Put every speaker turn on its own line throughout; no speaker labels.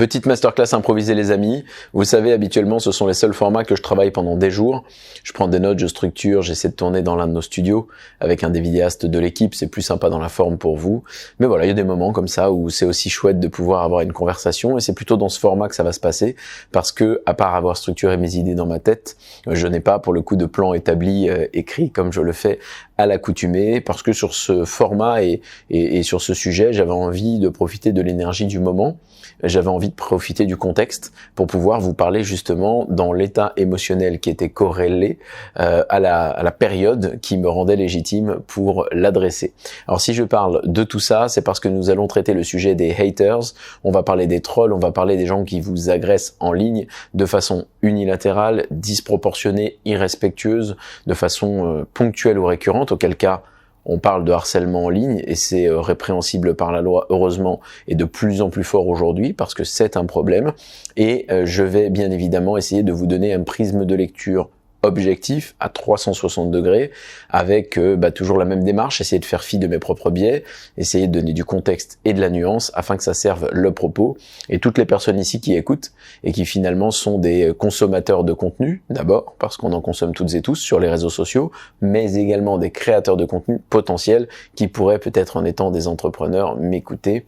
Petite masterclass improvisée les amis. Vous savez, habituellement, ce sont les seuls formats que je travaille pendant des jours. Je prends des notes, je structure, j'essaie de tourner dans l'un de nos studios avec un des vidéastes de l'équipe. C'est plus sympa dans la forme pour vous. Mais voilà, il y a des moments comme ça où c'est aussi chouette de pouvoir avoir une conversation et c'est plutôt dans ce format que ça va se passer parce que, à part avoir structuré mes idées dans ma tête, je n'ai pas pour le coup de plan établi, écrit comme je le fais à l'accoutumée parce que sur ce format et sur ce sujet, j'avais envie de profiter de l'énergie du moment. J'avais envie de profiter du contexte pour pouvoir vous parler justement dans l'état émotionnel qui était corrélé à la période qui me rendait légitime pour l'adresser. Alors si je parle de tout ça, c'est parce que nous allons traiter le sujet des haters, on va parler des trolls, on va parler des gens qui vous agressent en ligne de façon unilatérale, disproportionnée, irrespectueuse, de façon ponctuelle ou récurrente, auquel cas on parle de harcèlement en ligne et c'est répréhensible par la loi, heureusement, et de plus en plus fort aujourd'hui parce que c'est un problème. Et je vais bien évidemment essayer de vous donner un prisme de lecture objectif à 360 degrés avec toujours la même démarche, essayer de faire fi de mes propres biais, essayer de donner du contexte et de la nuance afin que ça serve le propos. Et toutes les personnes ici qui écoutent et qui finalement sont des consommateurs de contenu, d'abord parce qu'on en consomme toutes et tous sur les réseaux sociaux, mais également des créateurs de contenu potentiels qui pourraient peut-être en étant des entrepreneurs m'écouter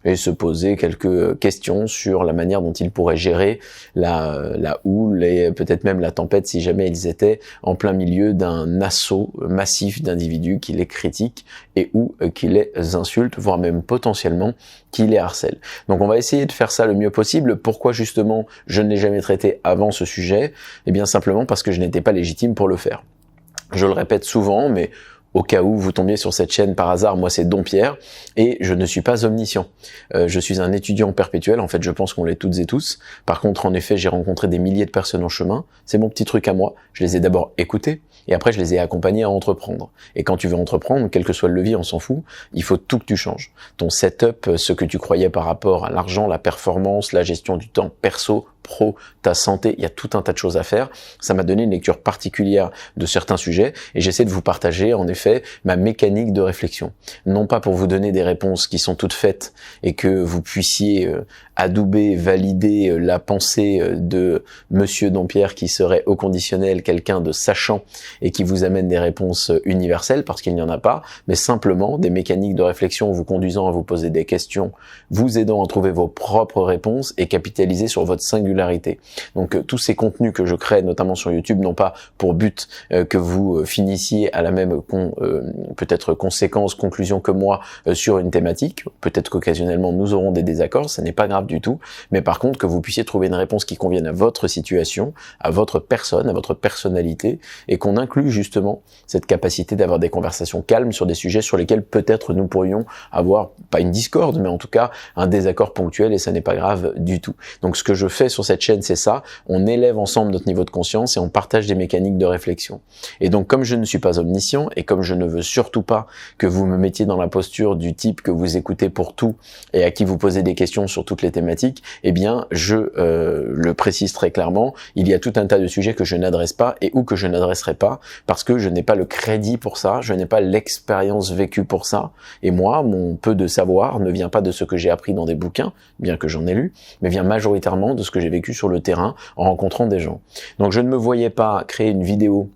et se poser quelques questions sur la manière dont ils pourraient gérer la houle et peut-être même la tempête si jamais ils étaient en plein milieu d'un assaut massif d'individus qui les critiquent et ou qui les insultent, voire même potentiellement qui les harcèlent. Donc on va essayer de faire ça le mieux possible. Pourquoi justement je ne l'ai jamais traité avant ce sujet? Eh bien simplement parce que je n'étais pas légitime pour le faire. Je le répète souvent, mais au cas où vous tombiez sur cette chaîne par hasard, moi c'est Dompierre et je ne suis pas omniscient. Je suis un étudiant perpétuel, en fait je pense qu'on l'est toutes et tous. Par contre, en effet, j'ai rencontré des milliers de personnes en chemin. C'est mon petit truc à moi. Je les ai d'abord écoutées et après je les ai accompagnés à entreprendre. Et quand tu veux entreprendre, quel que soit le levier, on s'en fout, il faut tout que tu changes. Ton setup, ce que tu croyais par rapport à l'argent, la performance, la gestion du temps perso, pro, ta santé, il y a tout un tas de choses à faire. Ça m'a donné une lecture particulière de certains sujets et j'essaie de vous partager en effet ma mécanique de réflexion. Non pas pour vous donner des réponses qui sont toutes faites et que vous puissiez adouber, valider la pensée de Monsieur Dompierre qui serait au conditionnel quelqu'un de sachant et qui vous amène des réponses universelles parce qu'il n'y en a pas, mais simplement des mécaniques de réflexion vous conduisant à vous poser des questions, vous aidant à trouver vos propres réponses et capitaliser sur votre singularité. Donc tous ces contenus que je crée notamment sur YouTube n'ont pas pour but que vous finissiez à la même peut-être conséquence, conclusion que moi sur une thématique. Peut-être qu'occasionnellement nous aurons des désaccords, ça n'est pas grave du tout, mais par contre que vous puissiez trouver une réponse qui convienne à votre situation, à votre personne, à votre personnalité, et qu'on inclue justement cette capacité d'avoir des conversations calmes sur des sujets sur lesquels peut-être nous pourrions avoir, pas une discorde, mais en tout cas un désaccord ponctuel, et ça n'est pas grave du tout. Donc ce que je fais sur cette chaîne, c'est ça, on élève ensemble notre niveau de conscience et on partage des mécaniques de réflexion. Et donc comme je ne suis pas omniscient, et comme je ne veux surtout pas que vous me mettiez dans la posture du type que vous écoutez pour tout et à qui vous posez des questions sur toutes les thématiques, eh bien je le précise très clairement, il y a tout un tas de sujets que je n'adresse pas et ou que je n'adresserai pas parce que je n'ai pas le crédit pour ça, je n'ai pas l'expérience vécue pour ça, et moi, mon peu de savoir ne vient pas de ce que j'ai appris dans des bouquins, bien que j'en ai lu, mais vient majoritairement de ce que j'ai vécu sur le terrain en rencontrant des gens. Donc je ne me voyais pas créer une vidéo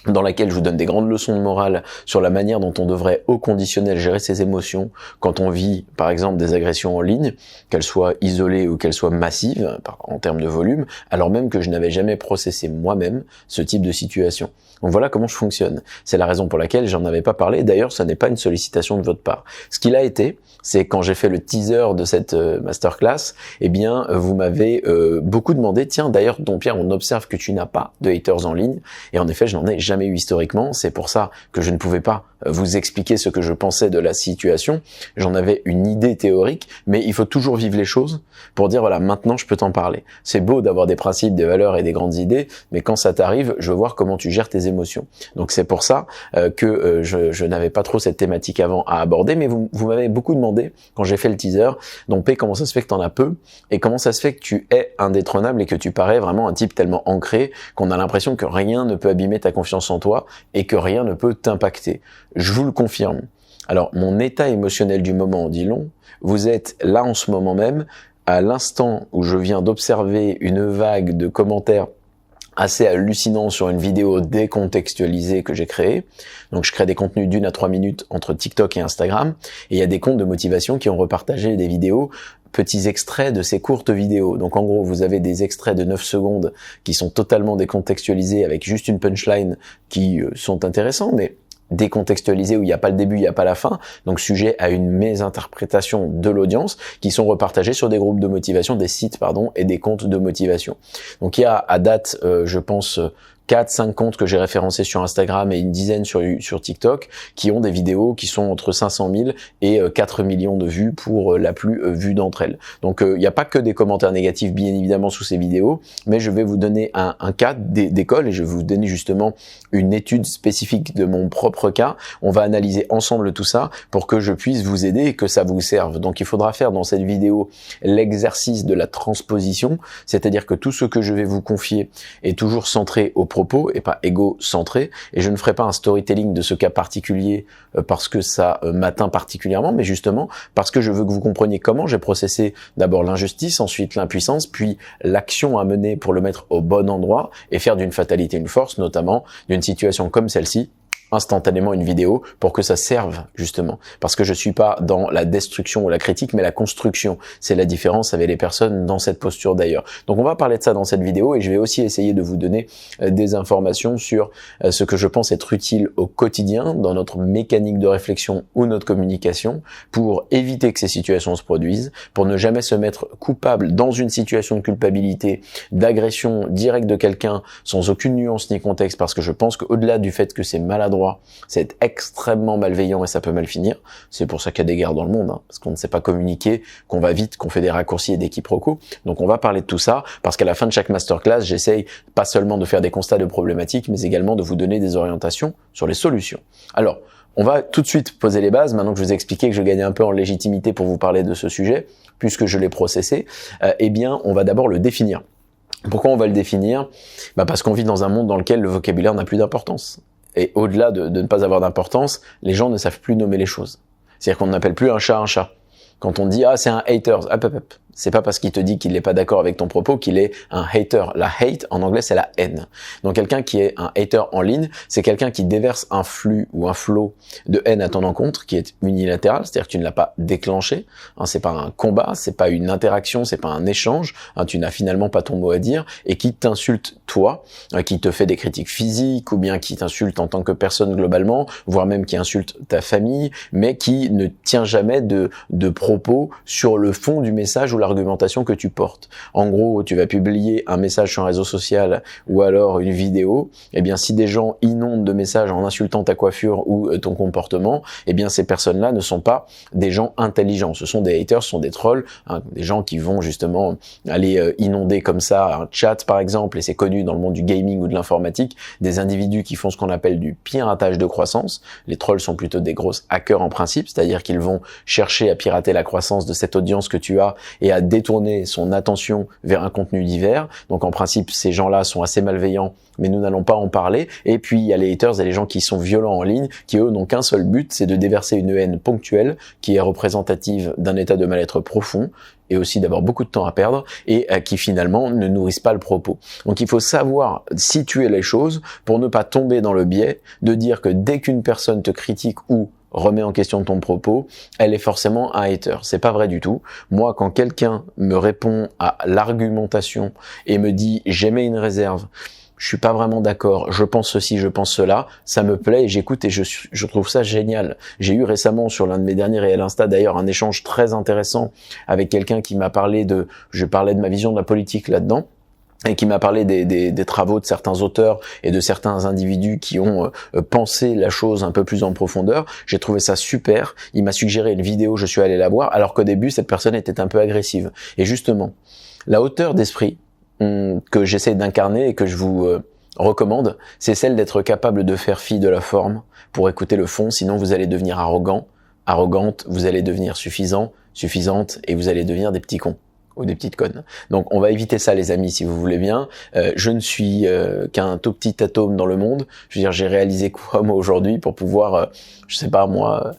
dans laquelle je vous donne des grandes leçons de morale sur la manière dont on devrait au conditionnel gérer ses émotions quand on vit par exemple des agressions en ligne, qu'elles soient isolées ou qu'elles soient massives en termes de volume, alors même que je n'avais jamais processé moi-même ce type de situation. Donc voilà comment je fonctionne. C'est la raison pour laquelle j'en avais pas parlé. D'ailleurs, ça n'est pas une sollicitation de votre part. Ce qu'il a été, c'est quand j'ai fait le teaser de cette masterclass, eh bien, vous m'avez beaucoup demandé, tiens, d'ailleurs, Dompierre, on observe que tu n'as pas de haters en ligne. Et en effet, je n'en ai jamais eu historiquement. C'est pour ça que je ne pouvais pas vous expliquer ce que je pensais de la situation. J'en avais une idée théorique, mais il faut toujours vivre les choses pour dire, voilà, maintenant, je peux t'en parler. C'est beau d'avoir des principes, des valeurs et des grandes idées, mais quand ça t'arrive, je veux voir comment tu gères tes émotions. Donc c'est pour ça que je n'avais pas trop cette thématique avant à aborder, mais vous m'avez beaucoup demandé, quand j'ai fait le teaser, donc comment ça se fait que t'en as peu, et comment ça se fait que tu es indétrônable et que tu parais vraiment un type tellement ancré qu'on a l'impression que rien ne peut abîmer ta confiance en toi et que rien ne peut t'impacter. Je vous le confirme. Alors, mon état émotionnel du moment en dit long. Vous êtes là en ce moment même à l'instant où je viens d'observer une vague de commentaires assez hallucinant sur une vidéo décontextualisée que j'ai créée. Donc je crée des contenus d'1 à 3 minutes entre TikTok et Instagram, et il y a des comptes de motivation qui ont repartagé des vidéos, petits extraits de ces courtes vidéos. Donc en gros, vous avez des extraits de 9 secondes qui sont totalement décontextualisés avec juste une punchline qui sont intéressants, mais décontextualisé où il n'y a pas le début, il n'y a pas la fin, donc sujet à une mésinterprétation de l'audience, qui sont repartagés sur des groupes de motivation, des sites et des comptes de motivation. Donc il y a à date, je pense, 4-5 comptes que j'ai référencés sur Instagram et une dizaine sur TikTok qui ont des vidéos qui sont entre 500 000 et 4 millions de vues pour la plus vue d'entre elles. Donc il n'y a pas que des commentaires négatifs bien évidemment sous ces vidéos, mais je vais vous donner un cas d'école et je vais vous donner justement une étude spécifique de mon propre cas. On va analyser ensemble tout ça pour que je puisse vous aider et que ça vous serve. Donc il faudra faire dans cette vidéo l'exercice de la transposition, c'est-à-dire que tout ce que je vais vous confier est toujours centré au propos et pas égocentré, et je ne ferai pas un storytelling de ce cas particulier parce que ça m'atteint particulièrement, mais justement parce que je veux que vous compreniez comment j'ai processé d'abord l'injustice, ensuite l'impuissance, puis l'action à mener pour le mettre au bon endroit et faire d'une fatalité une force, notamment d'une situation comme celle-ci, instantanément une vidéo pour que ça serve justement, parce que je suis pas dans la destruction ou la critique mais la construction. C'est la différence avec les personnes dans cette posture d'ailleurs. Donc on va parler de ça dans cette vidéo et je vais aussi essayer de vous donner des informations sur ce que je pense être utile au quotidien dans notre mécanique de réflexion ou notre communication pour éviter que ces situations se produisent, pour ne jamais se mettre coupable dans une situation de culpabilité, d'agression directe de quelqu'un sans aucune nuance ni contexte, parce que je pense qu'au-delà du fait que c'est maladroit, c'est extrêmement malveillant et ça peut mal finir. C'est pour ça qu'il y a des guerres dans le monde, parce qu'on ne sait pas communiquer, qu'on va vite, qu'on fait des raccourcis et des quiproquos. Donc on va parler de tout ça, parce qu'à la fin de chaque masterclass, j'essaye pas seulement de faire des constats de problématiques, mais également de vous donner des orientations sur les solutions. Alors, on va tout de suite poser les bases, maintenant que je vous ai expliqué que je gagnais un peu en légitimité pour vous parler de ce sujet, puisque je l'ai processé, eh bien, on va d'abord le définir. Pourquoi on va le définir ? Parce qu'on vit dans un monde dans lequel le vocabulaire n'a plus d'importance. Et au-delà de ne pas avoir d'importance, les gens ne savent plus nommer les choses. C'est-à-dire qu'on n'appelle plus un chat un chat. Quand on dit « Ah, c'est un hater », c'est pas parce qu'il te dit qu'il n'est pas d'accord avec ton propos qu'il est un hater. La hate, en anglais, c'est la haine. Donc quelqu'un qui est un hater en ligne, c'est quelqu'un qui déverse un flux ou un flot de haine à ton encontre qui est unilatéral, c'est-à-dire que tu ne l'as pas déclenché. C'est pas un combat, c'est pas une interaction, c'est pas un échange. Tu n'as finalement pas ton mot à dire et qui t'insulte toi, qui te fait des critiques physiques ou bien qui t'insulte en tant que personne globalement, voire même qui insulte ta famille, mais qui ne tient jamais de propos sur le fond du message ou l'argumentation que tu portes. En gros, tu vas publier un message sur un réseau social ou alors une vidéo, eh bien si des gens inondent de messages en insultant ta coiffure ou ton comportement, eh bien ces personnes-là ne sont pas des gens intelligents, ce sont des haters, ce sont des trolls, des gens qui vont justement aller inonder comme ça un chat par exemple, et c'est connu dans le monde du gaming ou de l'informatique, des individus qui font ce qu'on appelle du piratage de croissance. Les trolls sont plutôt des grosses hackers en principe, c'est-à-dire qu'ils vont chercher à pirater la croissance de cette audience que tu as et à détourner son attention vers un contenu divers. Donc en principe, ces gens-là sont assez malveillants, mais nous n'allons pas en parler. Et puis il y a les haters et les gens qui sont violents en ligne, qui eux n'ont qu'un seul but, c'est de déverser une haine ponctuelle qui est représentative d'un état de mal-être profond et aussi d'avoir beaucoup de temps à perdre et qui finalement ne nourrissent pas le propos. Donc il faut savoir situer les choses pour ne pas tomber dans le biais de dire que dès qu'une personne te critique ou remet en question ton propos, elle est forcément un hater. C'est pas vrai du tout. Moi, quand quelqu'un me répond à l'argumentation et me dit « j'émets une réserve », je suis pas vraiment d'accord, je pense ceci, je pense cela, ça me plaît et j'écoute et je trouve ça génial. J'ai eu récemment sur l'un de mes derniers réels Insta d'ailleurs un échange très intéressant avec quelqu'un qui m'a parlé je parlais de ma vision de la politique là-dedans, et qui m'a parlé des travaux de certains auteurs et de certains individus qui ont pensé la chose un peu plus en profondeur. J'ai trouvé ça super. Il m'a suggéré une vidéo, je suis allé la voir, alors qu'au début, cette personne était un peu agressive. Et justement, la hauteur d'esprit que j'essaie d'incarner et que je vous recommande, c'est celle d'être capable de faire fi de la forme pour écouter le fond, sinon vous allez devenir arrogant, arrogante, vous allez devenir suffisant, suffisante et vous allez devenir des petits cons. ou des petites connes. Donc on va éviter ça les amis si vous voulez bien. Je ne suis qu'un tout petit atome dans le monde. Je veux dire, j'ai réalisé quoi moi aujourd'hui pour pouvoir, je sais pas moi,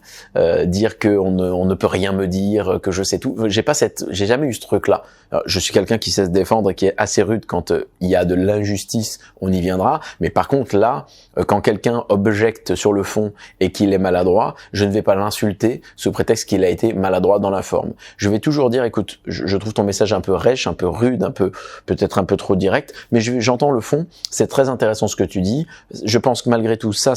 dire que on ne peut rien me dire, que je sais tout. J'ai jamais eu ce truc-là. Alors, je suis quelqu'un qui sait se défendre et qui est assez rude quand il y a de l'injustice, on y viendra. Mais par contre là, quand quelqu'un objecte sur le fond et qu'il est maladroit, je ne vais pas l'insulter sous prétexte qu'il a été maladroit dans la forme. Je vais toujours dire, écoute, je trouve ton message un peu rêche, un peu rude, peut-être un peu trop direct, mais j'entends le fond. C'est très intéressant ce que tu dis. Je pense que malgré tout ça,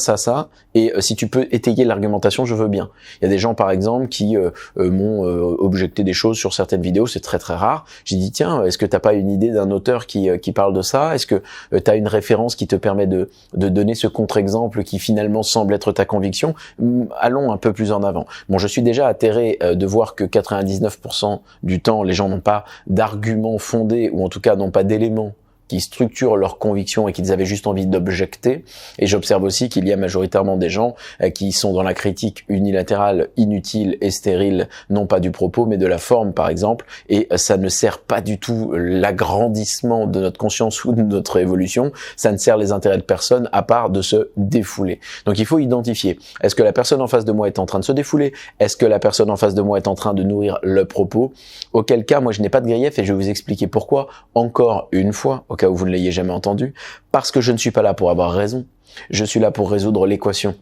et si tu peux étayer l'argumentation, je veux bien. Il y a des gens par exemple qui m'ont objecté des choses sur certaines vidéos, c'est très très rare. J'ai dit tiens, est-ce que t'as pas une idée d'un auteur qui parle de ça? Est-ce que t'as une référence qui te permet de donner ce contre-exemple qui finalement semble être ta conviction? Allons un peu plus en avant. Bon, je suis déjà atterré de voir que 99% du temps, les gens n'ont pas d'arguments fondés, ou en tout cas n'ont pas d'éléments qui structurent leurs convictions et qu'ils avaient juste envie d'objecter. Et j'observe aussi qu'il y a majoritairement des gens qui sont dans la critique unilatérale, inutile et stérile, non pas du propos, mais de la forme, par exemple. Et ça ne sert pas du tout l'agrandissement de notre conscience ou de notre évolution. Ça ne sert les intérêts de personne à part de se défouler. Donc il faut identifier. Est-ce que la personne en face de moi est en train de se défouler? Est-ce que la personne en face de moi est en train de nourrir le propos? Auquel cas, moi je n'ai pas de grief et je vais vous expliquer pourquoi. Encore une fois, au cas où vous ne l'ayez jamais entendu, parce que je ne suis pas là pour avoir raison, je suis là pour résoudre l'équation.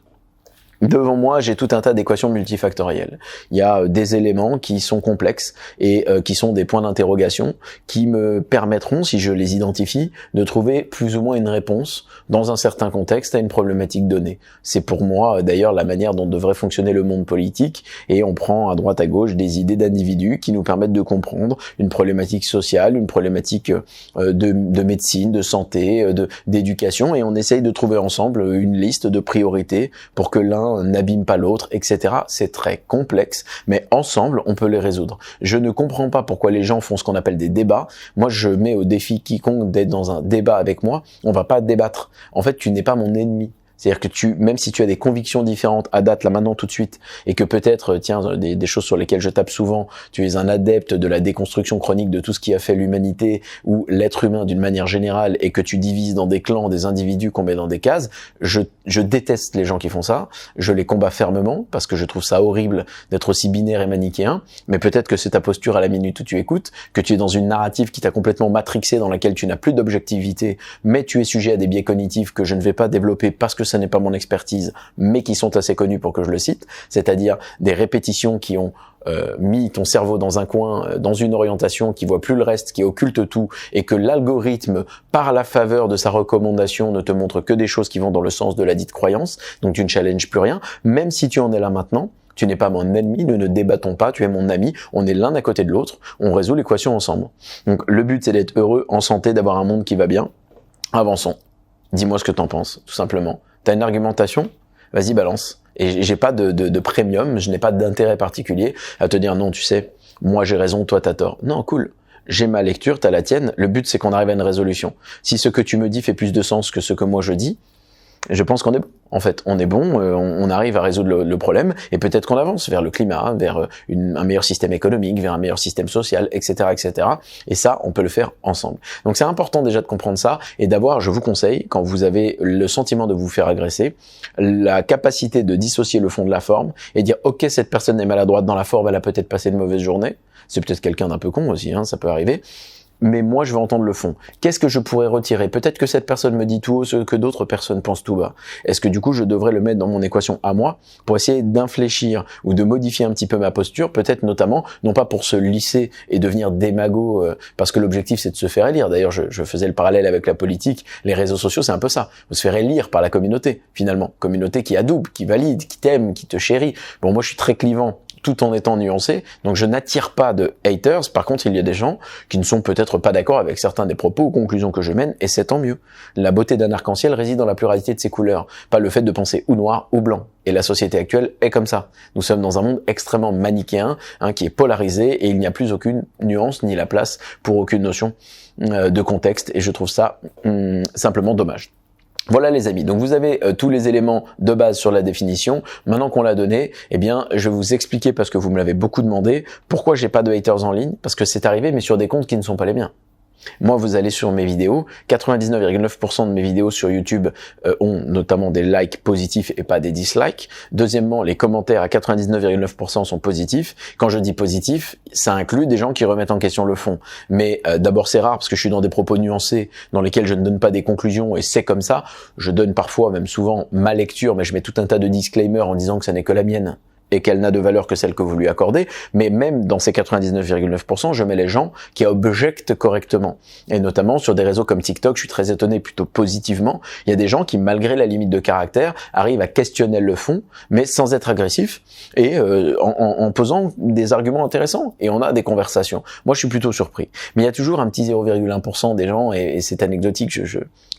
Devant moi, j'ai tout un tas d'équations multifactorielles. Il y a des éléments qui sont complexes et qui sont des points d'interrogation qui me permettront, si je les identifie, de trouver plus ou moins une réponse dans un certain contexte à une problématique donnée. C'est pour moi d'ailleurs la manière dont devrait fonctionner le monde politique, et on prend à droite à gauche des idées d'individus qui nous permettent de comprendre une problématique sociale, une problématique de médecine, de santé, d'éducation, et on essaye de trouver ensemble une liste de priorités pour que l'un n'abîme pas l'autre, etc. C'est très complexe, mais ensemble, on peut les résoudre. Je ne comprends pas pourquoi les gens font ce qu'on appelle des débats. Moi, je mets au défi quiconque d'être dans un débat avec moi. On va pas débattre. En fait, tu n'es pas mon ennemi. C'est-à-dire que même si tu as des convictions différentes à date, là maintenant, tout de suite, et que peut-être, tiens, des choses sur lesquelles je tape souvent, tu es un adepte de la déconstruction chronique de tout ce qui a fait l'humanité ou l'être humain d'une manière générale, et que tu divises dans des clans, des individus qu'on met dans des cases, je déteste les gens qui font ça, je les combats fermement, parce que je trouve ça horrible d'être aussi binaire et manichéen, mais peut-être que c'est ta posture à la minute où tu écoutes, que tu es dans une narrative qui t'a complètement matrixé, dans laquelle tu n'as plus d'objectivité, mais tu es sujet à des biais cognitifs que je ne vais pas développer parce que ça n'est pas mon expertise, mais qui sont assez connus pour que je le cite, c'est-à-dire des répétitions qui ont mis ton cerveau dans un coin, dans une orientation, qui voit plus le reste, qui occulte tout, et que l'algorithme, par la faveur de sa recommandation, ne te montre que des choses qui vont dans le sens de la dite croyance, donc tu ne challenges plus rien, même si tu en es là maintenant. Tu n'es pas mon ennemi, nous ne débattons pas, tu es mon ami, on est l'un à côté de l'autre, on résout l'équation ensemble. Donc le but c'est d'être heureux, en santé, d'avoir un monde qui va bien. Avançons. Dis-moi ce que t'en penses, tout simplement. T'as une argumentation? Vas-y, balance. Et j'ai pas de premium, je n'ai pas d'intérêt particulier à te dire non, tu sais, moi j'ai raison, toi t'as tort. Non, cool. J'ai ma lecture, t'as la tienne. Le but c'est qu'on arrive à une résolution. Si ce que tu me dis fait plus de sens que ce que moi je dis, je pense qu'on est bon. En fait, on est bon, on arrive à résoudre le problème, et peut-être qu'on avance vers le climat, vers un meilleur système économique, vers un meilleur système social, etc., etc. Et ça, on peut le faire ensemble. Donc c'est important déjà de comprendre ça, et d'avoir, je vous conseille, quand vous avez le sentiment de vous faire agresser, la capacité de dissocier le fond de la forme, et dire, ok, cette personne est maladroite dans la forme, elle a peut-être passé une mauvaise journée, c'est peut-être quelqu'un d'un peu con aussi, hein, ça peut arriver, mais moi je veux entendre le fond. Qu'est-ce que je pourrais retirer? Peut-être que cette personne me dit tout haut ce que d'autres personnes pensent tout bas. Est-ce que du coup je devrais le mettre dans mon équation à moi pour essayer d'infléchir ou de modifier un petit peu ma posture, peut-être notamment, non pas pour se lisser et devenir démago, parce que l'objectif c'est de se faire élire. D'ailleurs je faisais le parallèle avec la politique, les réseaux sociaux c'est un peu ça, vous se faire élire par la communauté finalement, communauté qui adoube, qui valide, qui t'aime, qui te chérit. Bon, moi je suis très clivant, tout en étant nuancé, donc je n'attire pas de haters. Par contre, il y a des gens qui ne sont peut-être pas d'accord avec certains des propos ou conclusions que je mène, et c'est tant mieux. La beauté d'un arc-en-ciel réside dans la pluralité de ses couleurs, pas le fait de penser ou noir ou blanc. Et la société actuelle est comme ça. Nous sommes dans un monde extrêmement manichéen, qui est polarisé, et il n'y a plus aucune nuance ni la place pour aucune notion de contexte, et je trouve ça simplement dommage. Voilà les amis, donc vous avez tous les éléments de base sur la définition. Maintenant qu'on l'a donné, eh bien je vais vous expliquer, parce que vous me l'avez beaucoup demandé, pourquoi j'ai pas de haters en ligne, parce que c'est arrivé mais sur des comptes qui ne sont pas les miens. Moi, vous allez sur mes vidéos, 99,9% de mes vidéos sur YouTube ont notamment des likes positifs et pas des dislikes. Deuxièmement, les commentaires à 99,9% sont positifs. Quand je dis positif, ça inclut des gens qui remettent en question le fond. Mais d'abord, c'est rare parce que je suis dans des propos nuancés dans lesquels je ne donne pas des conclusions et c'est comme ça. Je donne parfois, même souvent, ma lecture, mais je mets tout un tas de disclaimers en disant que ça n'est que la mienne et qu'elle n'a de valeur que celle que vous lui accordez, mais même dans ces 99,9%, je mets les gens qui objectent correctement. Et notamment sur des réseaux comme TikTok, je suis très étonné plutôt positivement, il y a des gens qui, malgré la limite de caractère, arrivent à questionner le fond, mais sans être agressifs, et en posant des arguments intéressants, et on a des conversations. Moi, je suis plutôt surpris. Mais il y a toujours un petit 0,1% des gens, et c'est anecdotique,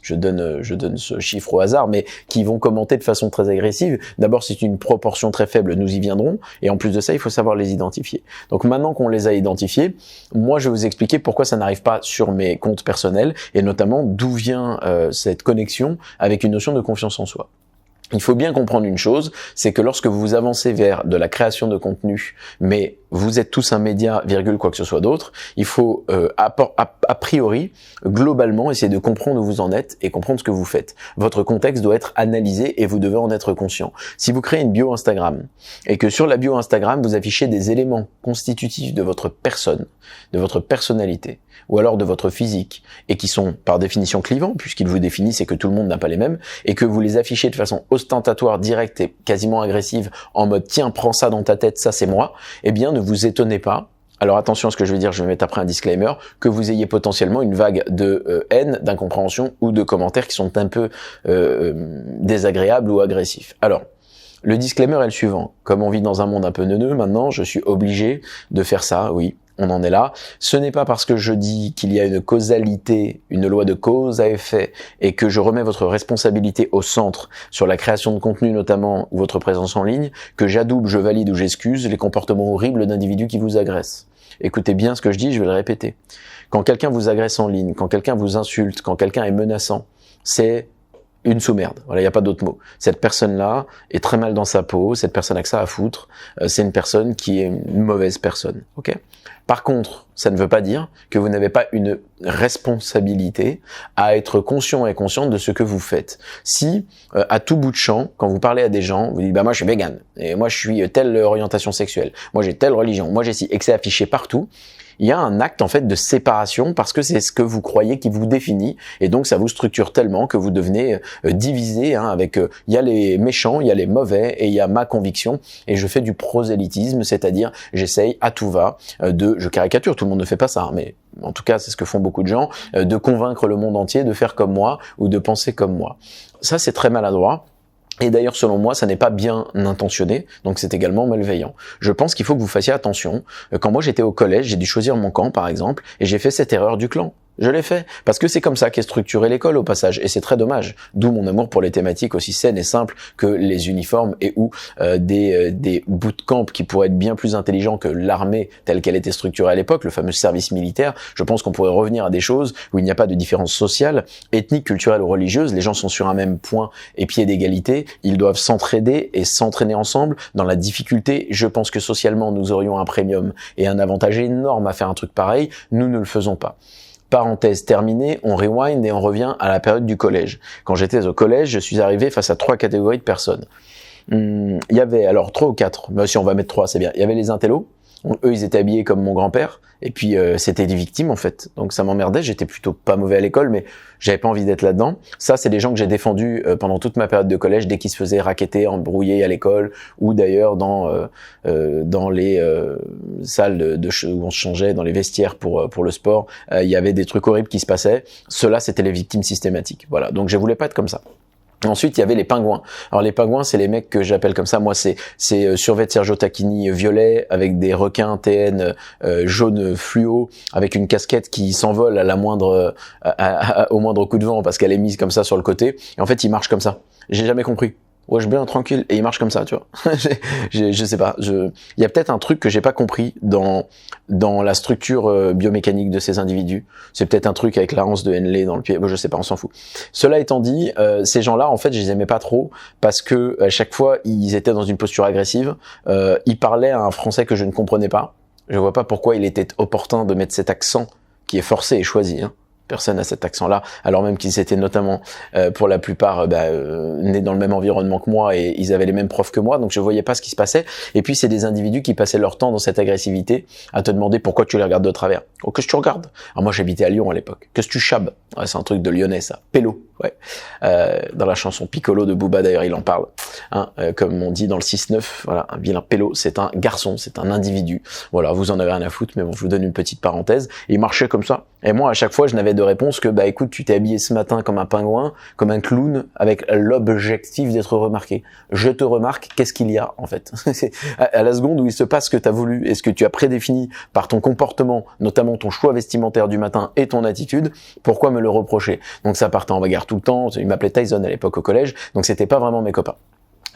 je donne ce chiffre au hasard, mais qui vont commenter de façon très agressive. D'abord, c'est une proportion très faible, nous y viendrons, et en plus de ça, il faut savoir les identifier. Donc maintenant qu'on les a identifiés, moi je vais vous expliquer pourquoi ça n'arrive pas sur mes comptes personnels, et notamment d'où vient cette connexion avec une notion de confiance en soi. Il faut bien comprendre une chose, c'est que lorsque vous avancez vers de la création de contenu, mais vous êtes tous un média, virgule, quoi que ce soit d'autre, il faut a priori, globalement, essayer de comprendre où vous en êtes et comprendre ce que vous faites. Votre contexte doit être analysé et vous devez en être conscient. Si vous créez une bio Instagram et que sur la bio Instagram, vous affichez des éléments constitutifs de votre personne, de votre personnalité, ou alors de votre physique, et qui sont par définition clivants, puisqu'ils vous définissent et que tout le monde n'a pas les mêmes, et que vous les affichez de façon ostentatoire, directe et quasiment agressive, en mode « tiens, prends ça dans ta tête, ça c'est moi », eh bien ne vous étonnez pas, alors attention à ce que je vais dire, je vais mettre après un disclaimer, que vous ayez potentiellement une vague de haine, d'incompréhension ou de commentaires qui sont un peu désagréables ou agressifs. Alors, le disclaimer est le suivant. Comme on vit dans un monde un peu neuneux, maintenant, je suis obligé de faire ça, oui. On en est là. Ce n'est pas parce que je dis qu'il y a une causalité, une loi de cause à effet, et que je remets votre responsabilité au centre sur la création de contenu notamment ou votre présence en ligne, que j'adoube, je valide ou j'excuse les comportements horribles d'individus qui vous agressent. Écoutez bien ce que je dis, je vais le répéter. Quand quelqu'un vous agresse en ligne, quand quelqu'un vous insulte, quand quelqu'un est menaçant, c'est une sous-merde. Voilà, il n'y a pas d'autre mot. Cette personne-là est très mal dans sa peau, cette personne a que ça à foutre, c'est une personne qui est une mauvaise personne. Ok ? Par contre, ça ne veut pas dire que vous n'avez pas une responsabilité à être conscient et consciente de ce que vous faites. Si, à tout bout de champ, quand vous parlez à des gens, vous dites « bah moi je suis vegan, et moi je suis telle orientation sexuelle, moi j'ai telle religion, moi j'ai ci », et que c'est affiché partout, il y a un acte en fait de séparation parce que c'est ce que vous croyez qui vous définit et donc ça vous structure tellement que vous devenez divisé avec il y a les méchants, il y a les mauvais et il y a ma conviction et je fais du prosélytisme, c'est-à-dire j'essaye à tout va je caricature, tout le monde ne fait pas ça, mais en tout cas c'est ce que font beaucoup de gens, de convaincre le monde entier de faire comme moi ou de penser comme moi. Ça c'est très maladroit. Et d'ailleurs, selon moi, ça n'est pas bien intentionné, donc c'est également malveillant. Je pense qu'il faut que vous fassiez attention. Quand moi j'étais au collège, j'ai dû choisir mon camp, par exemple, et j'ai fait cette erreur du clan. Je l'ai fait, parce que c'est comme ça qu'est structurée l'école au passage, et c'est très dommage. D'où mon amour pour les thématiques aussi saines et simples que les uniformes et ou des bootcamps qui pourraient être bien plus intelligents que l'armée telle qu'elle était structurée à l'époque, le fameux service militaire. Je pense qu'on pourrait revenir à des choses où il n'y a pas de différence sociale, ethnique, culturelle ou religieuse. Les gens sont sur un même point et pied d'égalité. Ils doivent s'entraider et s'entraîner ensemble dans la difficulté. Je pense que socialement, nous aurions un premium et un avantage énorme à faire un truc pareil. Nous ne le faisons pas. Parenthèse terminée, on rewind et on revient à la période du collège. Quand j'étais au collège, je suis arrivé face à 3 catégories de personnes. Il y avait, alors 3 ou 4, mais si on va mettre 3, c'est bien. Il y avait les intellos. Eux, ils étaient habillés comme mon grand-père, et puis c'était des victimes en fait. Donc ça m'emmerdait, j'étais plutôt pas mauvais à l'école, mais j'avais pas envie d'être là-dedans. Ça, c'est des gens que j'ai défendus pendant toute ma période de collège, dès qu'ils se faisaient racketter, embrouiller à l'école, ou d'ailleurs dans les salles où on se changeait, dans les vestiaires pour le sport, il y avait des trucs horribles qui se passaient. Ceux-là, c'était les victimes systématiques. Voilà, donc je voulais pas être comme ça. Ensuite, il y avait les pingouins. Alors les pingouins, c'est les mecs que j'appelle comme ça. Moi, c'est survêt de Sergio Tacchini violet avec des requins TN jaune fluo avec une casquette qui s'envole à la moindre au moindre coup de vent parce qu'elle est mise comme ça sur le côté. Et en fait, ils marchent comme ça. J'ai jamais compris. Ouais, je bien tranquille. Et il marche comme ça, tu vois. Je sais pas. Il y a peut-être un truc que j'ai pas compris dans la structure biomécanique de ces individus. C'est peut-être un truc avec la hanse de Henley dans le pied. Bon, je sais pas, on s'en fout. Cela étant dit, ces gens-là, en fait, je les aimais pas trop parce que à chaque fois, ils étaient dans une posture agressive. Ils parlaient à un français que je ne comprenais pas. Je vois pas pourquoi il était opportun de mettre cet accent qui est forcé et choisi, hein. Personne n'a cet accent-là, alors même qu'ils étaient notamment, pour la plupart, nés dans le même environnement que moi et ils avaient les mêmes profs que moi, donc je voyais pas ce qui se passait. Et puis c'est des individus qui passaient leur temps dans cette agressivité à te demander pourquoi tu les regardes de travers. Oh, qu'est-ce que tu regardes? Alors moi j'habitais à Lyon à l'époque. Qu'est-ce que tu chabes? Ouais, c'est un truc de Lyonnais ça. Pélo, ouais. Dans la chanson Piccolo de Booba d'ailleurs il en parle. Hein, comme on dit dans le 6-9, voilà, un vilain pélo, c'est un garçon, c'est un individu. Voilà, vous en avez rien à foutre, mais bon, je vous donne une petite parenthèse. Et il marchait comme ça. Et moi, à chaque fois, je n'avais de réponse que, écoute, tu t'es habillé ce matin comme un pingouin, comme un clown, avec l'objectif d'être remarqué. Je te remarque, qu'est-ce qu'il y a, en fait? À la seconde où il se passe ce que tu as voulu et ce que tu as prédéfini par ton comportement, notamment ton choix vestimentaire du matin et ton attitude, pourquoi me le reprocher? Donc ça partait en bagarre tout le temps. Il m'appelait Tyson à l'époque au collège, donc c'était pas vraiment mes copains.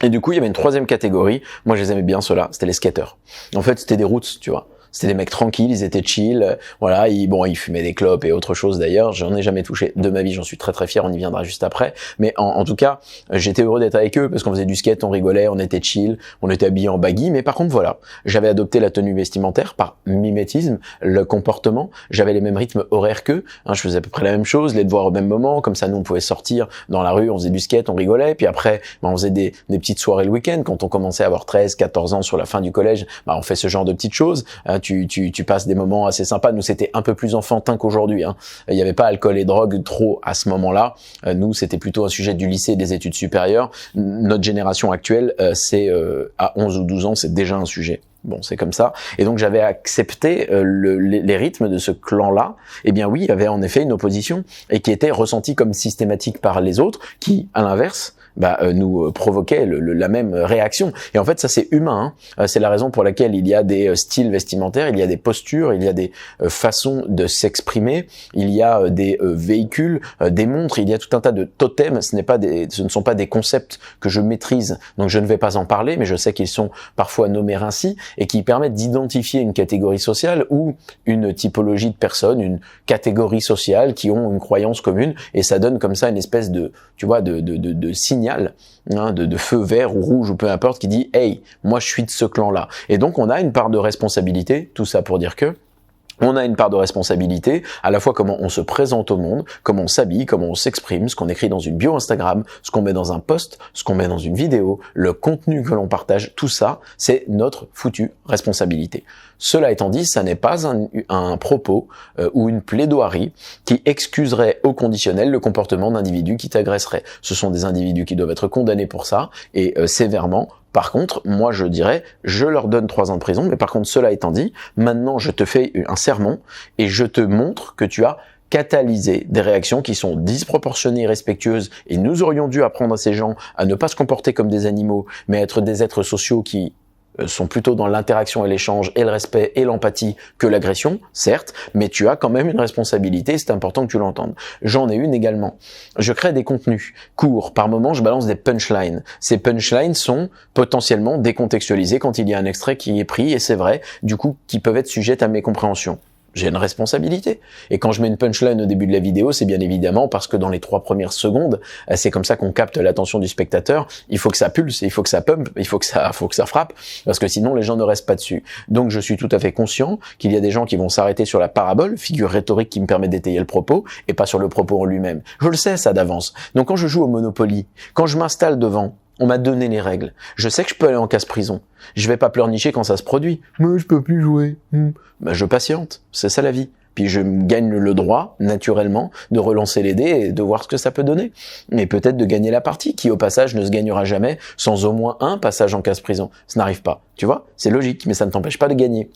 Et du coup, il y avait une troisième catégorie. Moi, je les aimais bien, ceux-là. C'était les skateurs. En fait, c'était des roots, tu vois. C'était des mecs tranquilles, ils étaient chill, voilà, ils fumaient des clopes et autre chose d'ailleurs, j'en ai jamais touché de ma vie, j'en suis très très fier, on y viendra juste après, mais en tout cas, j'étais heureux d'être avec eux parce qu'on faisait du skate, on rigolait, on était chill, on était habillés en baggy, mais par contre voilà, j'avais adopté la tenue vestimentaire par mimétisme, le comportement, j'avais les mêmes rythmes horaires qu'eux, hein, je faisais à peu près la même chose, les devoirs au même moment, comme ça nous on pouvait sortir dans la rue, on faisait du skate, on rigolait, puis après, on faisait des petites soirées le week-end, quand on commençait à avoir 13, 14 ans sur la fin du collège, on fait ce genre de petites choses, hein, tu passes des moments assez sympas. Nous, c'était un peu plus enfantin qu'aujourd'hui, hein. Il n'y avait pas alcool et drogue trop à ce moment-là. Nous, c'était plutôt un sujet du lycée et des études supérieures. Notre génération actuelle, c'est à 11 ou 12 ans, c'est déjà un sujet. Bon, c'est comme ça. Et donc, j'avais accepté les rythmes de ce clan-là. Eh bien oui, il y avait en effet une opposition et qui était ressentie comme systématique par les autres, qui, à l'inverse, nous provoquait la même réaction. Et en fait, ça c'est humain, hein. C'est la raison pour laquelle il y a des styles vestimentaires, il y a des postures, il y a des façons de s'exprimer, il y a des véhicules, des montres, il y a tout un tas de totems. Ce ne sont pas des concepts que je maîtrise, donc je ne vais pas en parler, mais je sais qu'ils sont parfois nommés ainsi et qui permettent d'identifier une catégorie sociale ou une typologie de personnes, une catégorie sociale qui ont une croyance commune, et ça donne comme ça une espèce de, tu vois, de signal, hein, de feu vert ou rouge ou peu importe, qui dit « Hey, moi je suis de ce clan-là ». Et donc on a une part de responsabilité, tout ça pour dire que on a une part de responsabilité, à la fois comment on se présente au monde, comment on s'habille, comment on s'exprime, ce qu'on écrit dans une bio Instagram, ce qu'on met dans un post, ce qu'on met dans une vidéo, le contenu que l'on partage, tout ça, c'est notre foutue responsabilité. Cela étant dit, ça n'est pas un propos ou une plaidoirie qui excuserait au conditionnel le comportement d'individus qui t'agresseraient. Ce sont des individus qui doivent être condamnés pour ça, et sévèrement. Par contre, moi je dirais, je leur donne 3 ans de prison, mais par contre, cela étant dit, maintenant je te fais un sermon et je te montre que tu as catalysé des réactions qui sont disproportionnées et respectueuses, et nous aurions dû apprendre à ces gens à ne pas se comporter comme des animaux, mais à être des êtres sociaux qui sont plutôt dans l'interaction et l'échange et le respect et l'empathie que l'agression, certes, mais tu as quand même une responsabilité, c'est important que tu l'entendes. J'en ai une également. Je crée des contenus courts, par moment je balance des punchlines. Ces punchlines sont potentiellement décontextualisées quand il y a un extrait qui est pris, et c'est vrai, du coup, qui peuvent être sujettes à mes compréhensions. J'ai une responsabilité. Et quand je mets une punchline au début de la vidéo, c'est bien évidemment parce que dans les 3 premières secondes, c'est comme ça qu'on capte l'attention du spectateur. Il faut que ça pulse, il faut que ça pump, il faut que ça frappe, parce que sinon les gens ne restent pas dessus. Donc je suis tout à fait conscient qu'il y a des gens qui vont s'arrêter sur la parabole, figure rhétorique qui me permet d'étayer le propos, et pas sur le propos en lui-même. Je le sais ça d'avance. Donc quand je joue au Monopoly, quand je m'installe devant, on m'a donné les règles. Je sais que je peux aller en casse-prison. Je vais pas pleurnicher quand ça se produit. Mais je peux plus jouer. Je patiente. C'est ça la vie. Puis je gagne le droit, naturellement, de relancer les dés et de voir ce que ça peut donner. Mais peut-être de gagner la partie, qui au passage ne se gagnera jamais sans au moins un passage en casse-prison. Ça n'arrive pas. Tu vois? C'est logique, mais ça ne t'empêche pas de gagner.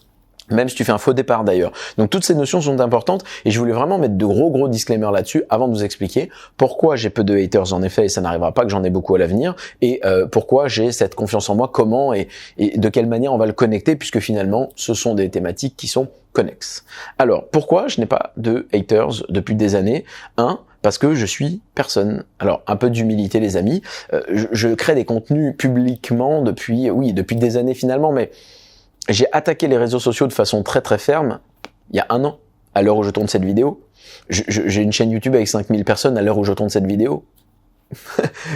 Même si tu fais un faux départ d'ailleurs. Donc toutes ces notions sont importantes, et je voulais vraiment mettre de gros disclaimers là-dessus avant de vous expliquer pourquoi j'ai peu de haters en effet, et ça n'arrivera pas que j'en ai beaucoup à l'avenir, et pourquoi j'ai cette confiance en moi, comment et de quelle manière on va le connecter, puisque finalement ce sont des thématiques qui sont connexes. Alors pourquoi je n'ai pas de haters depuis des années? parce que je suis personne. Alors, un peu d'humilité, les amis. Je crée des contenus publiquement depuis des années finalement, mais j'ai attaqué les réseaux sociaux de façon très très ferme il y a 1 an, à l'heure où je tourne cette vidéo. J'ai une chaîne YouTube avec 5000 personnes à l'heure où je tourne cette vidéo.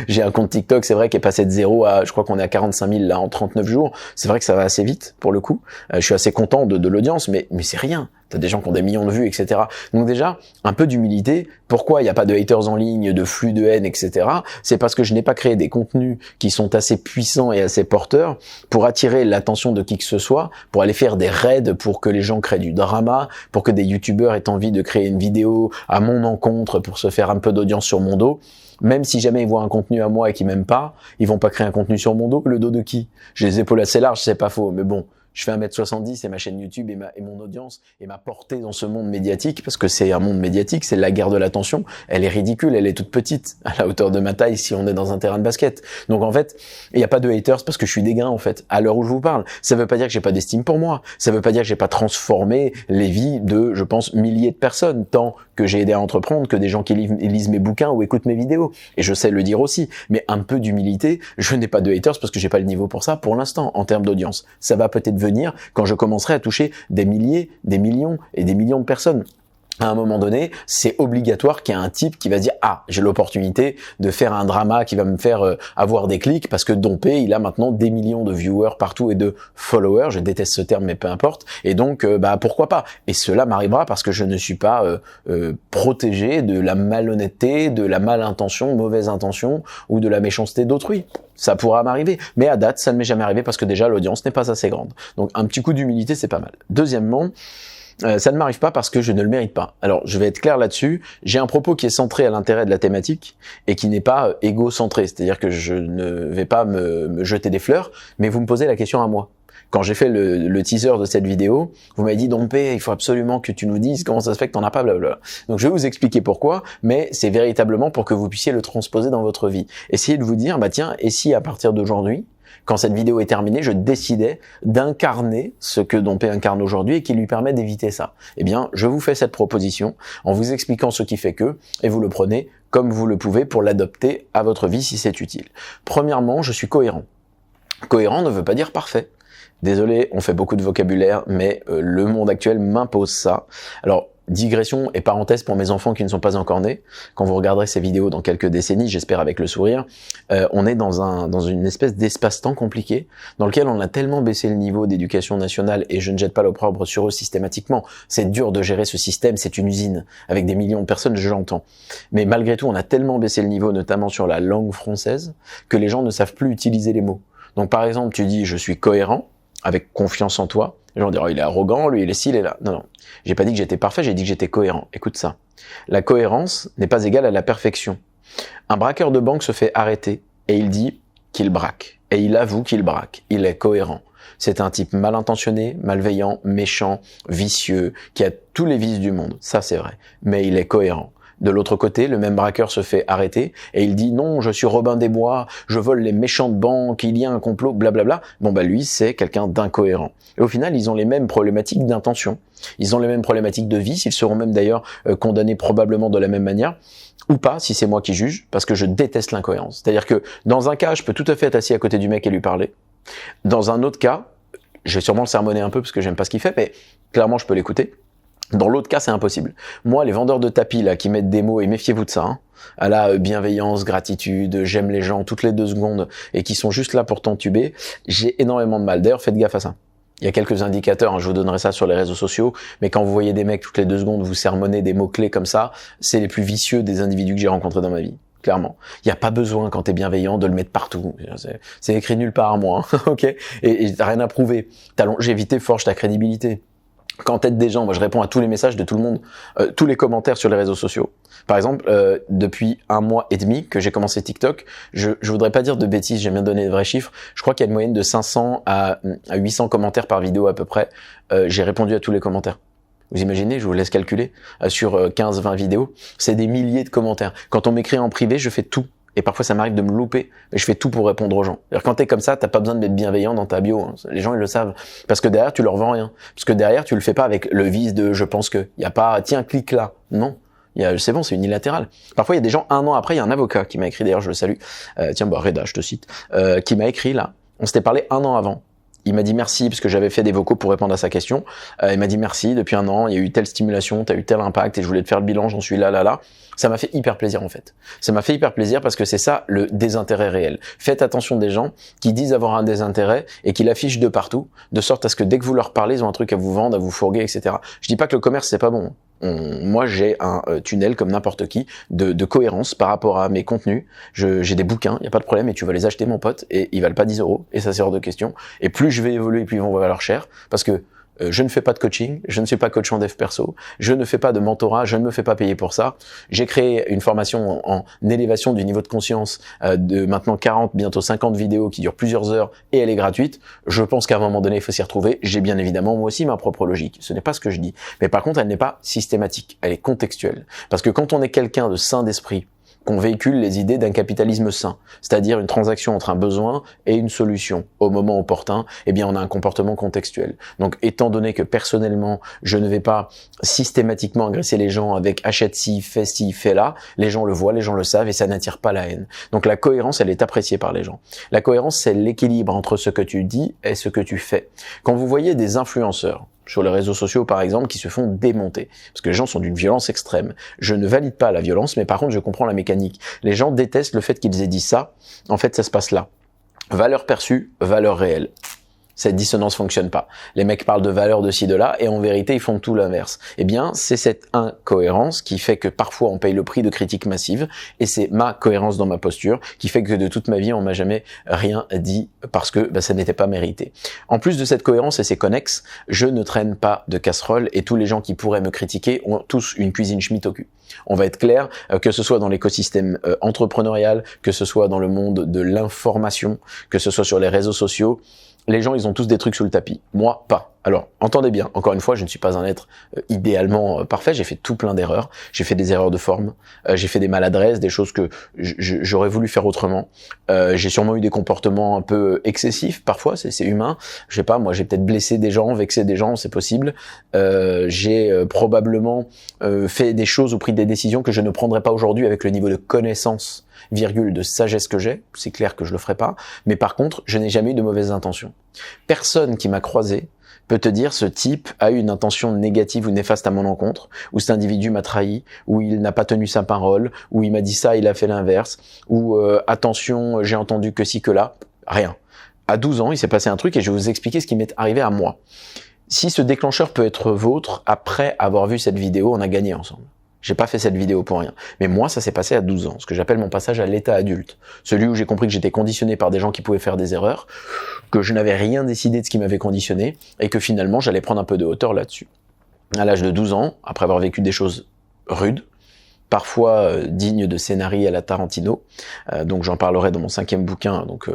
J'ai un compte TikTok, c'est vrai, qui est passé de 0 à, je crois qu'on est à 45 000 là en 39 jours. C'est vrai que ça va assez vite pour le coup. Je suis assez content de l'audience, mais c'est rien. T'as des gens qui ont des millions de vues, etc. Donc déjà, un peu d'humilité. Pourquoi il n'y a pas de haters en ligne, de flux de haine, etc. C'est parce que je n'ai pas créé des contenus qui sont assez puissants et assez porteurs pour attirer l'attention de qui que ce soit, pour aller faire des raids, pour que les gens créent du drama, pour que des youtubeurs aient envie de créer une vidéo à mon encontre pour se faire un peu d'audience sur mon dos. Même si jamais ils voient un contenu à moi et qu'ils m'aiment pas, ils vont pas créer un contenu sur mon dos. Le dos de qui? J'ai les épaules assez larges, c'est pas faux, mais bon. Je fais 1m70 et ma chaîne YouTube et mon audience et ma portée dans ce monde médiatique, parce que c'est un monde médiatique, c'est la guerre de l'attention, elle est ridicule, elle est toute petite, à la hauteur de ma taille si on est dans un terrain de basket. Donc en fait, il n'y a pas de haters parce que je suis dégain en fait, à l'heure où je vous parle. Ça veut pas dire que j'ai pas d'estime pour moi, ça veut pas dire que j'ai pas transformé les vies de, je pense, milliers de personnes, tant que j'ai aidé à entreprendre, que des gens qui lisent mes bouquins ou écoutent mes vidéos. Et je sais le dire aussi, mais un peu d'humilité, je n'ai pas de haters parce que j'ai pas le niveau pour ça pour l'instant, en termes d'audience. Ça va peut-être venir quand je commencerai à toucher des milliers, des millions et des millions de personnes. À un moment donné, c'est obligatoire qu'il y ait un type qui va dire « Ah, j'ai l'opportunité de faire un drama qui va me faire avoir des clics parce que Dompé, il a maintenant des millions de viewers partout et de followers. » Je déteste ce terme, mais peu importe. Et donc, pourquoi pas? Et cela m'arrivera parce que je ne suis pas protégé de la malhonnêteté, de la malintention, mauvaise intention ou de la méchanceté d'autrui. Ça pourra m'arriver. Mais à date, ça ne m'est jamais arrivé parce que déjà, l'audience n'est pas assez grande. Donc, un petit coup d'humilité, c'est pas mal. Deuxièmement, ça ne m'arrive pas parce que je ne le mérite pas. Alors, je vais être clair là-dessus. J'ai un propos qui est centré à l'intérêt de la thématique et qui n'est pas égocentré. C'est-à-dire que je ne vais pas me jeter des fleurs, mais vous me posez la question à moi. Quand j'ai fait le teaser de cette vidéo, vous m'avez dit « Dompé, il faut absolument que tu nous dises comment ça se fait que t'en as pas, blablabla. » Donc, je vais vous expliquer pourquoi, mais c'est véritablement pour que vous puissiez le transposer dans votre vie. Essayez de vous dire « Tiens, et si à partir d'aujourd'hui, quand cette vidéo est terminée, je décidais d'incarner ce que Dompé incarne aujourd'hui et qui lui permet d'éviter ça. » Eh bien, je vous fais cette proposition en vous expliquant ce qui fait que, et vous le prenez comme vous le pouvez pour l'adopter à votre vie si c'est utile. Premièrement, je suis cohérent. Cohérent ne veut pas dire parfait. Désolé, on fait beaucoup de vocabulaire, mais le monde actuel m'impose ça. Alors, digression et parenthèse pour mes enfants qui ne sont pas encore nés. Quand vous regarderez ces vidéos dans quelques décennies, j'espère avec le sourire, on est dans une espèce d'espace-temps compliqué dans lequel on a tellement baissé le niveau d'éducation nationale et je ne jette pas l'opprobre sur eux systématiquement. C'est dur de gérer ce système, c'est une usine avec des millions de personnes, je l'entends. Mais malgré tout, on a tellement baissé le niveau, notamment sur la langue française, que les gens ne savent plus utiliser les mots. Donc par exemple, tu dis « je suis cohérent », avec confiance en toi. Les gens diront, il est arrogant, lui, il est ci, il est là. Non, non. J'ai pas dit que j'étais parfait, j'ai dit que j'étais cohérent. Écoute ça. La cohérence n'est pas égale à la perfection. Un braqueur de banque se fait arrêter et il dit qu'il braque. Et il avoue qu'il braque. Il est cohérent. C'est un type mal intentionné, malveillant, méchant, vicieux, qui a tous les vices du monde. Ça, c'est vrai. Mais il est cohérent. De l'autre côté, le même braqueur se fait arrêter et il dit « Non, je suis Robin des Bois, je vole les méchantes banques, il y a un complot, blablabla. » Bon, lui, c'est quelqu'un d'incohérent. Et au final, ils ont les mêmes problématiques d'intention. Ils ont les mêmes problématiques de vice. Ils seront même d'ailleurs condamnés probablement de la même manière. Ou pas, si c'est moi qui juge, parce que je déteste l'incohérence. C'est-à-dire que dans un cas, je peux tout à fait être assis à côté du mec et lui parler. Dans un autre cas, je vais sûrement le sermonner un peu parce que j'aime pas ce qu'il fait, mais clairement, je peux l'écouter. Dans l'autre cas, c'est impossible. Moi, les vendeurs de tapis là qui mettent des mots, et méfiez-vous de ça, hein, à la bienveillance, gratitude, j'aime les gens toutes les 2 secondes, et qui sont juste là pour t'entuber, j'ai énormément de mal. D'ailleurs, faites gaffe à ça. Il y a quelques indicateurs, hein, je vous donnerai ça sur les réseaux sociaux, mais quand vous voyez des mecs toutes les 2 secondes vous sermonner des mots-clés comme ça, c'est les plus vicieux des individus que j'ai rencontrés dans ma vie. Clairement. Il n'y a pas besoin, quand t'es bienveillant, de le mettre partout. C'est écrit nulle part, moi, hein, ok? Et t'as rien à prouver. Ta longévité forge ta crédibilité. Quand t'aides des gens, moi je réponds à tous les messages de tout le monde, tous les commentaires sur les réseaux sociaux. Par exemple, depuis 1 mois et demi que j'ai commencé TikTok, je voudrais pas dire de bêtises, j'aime bien donner de vrais chiffres. Je crois qu'il y a une moyenne de 500 à 800 commentaires par vidéo à peu près. J'ai répondu à tous les commentaires. Vous imaginez, je vous laisse calculer, sur 15-20 vidéos, c'est des milliers de commentaires. Quand on m'écrit en privé, je fais tout. Et parfois, ça m'arrive de me louper, mais je fais tout pour répondre aux gens. C'est-à-dire, quand t'es comme ça, t'as pas besoin d'être bienveillant dans ta bio. Hein. Les gens, ils le savent. Parce que derrière, tu leur vends rien. Parce que derrière, tu le fais pas avec le vice de « je pense que ». Il y a pas « tiens, clique là ». Non. C'est bon, c'est unilatéral. Parfois, il y a des gens, 1 an après, il y a un avocat qui m'a écrit, d'ailleurs, je le salue, Reda, je te cite, qui m'a écrit là. On s'était parlé 1 an avant. Il m'a dit merci parce que j'avais fait des vocaux pour répondre à sa question. Il m'a dit merci, depuis 1 an, il y a eu telle stimulation, t'as eu tel impact et je voulais te faire le bilan, j'en suis là. Ça m'a fait hyper plaisir en fait. Ça m'a fait hyper plaisir parce que c'est ça le désintérêt réel. Faites attention des gens qui disent avoir un désintérêt et qui l'affichent de partout, de sorte à ce que dès que vous leur parlez, ils ont un truc à vous vendre, à vous fourguer, etc. Je dis pas que le commerce c'est pas bon. Moi, j'ai un tunnel comme n'importe qui de cohérence par rapport à mes contenus. J'ai des bouquins, il y a pas de problème, et tu vas les acheter, mon pote, et ils valent pas 10 €, et ça c'est hors de question. Et plus je vais évoluer, plus ils vont valoir cher, parce que je ne fais pas de coaching, je ne suis pas coach en dev perso, je ne fais pas de mentorat, je ne me fais pas payer pour ça. J'ai créé une formation en élévation du niveau de conscience de maintenant 40, bientôt 50 vidéos qui durent plusieurs heures et elle est gratuite. Je pense qu'à un moment donné, il faut s'y retrouver. J'ai bien évidemment moi aussi ma propre logique. Ce n'est pas ce que je dis. Mais par contre, elle n'est pas systématique. Elle est contextuelle. Parce que quand on est quelqu'un de sain d'esprit, qu'on véhicule les idées d'un capitalisme sain, c'est-à-dire une transaction entre un besoin et une solution au moment opportun, eh bien on a un comportement contextuel. Donc étant donné que personnellement, je ne vais pas systématiquement agresser les gens avec achète ci, fais là, les gens le voient, les gens le savent et ça n'attire pas la haine. Donc la cohérence, elle est appréciée par les gens. La cohérence, c'est l'équilibre entre ce que tu dis et ce que tu fais. Quand vous voyez des influenceurs, sur les réseaux sociaux par exemple, qui se font démonter. Parce que les gens sont d'une violence extrême. Je ne valide pas la violence, mais par contre je comprends la mécanique. Les gens détestent le fait qu'ils aient dit ça. En fait, ça se passe là. Valeur perçue, valeur réelle. Cette dissonance fonctionne pas. Les mecs parlent de valeur de ci, de là, et en vérité, ils font tout l'inverse. Eh bien, c'est cette incohérence qui fait que parfois on paye le prix de critiques massives, et c'est ma cohérence dans ma posture qui fait que de toute ma vie, on m'a jamais rien dit parce que ça n'était pas mérité. En plus de cette cohérence et ces connexes, je ne traîne pas de casserole, et tous les gens qui pourraient me critiquer ont tous une cuisine Schmitt au cul. On va être clair, que ce soit dans l'écosystème entrepreneurial, que ce soit dans le monde de l'information, que ce soit sur les réseaux sociaux, les gens, ils ont tous des trucs sous le tapis. Moi, pas. Alors, entendez bien, encore une fois, je ne suis pas un être idéalement parfait, j'ai fait tout plein d'erreurs. J'ai fait des erreurs de forme, j'ai fait des maladresses, des choses que j'aurais voulu faire autrement. J'ai sûrement eu des comportements un peu excessifs, parfois, c'est humain. Je sais pas, moi, j'ai peut-être blessé des gens, vexé des gens, c'est possible. J'ai probablement fait des choses ou pris des décisions que je ne prendrais pas aujourd'hui avec le niveau de connaissance, de sagesse que j'ai. C'est clair que je le ferai pas. Mais par contre, je n'ai jamais eu de mauvaises intentions. Personne qui m'a croisé peut te dire ce type a eu une intention négative ou néfaste à mon encontre, ou cet individu m'a trahi, ou il n'a pas tenu sa parole, ou il m'a dit ça, il a fait l'inverse, ou attention, j'ai entendu que ci, que là. Rien. À 12 ans, il s'est passé un truc et je vais vous expliquer ce qui m'est arrivé à moi. Si ce déclencheur peut être vôtre, après avoir vu cette vidéo, on a gagné ensemble. J'ai pas fait cette vidéo pour rien. Mais moi, ça s'est passé à 12 ans, ce que j'appelle mon passage à l'état adulte. Celui où j'ai compris que j'étais conditionné par des gens qui pouvaient faire des erreurs, que je n'avais rien décidé de ce qui m'avait conditionné, et que finalement, j'allais prendre un peu de hauteur là-dessus. À l'âge de 12 ans, après avoir vécu des choses rudes, parfois dignes de scénarii à la Tarantino, donc j'en parlerai dans mon 5e bouquin, donc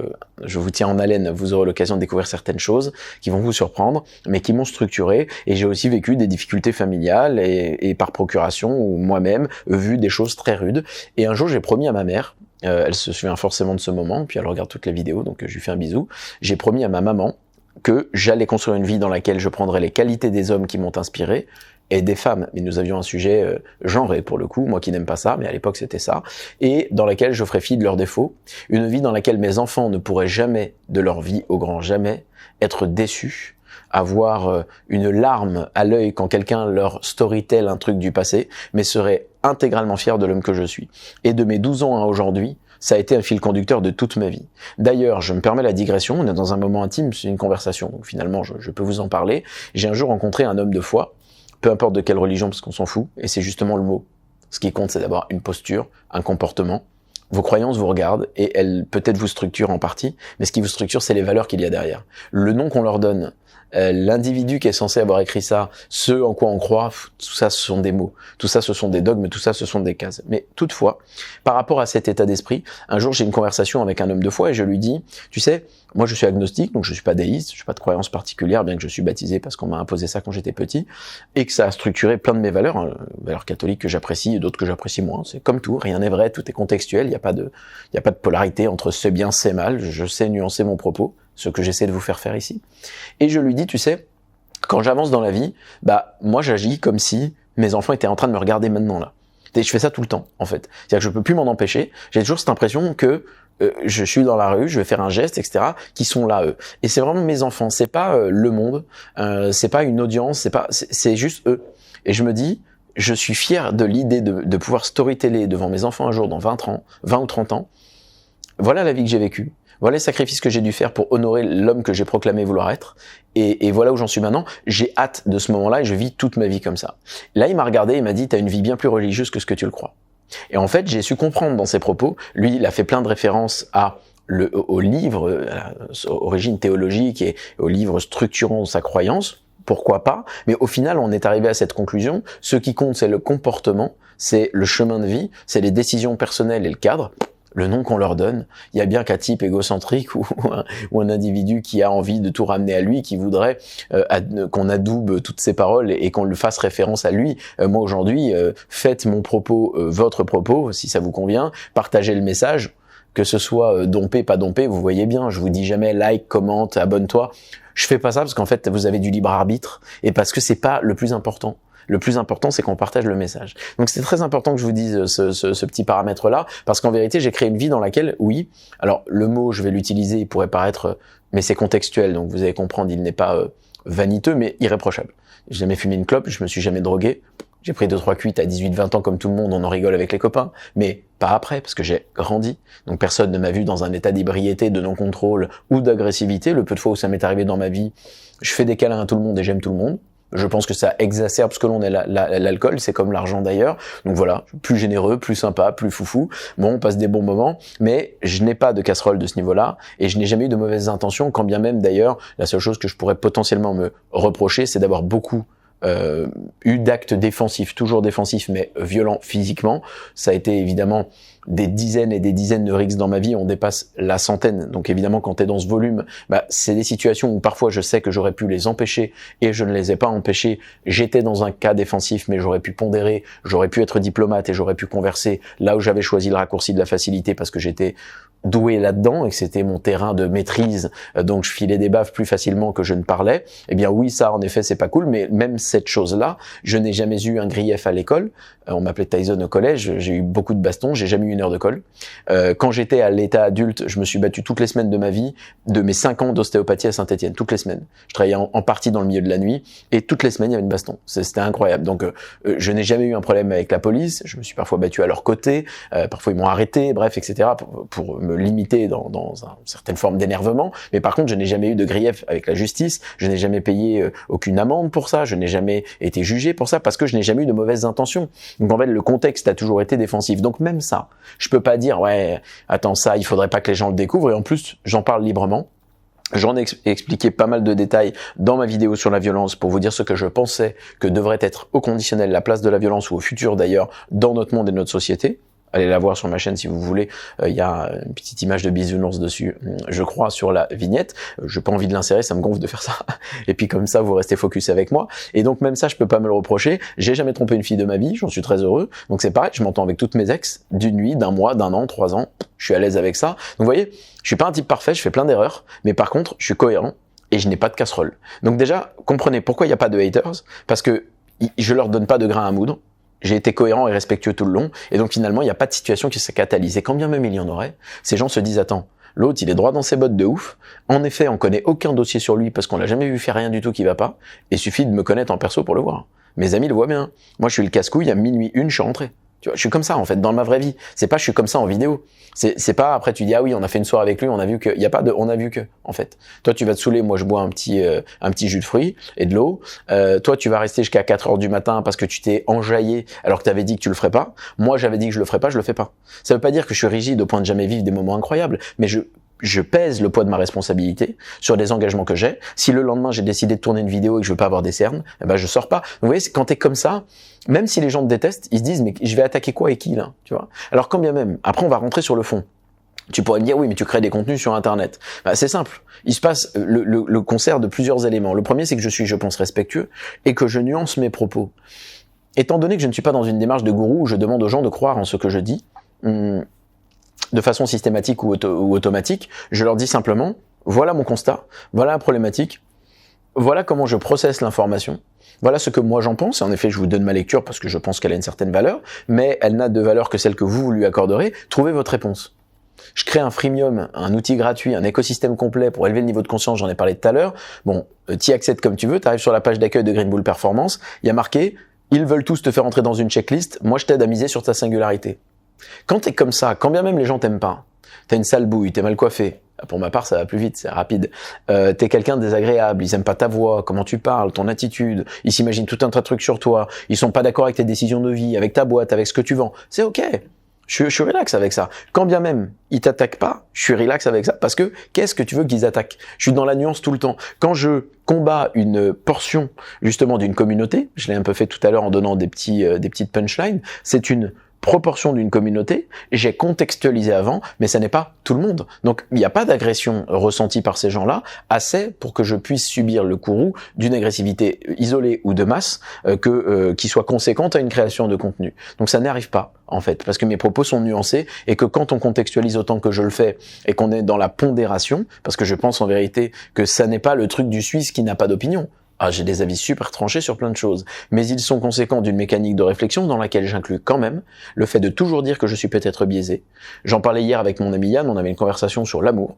je vous tiens en haleine, vous aurez l'occasion de découvrir certaines choses qui vont vous surprendre, mais qui m'ont structuré, et j'ai aussi vécu des difficultés familiales et par procuration, ou moi-même, vu des choses très rudes, et un jour j'ai promis à ma mère, elle se souvient forcément de ce moment, puis elle regarde toutes les vidéos, donc je lui fais un bisou, j'ai promis à ma maman que j'allais construire une vie dans laquelle je prendrais les qualités des hommes qui m'ont inspiré, et des femmes, mais nous avions un sujet genré pour le coup, moi qui n'aime pas ça, mais à l'époque c'était ça, et dans laquelle je ferais fi de leurs défauts, une vie dans laquelle mes enfants ne pourraient jamais, de leur vie au grand jamais, être déçus, avoir une larme à l'œil quand quelqu'un leur storytell un truc du passé, mais seraient intégralement fiers de l'homme que je suis. Et de mes 12 ans à aujourd'hui, ça a été un fil conducteur de toute ma vie. D'ailleurs, je me permets la digression, on est dans un moment intime, c'est une conversation, donc finalement je peux vous en parler. J'ai un jour rencontré un homme de foi, peu importe de quelle religion, parce qu'on s'en fout, et c'est justement le mot. Ce qui compte, c'est d'avoir une posture, un comportement. Vos croyances vous regardent, et elles peut-être vous structurent en partie, mais ce qui vous structure, c'est les valeurs qu'il y a derrière. Le nom qu'on leur donne, l'individu qui est censé avoir écrit ça, ce en quoi on croit, tout ça ce sont des mots, tout ça ce sont des dogmes, tout ça ce sont des cases. Mais toutefois, par rapport à cet état d'esprit, un jour j'ai une conversation avec un homme de foi et je lui dis, tu sais, moi je suis agnostique, donc je suis pas déiste, je suis pas de croyance particulière, bien que je suis baptisé parce qu'on m'a imposé ça quand j'étais petit, et que ça a structuré plein de mes valeurs, hein, valeurs catholiques que j'apprécie et d'autres que j'apprécie moins. C'est comme tout, rien n'est vrai, tout est contextuel, il y a pas de polarité entre c'est bien, c'est mal, je sais nuancer mon propos, ce que j'essaie de vous faire ici. Et je lui dis, tu sais, quand j'avance dans la vie, moi j'agis comme si mes enfants étaient en train de me regarder maintenant là. Et je fais ça tout le temps, en fait. C'est-à-dire que je peux plus m'en empêcher. J'ai toujours cette impression que je suis dans la rue, je vais faire un geste, etc., qui sont là, eux. Et c'est vraiment mes enfants. C'est pas le monde, c'est pas une audience, c'est juste eux. Et je me dis, je suis fier de l'idée de pouvoir storyteller devant mes enfants un jour dans 20 ou 30 ans. Voilà la vie que j'ai vécue. Voilà les sacrifices que j'ai dû faire pour honorer l'homme que j'ai proclamé vouloir être. Et voilà où j'en suis maintenant. J'ai hâte de ce moment-là et je vis toute ma vie comme ça. Là, il m'a regardé et il m'a dit, t'as une vie bien plus religieuse que ce que tu le crois. Et en fait, j'ai su comprendre dans ses propos, lui, il a fait plein de références au livre, à l'origine théologique et au livre structurant sa croyance. Pourquoi pas? Mais au final, on est arrivé à cette conclusion. Ce qui compte, c'est le comportement, c'est le chemin de vie, c'est les décisions personnelles et le cadre. Le nom qu'on leur donne, il y a bien qu'un type égocentrique ou un individu qui a envie de tout ramener à lui, qui voudrait qu'on adoube toutes ses paroles et qu'on le fasse référence à lui. Moi aujourd'hui, faites mon propos, votre propos, si ça vous convient, partagez le message, que ce soit dompé, pas dompé, vous voyez bien, je vous dis jamais like, commente, abonne-toi. Je fais pas ça parce qu'en fait vous avez du libre arbitre et parce que c'est pas le plus important. Le plus important, c'est qu'on partage le message. Donc c'est très important que je vous dise ce petit paramètre-là, parce qu'en vérité, j'ai créé une vie dans laquelle, oui, alors le mot, je vais l'utiliser, il pourrait paraître, mais c'est contextuel, donc vous allez comprendre, il n'est pas vaniteux, mais irréprochable. J'ai jamais fumé une clope, je me suis jamais drogué. J'ai pris 2-3 cuites à 18-20 ans comme tout le monde, on en rigole avec les copains, mais pas après, parce que j'ai grandi. Donc personne ne m'a vu dans un état d'ébriété, de non-contrôle ou d'agressivité. Le peu de fois où ça m'est arrivé dans ma vie, je fais des câlins à tout le monde et j'aime tout le monde. Je pense que ça exacerbe ce que l'on est l'alcool, c'est comme l'argent d'ailleurs. Donc voilà, plus généreux, plus sympa, plus foufou. Bon, on passe des bons moments, mais je n'ai pas de casserole de ce niveau-là et je n'ai jamais eu de mauvaises intentions, quand bien même d'ailleurs, la seule chose que je pourrais potentiellement me reprocher, c'est d'avoir beaucoup eu d'actes défensifs, toujours défensifs mais violents physiquement. Ça a été évidemment des dizaines et des dizaines de rixes dans ma vie, on dépasse la centaine. Donc évidemment, quand t'es dans ce volume, c'est des situations où parfois je sais que j'aurais pu les empêcher et je ne les ai pas empêchés. J'étais dans un cas défensif, mais j'aurais pu pondérer, j'aurais pu être diplomate et j'aurais pu converser là où j'avais choisi le raccourci de la facilité parce que j'étais doué là-dedans et que c'était mon terrain de maîtrise, donc je filais des baffes plus facilement que je ne parlais. Eh bien oui, ça en effet c'est pas cool, mais même cette chose-là, je n'ai jamais eu un grief à l'école. On m'appelait Tyson au collège, j'ai eu beaucoup de bastons, j'ai jamais eu une heure de colle. Quand j'étais à l'état adulte, je me suis battu toutes les semaines de ma vie, de mes 5 ans d'ostéopathie à Saint-Étienne, toutes les semaines. Je travaillais en partie dans le milieu de la nuit et toutes les semaines il y avait une baston. C'était incroyable. Donc je n'ai jamais eu un problème avec la police, je me suis parfois battu à leur côté, parfois ils m'ont arrêté, bref, etc. pour me limiter dans une certaine forme d'énervement. Mais par contre, je n'ai jamais eu de grief avec la justice, je n'ai jamais payé aucune amende pour ça, je n'ai jamais été jugé pour ça parce que je n'ai jamais eu de mauvaises intentions. Donc en fait, le contexte a toujours été défensif. Donc même ça, je peux pas dire ouais, attends ça, il faudrait pas que les gens le découvrent. Et en plus, j'en parle librement. J'en ai expliqué pas mal de détails dans ma vidéo sur la violence pour vous dire ce que je pensais que devrait être au conditionnel la place de la violence ou au futur d'ailleurs dans notre monde et notre société. Allez la voir sur ma chaîne si vous voulez, il y a une petite image de bisounours dessus, je crois, sur la vignette. J'ai pas envie de l'insérer, ça me gonfle de faire ça. Et puis comme ça, vous restez focus avec moi. Et donc même ça, je peux pas me le reprocher. J'ai jamais trompé une fille de ma vie, j'en suis très heureux. Donc c'est pareil, je m'entends avec toutes mes ex, d'une nuit, d'un mois, d'un an, 3 ans. Je suis à l'aise avec ça. Donc vous voyez, je suis pas un type parfait, je fais plein d'erreurs, mais par contre, je suis cohérent et je n'ai pas de casserole. Donc déjà, comprenez pourquoi il n'y a pas de haters, parce que je leur donne pas de grain à moudre. J'ai été cohérent et respectueux tout le long, et donc finalement, il n'y a pas de situation qui s'est catalysée. Quand bien même il y en aurait, ces gens se disent, attends, l'autre, il est droit dans ses bottes de ouf. En effet, on connaît aucun dossier sur lui parce qu'on l'a jamais vu faire rien du tout qui va pas. Il suffit de me connaître en perso pour le voir. Mes amis le voient bien. Moi, je suis le casse-couille, à minuit 1, je suis rentré. Tu vois, je suis comme ça, en fait, dans ma vraie vie. C'est pas, je suis comme ça en vidéo. C'est pas, après, tu dis, ah oui, on a fait une soirée avec lui, on a vu que, il y a pas de, on a vu que, en fait. Toi, tu vas te saouler, moi, je bois un petit jus de fruits et de l'eau. Toi, tu vas rester jusqu'à 4 heures du matin parce que tu t'es enjaillé alors que tu avais dit que tu le ferais pas. Moi, j'avais dit que je le ferais pas, je le fais pas. Ça veut pas dire que je suis rigide au point de jamais vivre des moments incroyables, mais je pèse le poids de ma responsabilité sur des engagements que j'ai. Si le lendemain j'ai décidé de tourner une vidéo et que je veux pas avoir des cernes, eh ben je sors pas. Donc, vous voyez, quand t'es comme ça, même si les gens te détestent, ils se disent mais je vais attaquer quoi et qui là, tu vois. Alors quand bien même, après on va rentrer sur le fond. Tu pourrais me dire oui mais tu crées des contenus sur internet. C'est simple. Il se passe le concert de plusieurs éléments. Le premier c'est que je pense respectueux et que je nuance mes propos. Étant donné que je ne suis pas dans une démarche de gourou où je demande aux gens de croire en ce que je dis, de façon systématique ou automatique, je leur dis simplement, voilà mon constat, voilà la problématique, voilà comment je processe l'information. Voilà ce que moi j'en pense. Et en effet, je vous donne ma lecture parce que je pense qu'elle a une certaine valeur, mais elle n'a de valeur que celle que vous lui accorderez. Trouvez votre réponse. Je crée un freemium, un outil gratuit, un écosystème complet pour élever le niveau de conscience, j'en ai parlé tout à l'heure. Bon, t'y accèdes comme tu veux, t'arrives sur la page d'accueil de Green Bull Performance, il y a marqué « Ils veulent tous te faire entrer dans une checklist, moi je t'aide à miser sur ta singularité ». Quand t'es comme ça, quand bien même les gens t'aiment pas, t'as une sale bouille, t'es mal coiffé, pour ma part ça va plus vite, c'est rapide, t'es quelqu'un de désagréable, ils aiment pas ta voix, comment tu parles, ton attitude, ils s'imaginent tout un tas de trucs sur toi, ils sont pas d'accord avec tes décisions de vie, avec ta boîte, avec ce que tu vends, c'est ok. Je suis relax avec ça. Quand bien même ils t'attaquent pas, je suis relax avec ça parce que qu'est-ce que tu veux qu'ils attaquent? Je suis dans la nuance tout le temps. Quand je combats une portion justement d'une communauté, je l'ai un peu fait tout à l'heure en donnant des petites punchlines, c'est une proportion d'une communauté, j'ai contextualisé avant, mais ça n'est pas tout le monde. Donc il n'y a pas d'agression ressentie par ces gens-là, assez pour que je puisse subir le courroux d'une agressivité isolée ou de masse qui soit conséquente à une création de contenu. Donc ça n'arrive pas en fait, parce que mes propos sont nuancés et que quand on contextualise autant que je le fais et qu'on est dans la pondération, parce que je pense en vérité que ça n'est pas le truc du Suisse qui n'a pas d'opinion. Ah, j'ai des avis super tranchés sur plein de choses, mais ils sont conséquents d'une mécanique de réflexion dans laquelle j'inclus quand même le fait de toujours dire que je suis peut-être biaisé. J'en parlais hier avec mon ami Yann, on avait une conversation sur l'amour.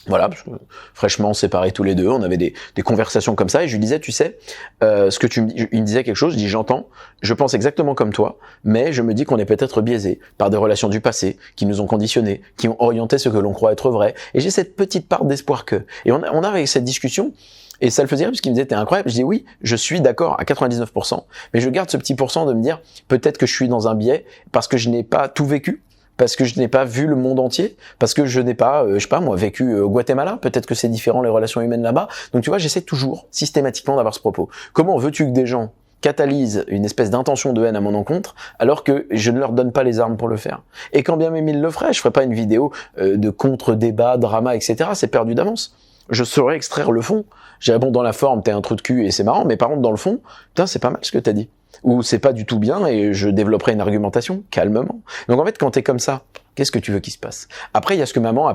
Voilà, parce que, fraîchement séparés tous les deux, on avait des conversations comme ça, et je lui disais, tu sais, ce que il me disait quelque chose, je dis, j'entends, je pense exactement comme toi, mais je me dis qu'on est peut-être biaisé par des relations du passé, qui nous ont conditionnés, qui ont orienté ce que l'on croit être vrai, et j'ai cette petite part d'espoir que, et on a avec cette discussion, et ça le faisait rire parce qu'il me disait t'es incroyable. Je dis oui, je suis d'accord à 99%, mais je garde ce petit pourcent de me dire peut-être que je suis dans un biais parce que je n'ai pas tout vécu, parce que je n'ai pas vu le monde entier, parce que je n'ai pas, je sais pas moi, vécu au Guatemala. Peut-être que c'est différent les relations humaines là-bas. Donc tu vois, j'essaie toujours systématiquement d'avoir ce propos. Comment veux-tu que des gens catalysent une espèce d'intention de haine à mon encontre alors que je ne leur donne pas les armes pour le faire? Et quand bien même ils le feraient, je ferais pas une vidéo de contre-débat, drama, etc. C'est perdu d'avance. Je saurais extraire le fond. J'ai bon, dans la forme, t'es un trou de cul et c'est marrant, mais par contre, dans le fond, putain, c'est pas mal ce que t'as dit. Ou c'est pas du tout bien et je développerai une argumentation calmement. Donc en fait, quand t'es comme ça, qu'est-ce que tu veux qu'il se passe? Après, il y a ce que ma maman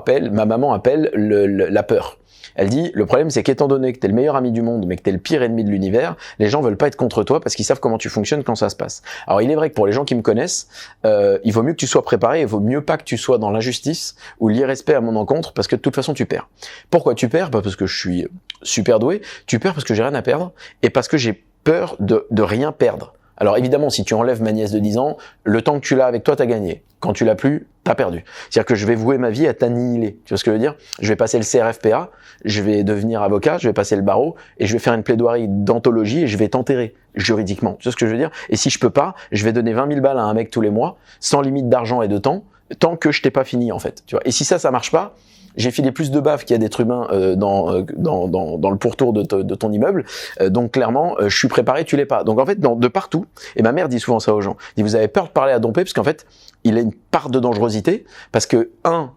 appelle la peur. Elle dit, le problème c'est qu'étant donné que t'es le meilleur ami du monde, mais que t'es le pire ennemi de l'univers, les gens veulent pas être contre toi parce qu'ils savent comment tu fonctionnes quand ça se passe. Alors il est vrai que pour les gens qui me connaissent, il vaut mieux que tu sois préparé, il vaut mieux pas que tu sois dans l'injustice ou l'irrespect à mon encontre, parce que de toute façon tu perds. Pourquoi tu perds? Pas parce que je suis super doué, tu perds parce que j'ai rien à perdre, et parce que j'ai peur de rien perdre. Alors évidemment, si tu enlèves ma nièce de 10 ans, le temps que tu l'as avec toi, t'as gagné. Quand tu l'as plus, t'as perdu. C'est-à-dire que je vais vouer ma vie à t'annihiler. Tu vois ce que je veux dire? Je vais passer le CRFPA, je vais devenir avocat, je vais passer le barreau, et je vais faire une plaidoirie d'anthologie et je vais t'enterrer juridiquement. Tu vois ce que je veux dire? Et si je peux pas, je vais donner 20 000 balles à un mec tous les mois, sans limite d'argent et de temps, tant que je t'ai pas fini en fait. Tu vois? Et si ça marche pas, j'ai filé plus de baffes qu'il y a d'êtres humains dans le pourtour de ton immeuble. Donc clairement, je suis préparé, tu l'es pas. Donc en fait, de partout, et ma mère dit souvent ça aux gens, elle dit vous avez peur de parler à Dompé parce qu'en fait, il a une part de dangerosité, parce que 1,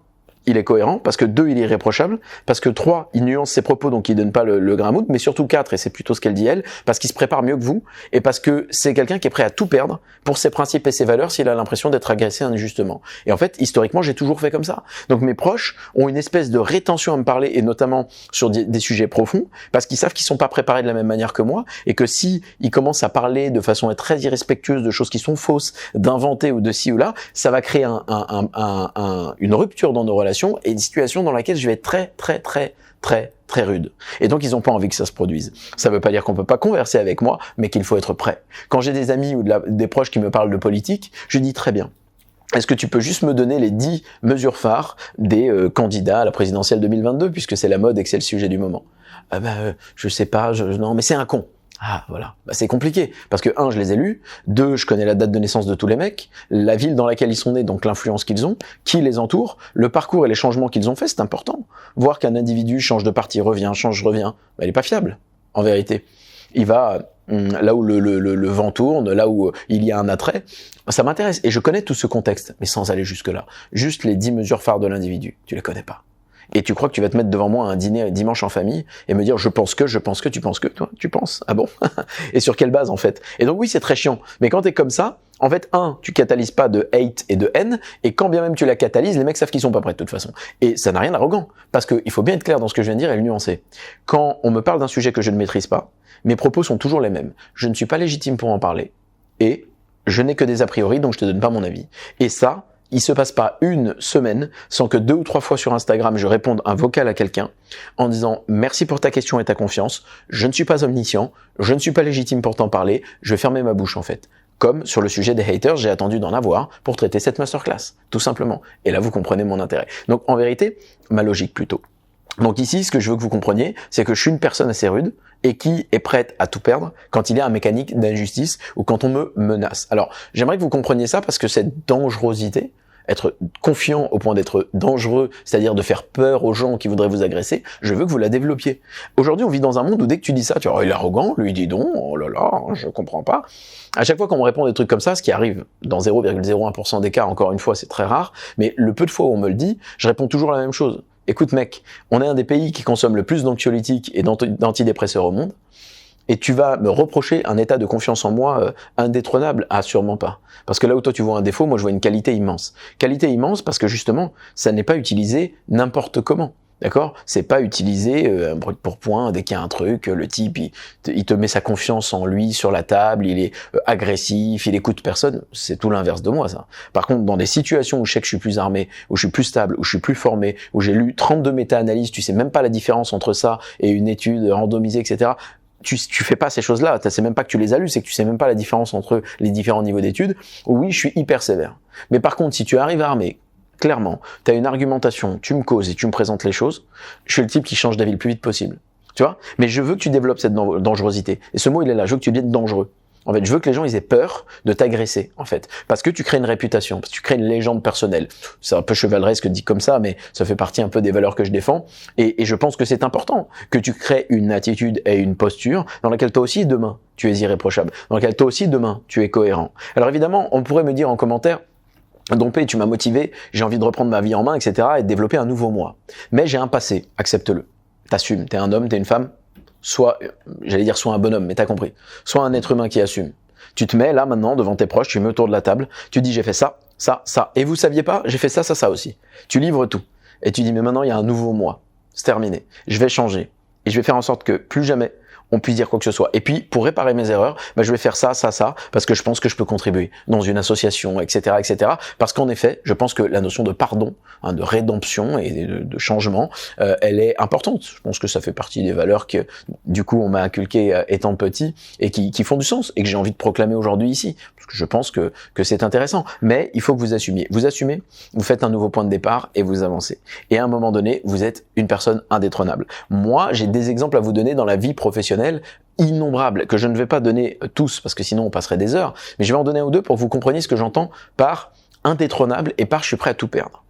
il est cohérent, parce que 2, il est irréprochable, parce que 3, il nuance ses propos, donc il donne pas le grain à moudre, mais surtout 4, et c'est plutôt ce qu'elle dit elle, parce qu'il se prépare mieux que vous, et parce que c'est quelqu'un qui est prêt à tout perdre pour ses principes et ses valeurs s'il a l'impression d'être agressé injustement. Et en fait, historiquement, j'ai toujours fait comme ça. Donc mes proches ont une espèce de rétention à me parler, et notamment sur des sujets profonds, parce qu'ils savent qu'ils sont pas préparés de la même manière que moi, et que si ils commencent à parler de façon très irrespectueuse de choses qui sont fausses, d'inventer ou de ci ou là, ça va créer une rupture dans nos relations, et une situation dans laquelle je vais être très rude. Et donc ils ont pas envie que ça se produise. Ça veut pas dire qu'on peut pas converser avec moi, mais qu'il faut être prêt. Quand j'ai des amis ou des proches qui me parlent de politique, je dis très bien. Est-ce que tu peux juste me donner les 10 mesures phares des candidats à la présidentielle 2022, puisque c'est la mode et que c'est le sujet du moment? Je sais pas, non, mais c'est un con. Ah, voilà. C'est compliqué. Parce que 1, je les ai lus. 2, je connais la date de naissance de tous les mecs, la ville dans laquelle ils sont nés, donc l'influence qu'ils ont, qui les entoure, le parcours et les changements qu'ils ont fait, c'est important. Voir qu'un individu change de parti, revient, il est pas fiable, en vérité. Il va là où le vent tourne, là où il y a un attrait. Ça m'intéresse. Et je connais tout ce contexte, mais sans aller jusque-là. Juste les 10 mesures phares de l'individu. Tu les connais pas. Et tu crois que tu vas te mettre devant moi à un dîner dimanche en famille et me dire je pense que, toi, tu penses. Ah bon? Et sur quelle base en fait? Et donc oui, c'est très chiant. Mais quand t'es comme ça, en fait, tu catalyses pas de hate et de haine, et quand bien même tu la catalyses, les mecs savent qu'ils sont pas prêts de toute façon. Et ça n'a rien d'arrogant, parce qu'il faut bien être clair dans ce que je viens de dire et le nuancer. Quand on me parle d'un sujet que je ne maîtrise pas, mes propos sont toujours les mêmes. Je ne suis pas légitime pour en parler, et je n'ai que des a priori, donc je te donne pas mon avis. Et ça, il se passe pas une semaine sans que 2 ou 3 fois sur Instagram, je réponde un vocal à quelqu'un en disant « Merci pour ta question et ta confiance, je ne suis pas omniscient, je ne suis pas légitime pour t'en parler, je vais fermer ma bouche en fait. » Comme sur le sujet des haters, j'ai attendu d'en avoir pour traiter cette masterclass, tout simplement. Et là, vous comprenez mon intérêt. Donc en vérité, ma logique plutôt. Donc ici, ce que je veux que vous compreniez, c'est que je suis une personne assez rude et qui est prête à tout perdre quand il y a un mécanique d'injustice ou quand on me menace. Alors, j'aimerais que vous compreniez ça parce que cette dangerosité, être confiant au point d'être dangereux, c'est-à-dire de faire peur aux gens qui voudraient vous agresser, je veux que vous la développiez. Aujourd'hui, on vit dans un monde où dès que tu dis ça, tu vois, il est arrogant, lui dis donc, oh là là, je comprends pas. À chaque fois qu'on me répond des trucs comme ça, ce qui arrive dans 0,01% des cas, encore une fois, c'est très rare, mais le peu de fois où on me le dit, je réponds toujours la même chose. Écoute mec, on est un des pays qui consomme le plus d'anxiolytiques et d'antidépresseurs au monde, et tu vas me reprocher un état de confiance en moi indétrônable? Ah, sûrement pas. Parce que là où toi tu vois un défaut, moi je vois une qualité immense. Qualité immense parce que justement, ça n'est pas utilisé n'importe comment. D'accord? C'est pas utilisé brut pour point, dès qu'il y a un truc, le type il te met sa confiance en lui sur la table, il est agressif, il écoute personne. C'est tout l'inverse de moi ça. Par contre, dans des situations où je sais que je suis plus armé, où je suis plus stable, où je suis plus formé, où j'ai lu 32 méta-analyses, tu sais même pas la différence entre ça et une étude randomisée, etc. Tu fais pas ces choses-là, c'est même pas que tu les as lues, c'est que tu sais même pas la différence entre les différents niveaux d'études. Oui, je suis hyper sévère. Mais par contre, si tu arrives armé, clairement, tu as une argumentation, tu me causes et tu me présentes les choses, je suis le type qui change d'avis le plus vite possible. Tu vois? Mais je veux que tu développes cette dangerosité. Et ce mot, il est là, je veux que tu deviennes dangereux. En fait, je veux que les gens ils aient peur de t'agresser, en fait. Parce que tu crées une réputation, parce que tu crées une légende personnelle. C'est un peu chevaleresque dit comme ça, mais ça fait partie un peu des valeurs que je défends. Et je pense que c'est important que tu crées une attitude et une posture dans laquelle toi aussi, demain, tu es irréprochable. Dans laquelle toi aussi, demain, tu es cohérent. Alors évidemment, on pourrait me dire en commentaire, Dompé, tu m'as motivé, j'ai envie de reprendre ma vie en main, etc. et de développer un nouveau moi. Mais j'ai un passé, accepte-le. T'assumes, t'es un homme, t'es une femme, soit, j'allais dire soit un bonhomme, mais t'as compris. Soit un être humain qui assume. Tu te mets là maintenant devant tes proches, tu mets autour de la table, tu dis j'ai fait ça, ça, ça. Et vous saviez pas, j'ai fait ça, ça, ça aussi. Tu livres tout. Et tu dis mais maintenant il y a un nouveau moi. C'est terminé. Je vais changer. Et je vais faire en sorte que plus jamais on puisse dire quoi que ce soit. Et puis, pour réparer mes erreurs, je vais faire ça, ça, ça, parce que je pense que je peux contribuer dans une association, etc., etc. Parce qu'en effet, je pense que la notion de pardon, de rédemption et de changement, elle est importante. Je pense que ça fait partie des valeurs que, du coup, on m'a inculquées étant petit et qui font du sens et que j'ai envie de proclamer aujourd'hui ici. Parce que je pense que c'est intéressant. Mais il faut que vous assumiez. Vous assumez, vous faites un nouveau point de départ et vous avancez. Et à un moment donné, vous êtes une personne indétrônable. Moi, j'ai des exemples à vous donner dans la vie professionnelle innombrables, que je ne vais pas donner tous, parce que sinon on passerait des heures, mais je vais en donner un ou deux pour que vous compreniez ce que j'entends par indétrônable et par je suis prêt à tout perdre.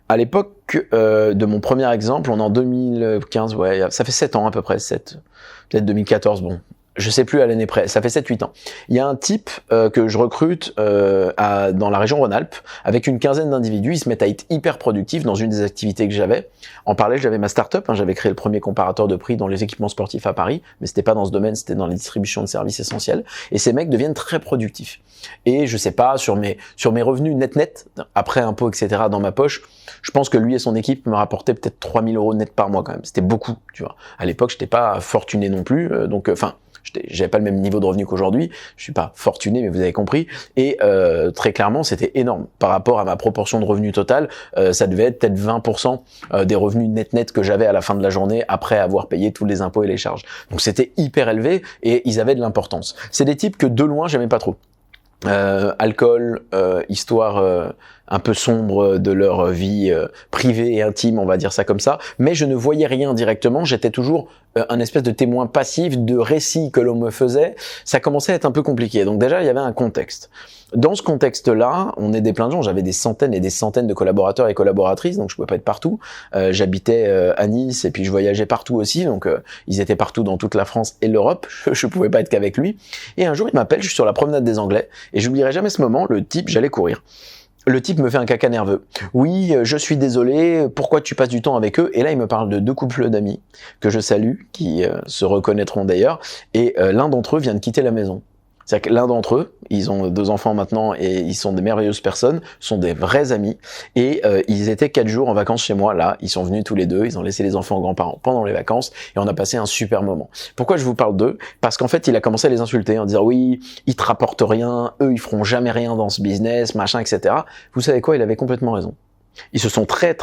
À l'époque de mon premier exemple, on est en 2015, ouais, ça fait 7 ans à peu près, peut-être 2014, bon, je sais plus à l'année près, ça fait 7-8 ans. Il y a un type que je recrute dans la région Rhône-Alpes avec une quinzaine d'individus, ils se mettent à être hyper productifs dans une des activités que j'avais. En parallèle, j'avais ma start-up, j'avais créé le premier comparateur de prix dans les équipements sportifs à Paris, mais c'était pas dans ce domaine, c'était dans la distribution de services essentiels. Et ces mecs deviennent très productifs. Et je sais pas, sur mes revenus net, après impôts, etc., dans ma poche, je pense que lui et son équipe me rapportaient peut-être 3 000 euros net par mois quand même. C'était beaucoup, tu vois. À l'époque, j'étais pas fortuné non plus, donc j'avais pas le même niveau de revenu qu'aujourd'hui, je suis pas fortuné mais vous avez compris, et très clairement c'était énorme par rapport à ma proportion de revenu total, ça devait être peut-être 20% des revenus net que j'avais à la fin de la journée après avoir payé tous les impôts et les charges. Donc c'était hyper élevé et ils avaient de l'importance. C'est des types que de loin j'aimais pas trop. Alcool, histoire un peu sombre de leur vie privée et intime, on va dire ça comme ça, mais je ne voyais rien directement, j'étais toujours un espèce de témoin passif de récits que l'on me faisait. Ça commençait à être un peu compliqué, donc déjà il y avait un contexte. Dans ce contexte-là, on aidait plein de gens, j'avais des centaines et des centaines de collaborateurs et collaboratrices, donc je pouvais pas être partout. J'habitais à Nice et puis je voyageais partout aussi, donc ils étaient partout dans toute la France et l'Europe, je pouvais pas être qu'avec lui. Et un jour il m'appelle, je suis sur la promenade des Anglais, et j'oublierai jamais ce moment, le type, j'allais courir. Le type me fait un caca nerveux. Oui, je suis désolé, pourquoi tu passes du temps avec eux? Et là, il me parle de 2 couples d'amis que je salue, qui se reconnaîtront d'ailleurs, et l'un d'entre eux vient de quitter la maison. C'est-à-dire que l'un d'entre eux, ils ont 2 enfants maintenant et ils sont des merveilleuses personnes, sont des vrais amis, et ils étaient 4 jours en vacances chez moi, là, ils sont venus tous les 2, ils ont laissé les enfants aux grands-parents pendant les vacances, et on a passé un super moment. Pourquoi je vous parle d'eux? Parce qu'en fait, il a commencé à les insulter en disant oui, ils te rapportent rien, eux ils feront jamais rien dans ce business, machin, etc. Vous savez quoi? Il avait complètement raison. Ils se sont très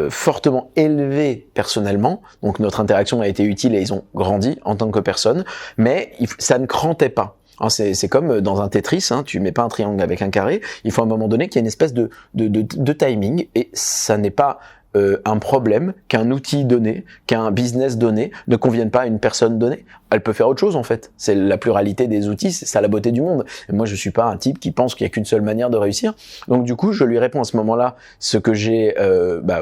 fortement élevés personnellement, donc notre interaction a été utile et ils ont grandi en tant que personne, mais ça ne crantait pas. Hein, c'est comme dans un Tetris, hein, tu mets pas un triangle avec un carré, il faut à un moment donné qu'il y ait une espèce de timing, et ça n'est pas un problème qu'un outil donné, qu'un business donné ne convienne pas à une personne donnée. Elle peut faire autre chose en fait. C'est la pluralité des outils, c'est ça la beauté du monde. Et moi je suis pas un type qui pense qu'il y a qu'une seule manière de réussir. Donc du coup je lui réponds à ce moment-là ce que j'ai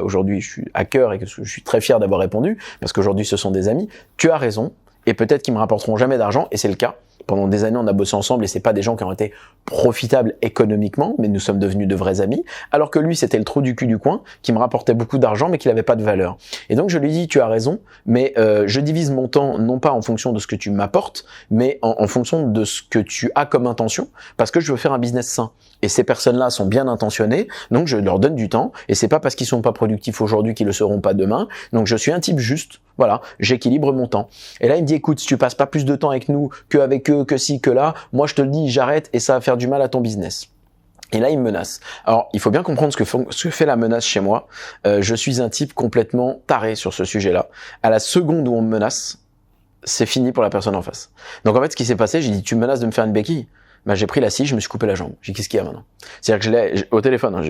aujourd'hui je suis à cœur et que je suis très fier d'avoir répondu, parce qu'aujourd'hui ce sont des amis. Tu as raison, et peut-être qu'ils me rapporteront jamais d'argent, et c'est le cas. Pendant des années, on a bossé ensemble et c'est pas des gens qui ont été profitables économiquement, mais nous sommes devenus de vrais amis. Alors que lui, c'était le trou du cul du coin qui me rapportait beaucoup d'argent, mais qui n'avait pas de valeur. Et donc, je lui dis, tu as raison, mais je divise mon temps non pas en fonction de ce que tu m'apportes, mais en fonction de ce que tu as comme intention, parce que je veux faire un business sain. Et ces personnes-là sont bien intentionnées, donc je leur donne du temps, et c'est pas parce qu'ils sont pas productifs aujourd'hui qu'ils le seront pas demain. Donc je suis un type juste, voilà, j'équilibre mon temps. Et là il me dit, écoute, si tu passes pas plus de temps avec nous qu'avec eux, que ci, que là, moi je te le dis, j'arrête et ça va faire du mal à ton business. Et là, il me menace. Alors, il faut bien comprendre ce que fait la menace chez moi. Je suis un type complètement taré sur ce sujet-là. À la seconde où on me menace, c'est fini pour la personne en face. Donc en fait, ce qui s'est passé, j'ai dit, tu me menaces de me faire une béquille? Bah, j'ai pris la scie, je me suis coupé la jambe. J'ai dit, qu'est-ce qu'il y a maintenant? C'est-à-dire que je l'ai au téléphone, hein,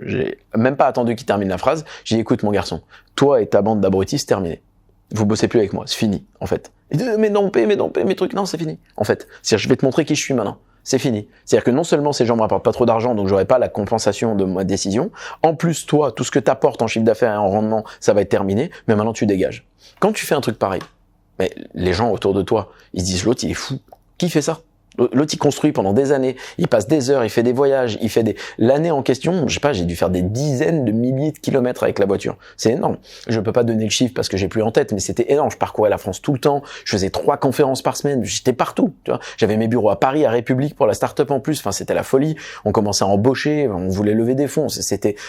j'ai même pas attendu qu'il termine la phrase. J'ai dit, écoute mon garçon, toi et ta bande d'abrutis, c'est terminé. Vous bossez plus avec moi, c'est fini, en fait. Il dit, mais non, mes trucs, non, c'est fini, en fait. C'est-à-dire, je vais te montrer qui je suis maintenant. C'est fini. C'est-à-dire que non seulement ces gens me rapportent pas trop d'argent, donc j'aurai pas la compensation de ma décision. En plus, toi, tout ce que t'apportes en chiffre d'affaires et en rendement, ça va être terminé. Mais maintenant, tu dégages. Quand tu fais un truc pareil, mais les gens autour de toi, ils se disent, l'autre, il est fou. Qui fait ça? L'autre, il construit pendant des années, il passe des heures, il fait des voyages, il fait l'année en question, je sais pas, j'ai dû faire des dizaines de milliers de kilomètres avec la voiture. C'est énorme. Je peux pas donner le chiffre parce que j'ai plus en tête, mais c'était énorme. Je parcourais la France tout le temps, je faisais 3 conférences par semaine, j'étais partout, tu vois. J'avais mes bureaux à Paris, à République pour la start-up en plus, enfin, c'était la folie. On commençait à embaucher, on voulait lever des fonds,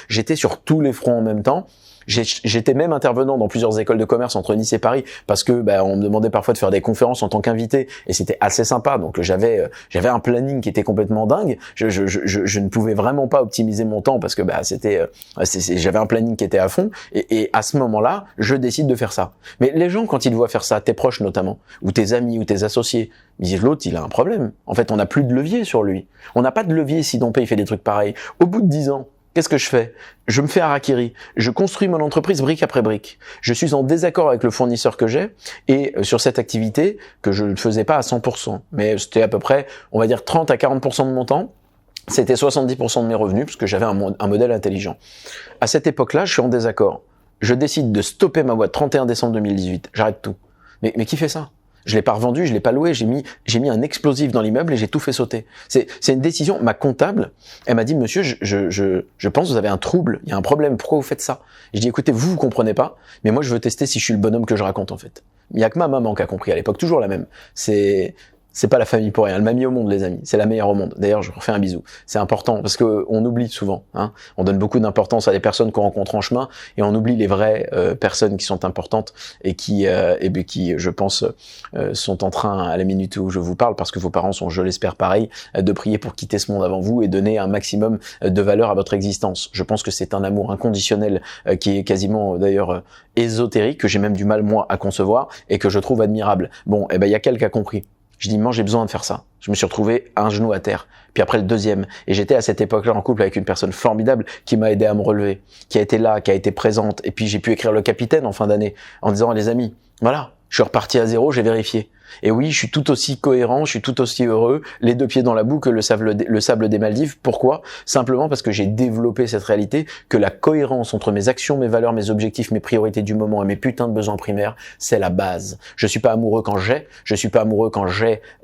j'étais sur tous les fronts en même temps. J'étais même intervenant dans plusieurs écoles de commerce entre Nice et Paris parce que on me demandait parfois de faire des conférences en tant qu'invité et c'était assez sympa. Donc j'avais un planning qui était complètement dingue. Je ne pouvais vraiment pas optimiser mon temps parce que j'avais un planning qui était à fond et à ce moment-là, je décide de faire ça. Mais les gens quand ils voient faire ça, tes proches notamment ou tes amis ou tes associés, ils disent l'autre, il a un problème. En fait, on n'a plus de levier sur lui. On n'a pas de levier si Dompé il fait des trucs pareils. Au bout de 10 ans, qu'est-ce que je fais? Je me fais harakiri. Je construis mon entreprise brique après brique. Je suis en désaccord avec le fournisseur que j'ai et sur cette activité que je ne faisais pas à 100%. Mais c'était à peu près, on va dire 30 à 40% de mon temps. C'était 70% de mes revenus parce que j'avais un modèle intelligent. À cette époque-là, je suis en désaccord. Je décide de stopper ma boîte 31 décembre 2018. J'arrête tout. Mais qui fait ça? Je l'ai pas revendu, je l'ai pas loué, j'ai mis un explosif dans l'immeuble et j'ai tout fait sauter. C'est une décision. Ma comptable, elle m'a dit, monsieur, je pense que vous avez un trouble, il y a un problème, pourquoi vous faites ça? Et je dis, écoutez, vous comprenez pas, mais moi je veux tester si je suis le bonhomme que je raconte en fait. Il y a que ma maman qui a compris à l'époque, toujours la même. C'est pas la famille pour rien. Elle m'a mis au monde, les amis. C'est la meilleure au monde. D'ailleurs, je leur fais un bisou. C'est important parce que on oublie souvent. Hein. On donne beaucoup d'importance à des personnes qu'on rencontre en chemin et on oublie les vraies personnes qui sont importantes et qui, je pense, sont en train à la minute où je vous parle, parce que vos parents sont, je l'espère, pareil, de prier pour quitter ce monde avant vous et donner un maximum de valeur à votre existence. Je pense que c'est un amour inconditionnel qui est quasiment d'ailleurs ésotérique, que j'ai même du mal moi à concevoir et que je trouve admirable. Bon, il y a quelqu'un qui a compris. Je dis, moi, j'ai besoin de faire ça. Je me suis retrouvé un genou à terre. Puis après le deuxième. Et j'étais à cette époque-là en couple avec une personne formidable qui m'a aidé à me relever, qui a été là, qui a été présente. Et puis j'ai pu écrire le capitaine en fin d'année en disant, les amis, voilà, je suis reparti à zéro, j'ai vérifié. Et oui, je suis tout aussi cohérent, je suis tout aussi heureux, les 2 pieds dans la boue que le sable des Maldives. Pourquoi? Simplement parce que j'ai développé cette réalité que la cohérence entre mes actions, mes valeurs, mes objectifs, mes priorités du moment et mes putains de besoins primaires, c'est la base. Je suis pas amoureux quand j'ai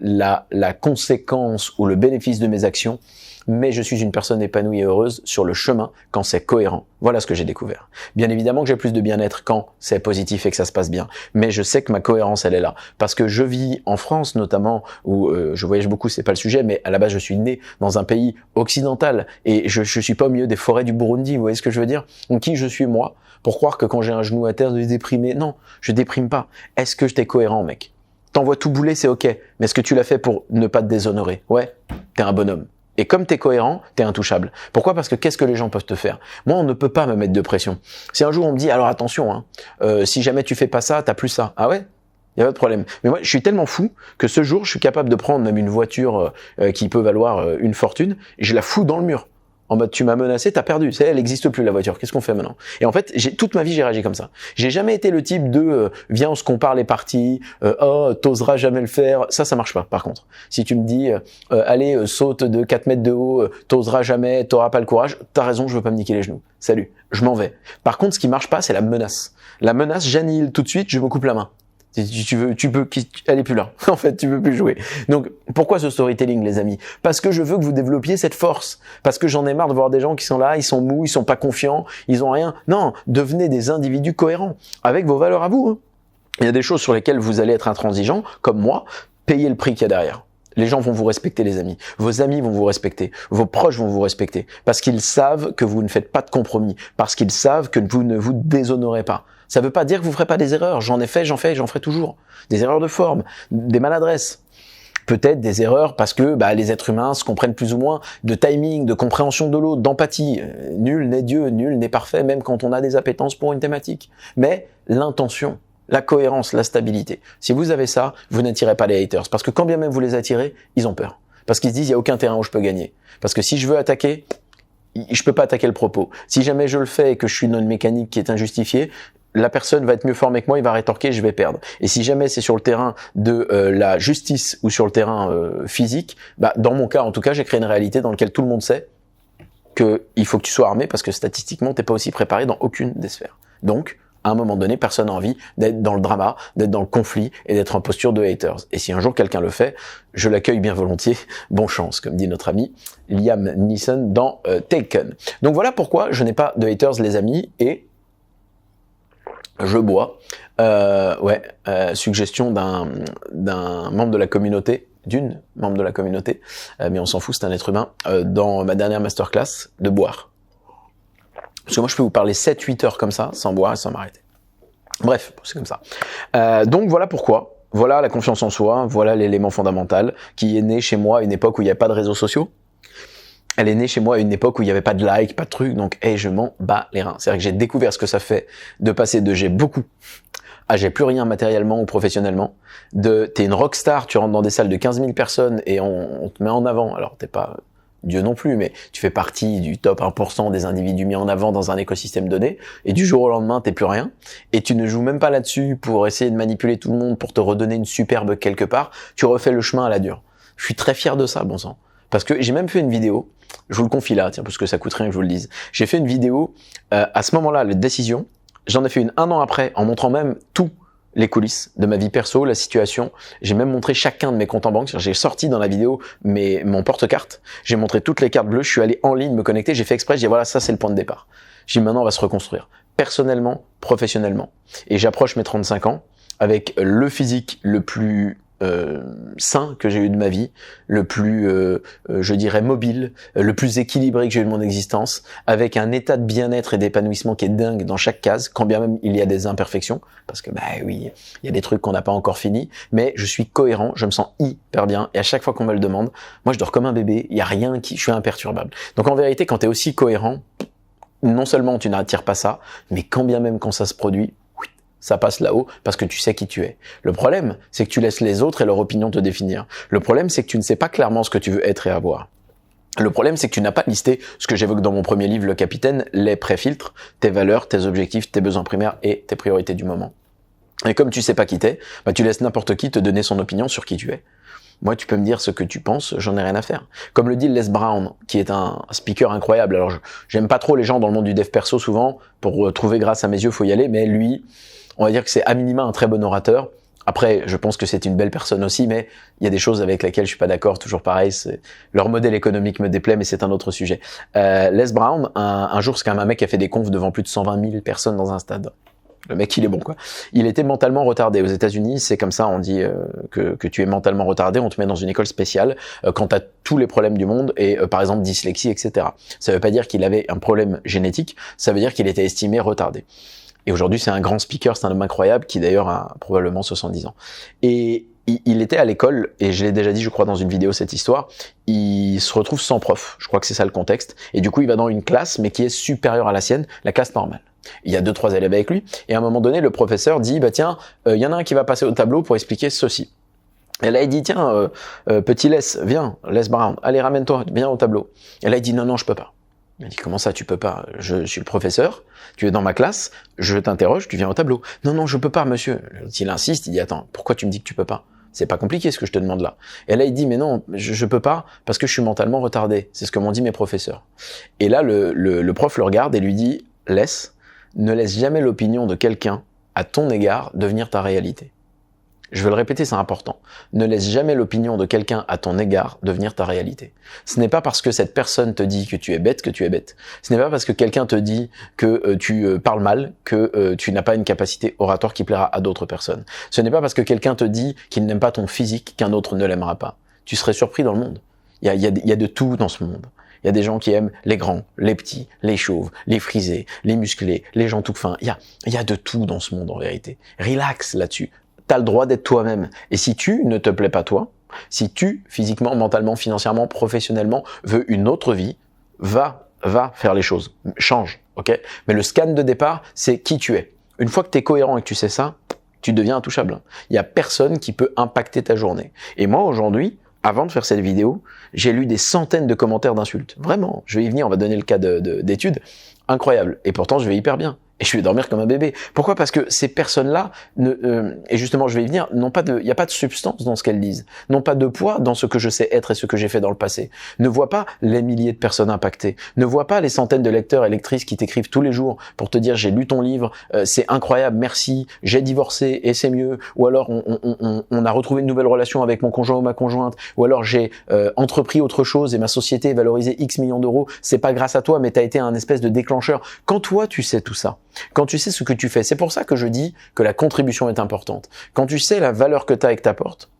la conséquence ou le bénéfice de mes actions. mais je suis une personne épanouie et heureuse sur le chemin quand c'est cohérent. Voilà ce que j'ai découvert. Bien évidemment que j'ai plus de bien-être quand c'est positif et que ça se passe bien, mais je sais que ma cohérence, elle est là. Parce que je vis en France notamment, où je voyage beaucoup, c'est pas le sujet, mais à la base je suis né dans un pays occidental et je suis pas au milieu des forêts du Burundi, vous voyez ce que je veux dire? Donc qui je suis moi pour croire que quand j'ai un genou à terre, je vais déprimer? Non, je déprime pas. Est-ce que j'étais cohérent, mec? T'envoies tout bouler, c'est ok, mais est-ce que tu l'as fait pour ne pas te déshonorer? Ouais, t'es un bonhomme. Et comme t'es cohérent, t'es intouchable. Pourquoi? Parce que qu'est-ce que les gens peuvent te faire? Moi, on ne peut pas me mettre de pression. Si un jour on me dit, alors attention, si jamais tu fais pas ça, t'as plus ça. Ah ouais? Il y a pas de problème. Mais moi, je suis tellement fou que ce jour, je suis capable de prendre même une voiture qui peut valoir une fortune, et je la fous dans le mur. En mode, tu m'as menacé, t'as perdu. C'est, elle existe plus, la voiture. Qu'est-ce qu'on fait maintenant? Et en fait, toute ma vie, j'ai réagi comme ça. J'ai jamais été le type de, viens, on se compare les parties, oh, t'oseras jamais le faire. Ça marche pas, par contre. Si tu me dis, allez, saute de 4 mètres de haut, t'oseras jamais, t'auras pas le courage, t'as raison, je veux pas me niquer les genoux. Salut, je m'en vais. Par contre, ce qui marche pas, c'est la menace. La menace, j'annihile tout de suite, je me coupe la main. Tu peux, elle est plus là. En fait, tu peux plus jouer. Donc, pourquoi ce storytelling, les amis? Parce que je veux que vous développiez cette force. Parce que j'en ai marre de voir des gens qui sont là, ils sont mous, ils sont pas confiants, ils ont rien. Non, devenez des individus cohérents avec vos valeurs à vous. Hein. Il y a des choses sur lesquelles vous allez être intransigeants, comme moi, payez le prix qu'il y a derrière. Les gens vont vous respecter, les amis. Vos amis vont vous respecter. Vos proches vont vous respecter. Parce qu'ils savent que vous ne faites pas de compromis. Parce qu'ils savent que vous ne vous déshonorez pas. Ça ne veut pas dire que vous ne ferez pas des erreurs. J'en ai fait, j'en ferai toujours. Des erreurs de forme, des maladresses. Peut-être des erreurs parce que les êtres humains se comprennent plus ou moins, de timing, de compréhension de l'autre, d'empathie. Nul n'est Dieu, nul n'est parfait, même quand on a des appétences pour une thématique. Mais l'intention, la cohérence, la stabilité. Si vous avez ça, vous n'attirez pas les haters. Parce que quand bien même vous les attirez, ils ont peur. Parce qu'ils se disent, il n'y a aucun terrain où je peux gagner. Parce que si je veux attaquer, je peux pas attaquer le propos. Si jamais je le fais et que je suis dans une mécanique qui est injustifiée, la personne va être mieux formée que moi, il va rétorquer, je vais perdre. Et si jamais c'est sur le terrain de la justice ou sur le terrain physique, dans mon cas, en tout cas, j'ai créé une réalité dans laquelle tout le monde sait qu'il faut que tu sois armé parce que statistiquement, t'es pas aussi préparé dans aucune des sphères. Donc, à un moment donné, personne n'a envie d'être dans le drama, d'être dans le conflit et d'être en posture de haters. Et si un jour quelqu'un le fait, je l'accueille bien volontiers. Bon chance, comme dit notre ami Liam Neeson dans Taken. Donc voilà pourquoi je n'ai pas de haters, les amis, et je bois. Suggestion d'un membre de la communauté, d'une membre de la communauté, mais on s'en fout, c'est un être humain, dans ma dernière masterclass, de boire. Parce que moi, je peux vous parler 7-8 heures comme ça, sans boire et sans m'arrêter. Bref, c'est comme ça. Donc voilà pourquoi. Voilà la confiance en soi, voilà l'élément fondamental qui est né chez moi à une époque où il n'y avait pas de réseaux sociaux. Elle est née chez moi à une époque où il n'y avait pas de like, pas de trucs, donc je m'en bats les reins. C'est-à-dire que j'ai découvert ce que ça fait de passer de j'ai beaucoup à j'ai plus rien matériellement ou professionnellement, de t'es une rockstar, tu rentres dans des salles de 15 000 personnes et on te met en avant. Alors t'es pas Dieu non plus, mais tu fais partie du top 1% des individus mis en avant dans un écosystème donné, et du jour au lendemain, t'es plus rien, et tu ne joues même pas là-dessus pour essayer de manipuler tout le monde, pour te redonner une superbe quelque part, tu refais le chemin à la dure. Je suis très fier de ça, bon sang. Parce que j'ai même fait une vidéo, je vous le confie là, tiens, parce que ça coûte rien que je vous le dise. J'ai fait une vidéo, à ce moment-là, la décision, j'en ai fait une 1 an après, en montrant même tout les coulisses de ma vie perso, la situation. J'ai même montré chacun de mes comptes en banque. J'ai sorti dans la vidéo mon porte-carte. J'ai montré toutes les cartes bleues. Je suis allé en ligne me connecter. J'ai fait exprès. J'ai dit voilà, ça c'est le point de départ. J'ai dit maintenant on va se reconstruire. Personnellement, professionnellement. Et j'approche mes 35 ans avec le physique le plus sain que j'ai eu de ma vie, le plus, je dirais, mobile, le plus équilibré que j'ai eu de mon existence, avec un état de bien-être et d'épanouissement qui est dingue dans chaque case, quand bien même il y a des imperfections, parce que oui, il y a des trucs qu'on n'a pas encore finis, mais je suis cohérent, je me sens hyper bien, et à chaque fois qu'on me le demande, moi je dors comme un bébé, il y a rien je suis imperturbable. Donc en vérité, quand tu es aussi cohérent, non seulement tu n'attires pas ça, mais quand bien même quand ça se produit, ça passe là-haut parce que tu sais qui tu es. Le problème, c'est que tu laisses les autres et leur opinion te définir. Le problème, c'est que tu ne sais pas clairement ce que tu veux être et avoir. Le problème, c'est que tu n'as pas listé ce que j'évoque dans mon premier livre, Le Capitaine, les pré-filtres, tes valeurs, tes objectifs, tes besoins primaires et tes priorités du moment. Et comme tu sais pas qui t'es, tu laisses n'importe qui te donner son opinion sur qui tu es. Moi, tu peux me dire ce que tu penses, j'en ai rien à faire. Comme le dit Les Brown, qui est un speaker incroyable. Alors, j'aime pas trop les gens dans le monde du dev perso souvent. Pour trouver grâce à mes yeux, faut y aller. Mais lui, on va dire que c'est à minima un très bon orateur. Après, je pense que c'est une belle personne aussi, mais il y a des choses avec lesquelles je suis pas d'accord. Toujours pareil, leur modèle économique me déplaît, mais c'est un autre sujet. Les Brown, un jour, c'est quand même un mec qui a fait des confs devant plus de 120 000 personnes dans un stade. Le mec, il est bon, quoi. Il était mentalement retardé. Aux États-Unis, c'est comme ça, on dit que tu es mentalement retardé, on te met dans une école spéciale quand tu as tous les problèmes du monde et par exemple dyslexie, etc. Ça veut pas dire qu'il avait un problème génétique, ça veut dire qu'il était estimé retardé. Et aujourd'hui, c'est un grand speaker, c'est un homme incroyable qui d'ailleurs a probablement 70 ans. Et il était à l'école, et je l'ai déjà dit, je crois, dans une vidéo, cette histoire, il se retrouve sans prof. Je crois que c'est ça le contexte. Et du coup, il va dans une classe, mais qui est supérieure à la sienne, la classe normale. Il y a 2-3 élèves avec lui, et à un moment donné, le professeur dit, bah tiens, il y en a un qui va passer au tableau pour expliquer ceci. Et là, il dit, tiens, petit Les, viens, Les Brown, allez, ramène-toi, viens au tableau. Et là, il dit, non, je peux pas. Il dit, comment ça, tu peux pas? Je suis le professeur, tu es dans ma classe, je t'interroge, tu viens au tableau. Non, je peux pas, monsieur. Il insiste, il dit, attends, pourquoi tu me dis que tu peux pas? C'est pas compliqué ce que je te demande là. Et là, il dit, mais non, je peux pas parce que je suis mentalement retardé. C'est ce que m'ont dit mes professeurs. Et là, le prof le regarde et lui dit, ne laisse jamais l'opinion de quelqu'un à ton égard devenir ta réalité. Je veux le répéter, c'est important. Ne laisse jamais l'opinion de quelqu'un à ton égard devenir ta réalité. Ce n'est pas parce que cette personne te dit que tu es bête que tu es bête. Ce n'est pas parce que quelqu'un te dit que tu parles mal que tu n'as pas une capacité oratoire qui plaira à d'autres personnes. Ce n'est pas parce que quelqu'un te dit qu'il n'aime pas ton physique qu'un autre ne l'aimera pas. Tu serais surpris dans le monde. Il y a de tout dans ce monde. Il y a des gens qui aiment les grands, les petits, les chauves, les frisés, les musclés, les gens tout fins. Il y a de tout dans ce monde en vérité. Relax là-dessus. T'as le droit d'être toi-même. Et si tu ne te plais pas toi, si tu, physiquement, mentalement, financièrement, professionnellement, veux une autre vie, va faire les choses. Change, ok? Mais le scan de départ, c'est qui tu es. Une fois que tu es cohérent et que tu sais ça, tu deviens intouchable. Il y a personne qui peut impacter ta journée. Et moi, aujourd'hui, avant de faire cette vidéo, j'ai lu des centaines de commentaires d'insultes. Vraiment, je vais y venir, on va donner le cas d'études. Incroyable. Et pourtant, je vais hyper bien. Et je vais dormir comme un bébé. Pourquoi? Parce que ces personnes-là, et justement je vais y venir, il n'y a pas de substance dans ce qu'elles disent, n'ont pas de poids dans ce que je sais être et ce que j'ai fait dans le passé, ne voient pas les milliers de personnes impactées, ne voient pas les centaines de lecteurs et lectrices qui t'écrivent tous les jours pour te dire j'ai lu ton livre, c'est incroyable, merci, j'ai divorcé et c'est mieux, ou alors on a retrouvé une nouvelle relation avec mon conjoint ou ma conjointe, ou alors j'ai entrepris autre chose et ma société est valorisée X millions d'euros, c'est pas grâce à toi mais t'as été un espèce de déclencheur. Quand toi tu sais tout ça, quand tu sais ce que tu fais, c'est pour ça que je dis que la contribution est importante. Quand tu sais la valeur que tu as et que t'apportes,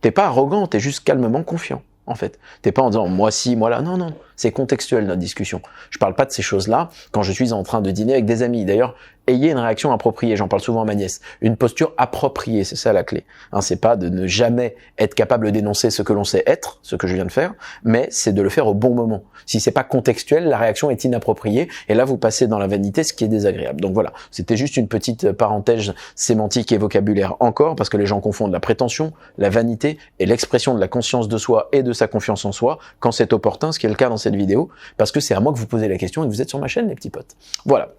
t'es pas arrogant, t'es juste calmement confiant, en fait. T'es pas en disant moi ci, moi là. Non, c'est contextuel notre discussion. Je parle pas de ces choses-là quand je suis en train de dîner avec des amis. D'ailleurs, ayez une réaction appropriée, j'en parle souvent à ma nièce. Une posture appropriée, c'est ça la clé. C'est pas de ne jamais être capable d'énoncer ce que l'on sait être, ce que je viens de faire, mais c'est de le faire au bon moment. Si c'est pas contextuel, la réaction est inappropriée, et là vous passez dans la vanité, ce qui est désagréable. Donc voilà, c'était juste une petite parenthèse sémantique et vocabulaire encore, parce que les gens confondent la prétention, la vanité et l'expression de la conscience de soi et de sa confiance en soi, quand c'est opportun, ce qui est le cas dans cette vidéo, parce que c'est à moi que vous posez la question et que vous êtes sur ma chaîne, les petits potes. Voilà.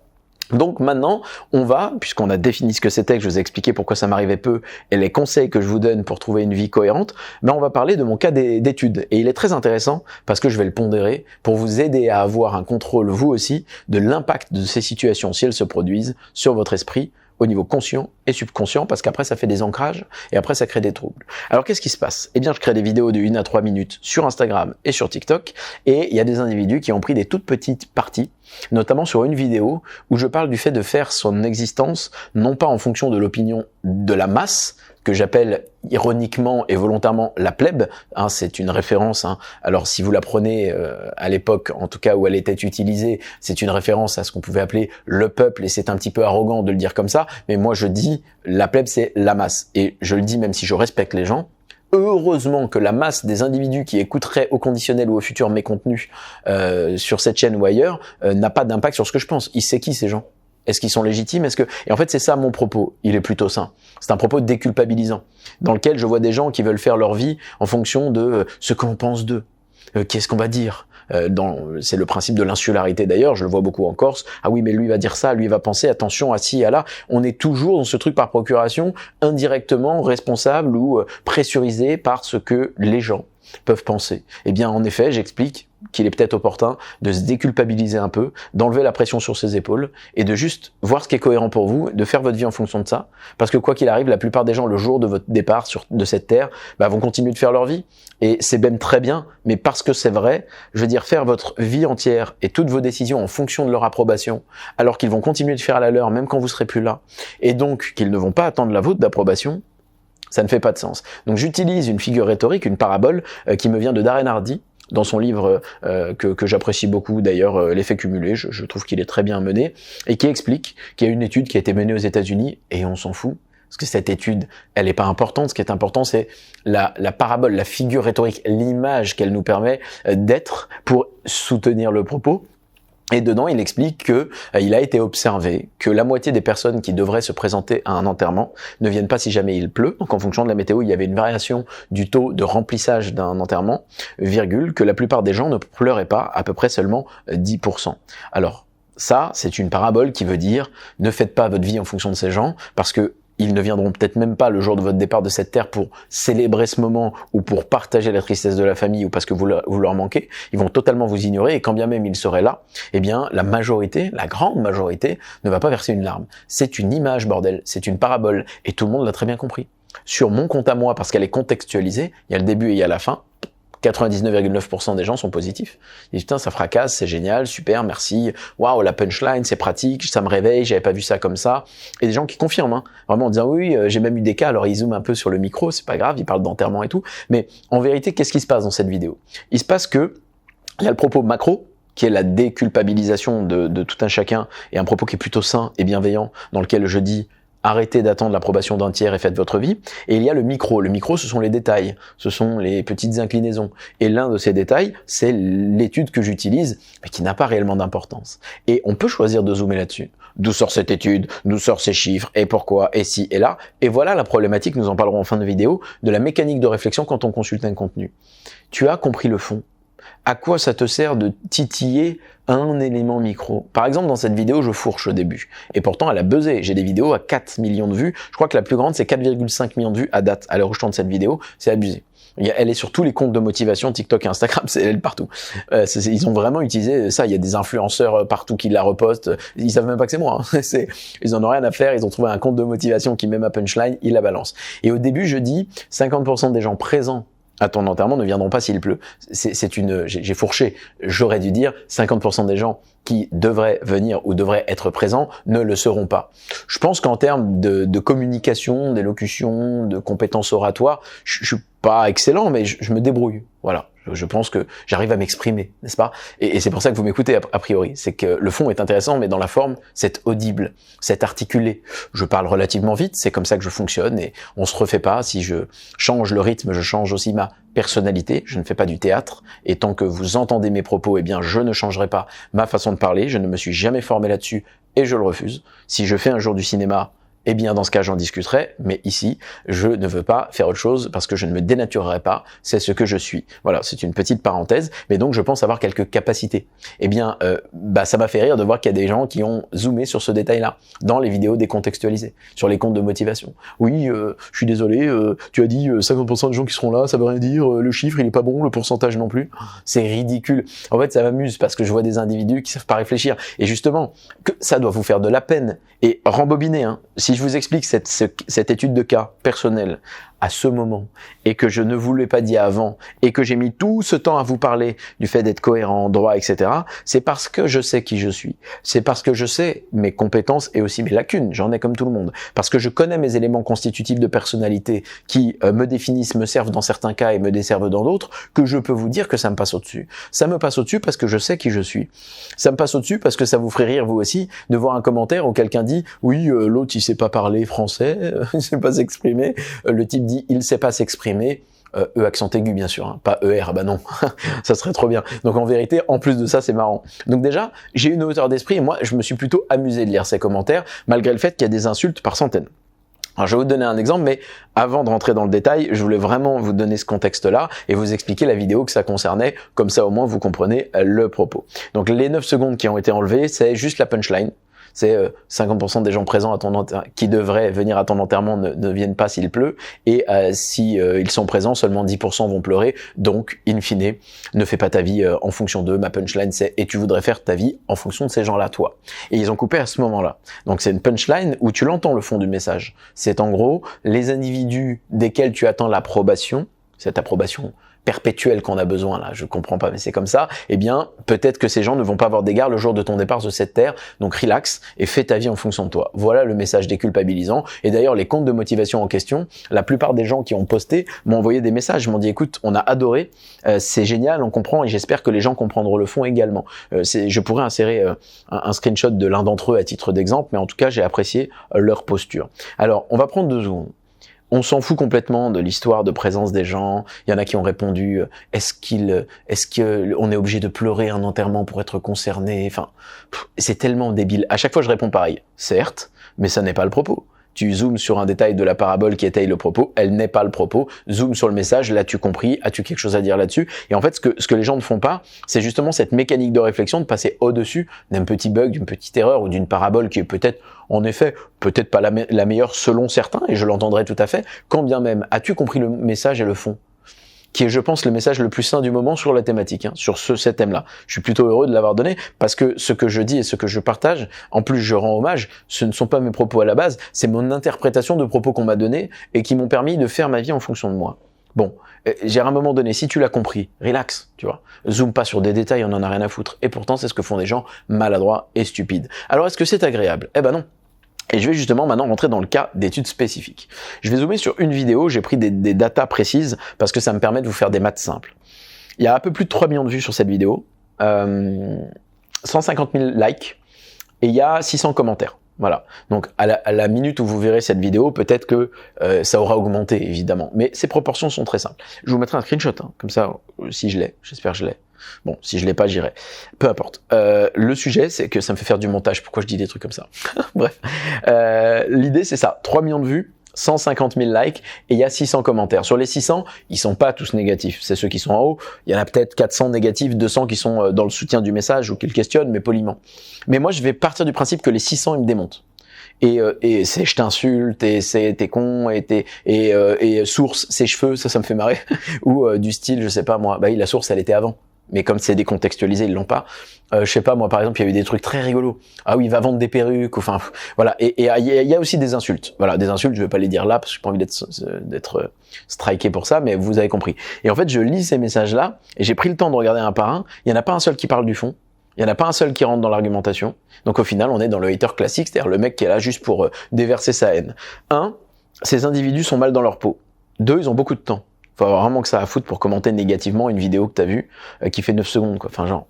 Donc maintenant, on va, puisqu'on a défini ce que c'était, que je vous ai expliqué pourquoi ça m'arrivait peu, et les conseils que je vous donne pour trouver une vie cohérente, mais on va parler de mon cas d'études. Et il est très intéressant, parce que je vais le pondérer, pour vous aider à avoir un contrôle, vous aussi, de l'impact de ces situations, si elles se produisent, sur votre esprit, au niveau conscient et subconscient, parce qu'après ça fait des ancrages, et après ça crée des troubles. Alors qu'est-ce qui se passe? Eh bien je crée des vidéos de 1 à 3 minutes sur Instagram et sur TikTok, et il y a des individus qui ont pris des toutes petites parties, notamment sur une vidéo où je parle du fait de faire son existence, non pas en fonction de l'opinion de la masse, que j'appelle ironiquement et volontairement la plèbe, c'est une référence, alors si vous la prenez à l'époque, en tout cas où elle était utilisée, c'est une référence à ce qu'on pouvait appeler le peuple, et c'est un petit peu arrogant de le dire comme ça, mais moi je dis, la plèbe c'est la masse, et je le dis même si je respecte les gens, heureusement que la masse des individus qui écouteraient au conditionnel ou au futur mes contenus sur cette chaîne ou ailleurs n'a pas d'impact sur ce que je pense. C'est qui ces gens? Est-ce qu'ils sont légitimes? Et en fait, c'est ça mon propos. Il est plutôt sain. C'est un propos déculpabilisant, dans lequel je vois des gens qui veulent faire leur vie en fonction de ce qu'on pense d'eux. Qu'est-ce qu'on va dire? C'est le principe de l'insularité d'ailleurs, je le vois beaucoup en Corse. Ah oui, mais lui va dire ça, lui va penser, attention à ci, à là. On est toujours dans ce truc par procuration, indirectement responsable ou pressurisé par ce que les gens peuvent penser. Eh bien, en effet, j'explique qu'il est peut-être opportun de se déculpabiliser un peu, d'enlever la pression sur ses épaules et de juste voir ce qui est cohérent pour vous, de faire votre vie en fonction de ça. Parce que quoi qu'il arrive, la plupart des gens, le jour de votre départ de cette terre, vont continuer de faire leur vie. Et c'est même très bien, mais parce que c'est vrai, je veux dire, faire votre vie entière et toutes vos décisions en fonction de leur approbation, alors qu'ils vont continuer de faire la leur même quand vous serez plus là, et donc qu'ils ne vont pas attendre la vôtre d'approbation, ça ne fait pas de sens. Donc j'utilise une figure rhétorique, une parabole, qui me vient de Darren Hardy, dans son livre que j'apprécie beaucoup d'ailleurs, L'effet cumulé, je trouve qu'il est très bien mené, et qui explique qu'il y a une étude qui a été menée aux États-Unis, et on s'en fout, parce que cette étude, elle n'est pas importante. Ce qui est important, c'est la parabole, la figure rhétorique, l'image qu'elle nous permet d'être pour soutenir le propos. Et dedans, il explique que il a été observé que la moitié des personnes qui devraient se présenter à un enterrement ne viennent pas si jamais il pleut. Donc en fonction de la météo, il y avait une variation du taux de remplissage d'un enterrement, virgule, que la plupart des gens ne pleuraient pas, à peu près seulement 10%. Alors, ça, c'est une parabole qui veut dire ne faites pas votre vie en fonction de ces gens, parce que ils ne viendront peut-être même pas le jour de votre départ de cette terre pour célébrer ce moment ou pour partager la tristesse de la famille ou parce que vous leur manquez. Ils vont totalement vous ignorer et quand bien même ils seraient là, eh bien la majorité, la grande majorité, ne va pas verser une larme. C'est une image, bordel, c'est une parabole et tout le monde l'a très bien compris. Sur mon compte à moi, parce qu'elle est contextualisée, il y a le début et il y a la fin, 99,9% des gens sont positifs. Ils disent putain, ça fracasse, c'est génial, super, merci. Waouh, la punchline, c'est pratique, ça me réveille, j'avais pas vu ça comme ça. Et des gens qui confirment, hein, vraiment en disant oui, j'ai même eu des cas. Alors ils zooment un peu sur le micro, c'est pas grave, ils parlent d'enterrement et tout. Mais en vérité, qu'est-ce qui se passe dans cette vidéo? Il se passe que il y a le propos macro, qui est la déculpabilisation de tout un chacun, et un propos qui est plutôt sain et bienveillant, dans lequel je dis arrêtez d'attendre l'approbation d'un tiers et faites votre vie. Et il y a le micro. Le micro, ce sont les détails, ce sont les petites inclinaisons. Et l'un de ces détails, c'est l'étude que j'utilise, mais qui n'a pas réellement d'importance. Et on peut choisir de zoomer là-dessus. D'où sort cette étude, d'où sortent ces chiffres, et pourquoi, et ci, et là. Et voilà la problématique, nous en parlerons en fin de vidéo, de la mécanique de réflexion quand on consulte un contenu. Tu as compris le fond. À quoi ça te sert de titiller un élément micro? Par exemple, dans cette vidéo, je fourche au début. Et pourtant, elle a buzzé. J'ai des vidéos à 4 millions de vues. Je crois que la plus grande, c'est 4,5 millions de vues à date. À l'heure où je tourne cette vidéo, c'est abusé. Elle est sur tous les comptes de motivation, TikTok et Instagram, c'est elle partout. Ils ont vraiment utilisé ça. Il y a des influenceurs partout qui la repostent. Ils savent même pas que c'est moi. Hein. Ils en ont rien à faire. Ils ont trouvé un compte de motivation qui met ma punchline, ils la balancent. Et au début, je dis 50% des gens présents à ton enterrement ne viendront pas s'il pleut. J'ai fourché. J'aurais dû dire 50% des gens qui devraient venir ou devraient être présents ne le seront pas. Je pense qu'en termes de communication, d'élocution, de compétences oratoires, je suis pas excellent, mais je me débrouille. Voilà. Je pense que j'arrive à m'exprimer, n'est-ce pas? Et c'est pour ça que vous m'écoutez a priori. C'est que le fond est intéressant, mais dans la forme, c'est audible, c'est articulé. Je parle relativement vite, c'est comme ça que je fonctionne et on se refait pas. Si je change le rythme, je change aussi ma personnalité. Je ne fais pas du théâtre et tant que vous entendez mes propos, eh bien, je ne changerai pas ma façon de parler. Je ne me suis jamais formé là-dessus et je le refuse. Si je fais un jour du cinéma, eh bien, dans ce cas, j'en discuterai, mais ici, je ne veux pas faire autre chose parce que je ne me dénaturerai pas, c'est ce que je suis. Voilà, c'est une petite parenthèse, mais donc je pense avoir quelques capacités. Eh bien, ça m'a fait rire de voir qu'il y a des gens qui ont zoomé sur ce détail-là, dans les vidéos décontextualisées, sur les comptes de motivation. Oui, je suis désolé, tu as dit 50% de gens qui seront là, ça veut rien dire, le chiffre, il est pas bon, le pourcentage non plus. C'est ridicule. En fait, ça m'amuse parce que je vois des individus qui savent pas réfléchir. Et justement, que ça doit vous faire de la peine. Et rembobiner, hein. Si je vous explique cette étude de cas personnelle à ce moment et que je ne vous l'ai pas dit avant et que j'ai mis tout ce temps à vous parler du fait d'être cohérent, droit, etc., c'est parce que je sais qui je suis. C'est parce que je sais mes compétences et aussi mes lacunes. J'en ai comme tout le monde. Parce que je connais mes éléments constitutifs de personnalité qui me définissent, me servent dans certains cas et me desservent dans d'autres, que je peux vous dire que ça me passe au-dessus. Ça me passe au-dessus parce que je sais qui je suis. Ça me passe au-dessus parce que ça vous ferait rire vous aussi de voir un commentaire où quelqu'un dit « Oui, l'autre il sait pas parler français, il sait pas s'exprimer. » Le type dit il sait pas s'exprimer, accent aigu bien sûr, hein, pas ER, bah non, ça serait trop bien. Donc en vérité, en plus de ça, c'est marrant. Donc déjà, j'ai une hauteur d'esprit et moi, je me suis plutôt amusé de lire ces commentaires, malgré le fait qu'il y a des insultes par centaines. Alors je vais vous donner un exemple, mais avant de rentrer dans le détail, je voulais vraiment vous donner ce contexte-là et vous expliquer la vidéo que ça concernait, comme ça au moins vous comprenez le propos. Donc les 9 secondes qui ont été enlevées, c'est juste la punchline. C'est 50% des gens présents à qui devraient venir à ton enterrement ne viennent pas s'il pleut, et si ils sont présents, seulement 10% vont pleurer. Donc, in fine, ne fais pas ta vie en fonction d'eux. Ma punchline, c'est « et tu voudrais faire ta vie en fonction de ces gens-là, toi ». Et ils ont coupé à ce moment-là. Donc, c'est une punchline où tu l'entends le fond du message. C'est en gros, les individus desquels tu attends l'approbation, cette approbation perpétuelle qu'on a besoin là, je comprends pas mais c'est comme ça, eh bien peut-être que ces gens ne vont pas avoir d'égard le jour de ton départ de cette terre, donc relax et fais ta vie en fonction de toi. Voilà le message déculpabilisant. Et d'ailleurs les comptes de motivation en question, la plupart des gens qui ont posté m'ont envoyé des messages, m'ont dit écoute, on a adoré, c'est génial, on comprend et j'espère que les gens comprendront le fond également. Je pourrais insérer un screenshot de l'un d'entre eux à titre d'exemple, mais en tout cas j'ai apprécié leur posture. Alors on va prendre 2 secondes. On s'en fout complètement de l'histoire de présence des gens. Il y en a qui ont répondu est-ce qu'on est obligé de pleurer un enterrement pour être concerné? Enfin, c'est tellement débile. À chaque fois, je réponds pareil. Certes, mais ça n'est pas le propos. Tu zoomes sur un détail de la parabole qui étaye le propos, elle n'est pas le propos. Zoom sur le message, l'as-tu compris? As-tu quelque chose à dire là-dessus? Et en fait, ce que les gens ne font pas, c'est justement cette mécanique de réflexion de passer au-dessus d'un petit bug, d'une petite erreur ou d'une parabole qui est peut-être, en effet, peut-être pas la meilleure selon certains, et je l'entendrai tout à fait, quand bien même. As-tu compris le message et le fond? Qui est, je pense, le message le plus sain du moment sur la thématique, sur cet thème-là. Je suis plutôt heureux de l'avoir donné, parce que ce que je dis et ce que je partage, en plus je rends hommage, ce ne sont pas mes propos à la base, c'est mon interprétation de propos qu'on m'a donnés et qui m'ont permis de faire ma vie en fonction de moi. Bon, j'ai à un moment donné, si tu l'as compris, relax, tu vois. Zoom pas sur des détails, on en a rien à foutre. Et pourtant, c'est ce que font des gens maladroits et stupides. Alors, est-ce que c'est agréable? Eh ben non. Et je vais justement maintenant rentrer dans le cas d'études spécifiques. Je vais zoomer sur une vidéo, j'ai pris des datas précises parce que ça me permet de vous faire des maths simples. Il y a un peu plus de 3 millions de vues sur cette vidéo, 150 000 likes et il y a 600 commentaires. Voilà. Donc à la minute où vous verrez cette vidéo, peut-être que ça aura augmenté évidemment. Mais ces proportions sont très simples. Je vous mettrai un screenshot, comme ça, si je l'ai, j'espère que je l'ai. Bon, si je l'ai pas, j'irai. Peu importe. Le sujet, c'est que ça me fait faire du montage. Pourquoi je dis des trucs comme ça? Bref. L'idée, c'est ça. 3 millions de vues, 150 000 likes, et il y a 600 commentaires. Sur les 600, ils sont pas tous négatifs. C'est ceux qui sont en haut. Il y en a peut-être 400 négatifs, 200 qui sont dans le soutien du message ou qui le questionnent, mais poliment. Mais moi, je vais partir du principe que les 600, ils me démontent. Et c'est je t'insulte, et c'est t'es con, et source, ses cheveux, ça me fait marrer. Ou du style, je sais pas moi, la source, elle était avant. Mais comme c'est décontextualisé, ils l'ont pas. Je sais pas, moi, par exemple, il y a eu des trucs très rigolos. Ah oui, il va vendre des perruques, enfin, voilà. Et il y a aussi des insultes. Voilà, des insultes, je vais pas les dire là, parce que j'ai pas envie d'être striké pour ça, mais vous avez compris. Et en fait, je lis ces messages-là, et j'ai pris le temps de regarder un par un. Il y en a pas un seul qui parle du fond. Il y en a pas un seul qui rentre dans l'argumentation. Donc au final, on est dans le hater classique, c'est-à-dire le mec qui est là juste pour déverser sa haine. 1, ces individus sont mal dans leur peau. 2, ils ont beaucoup de temps. Faut avoir vraiment que ça à foutre pour commenter négativement une vidéo que t'as vue qui fait 9 secondes, quoi. Enfin, genre,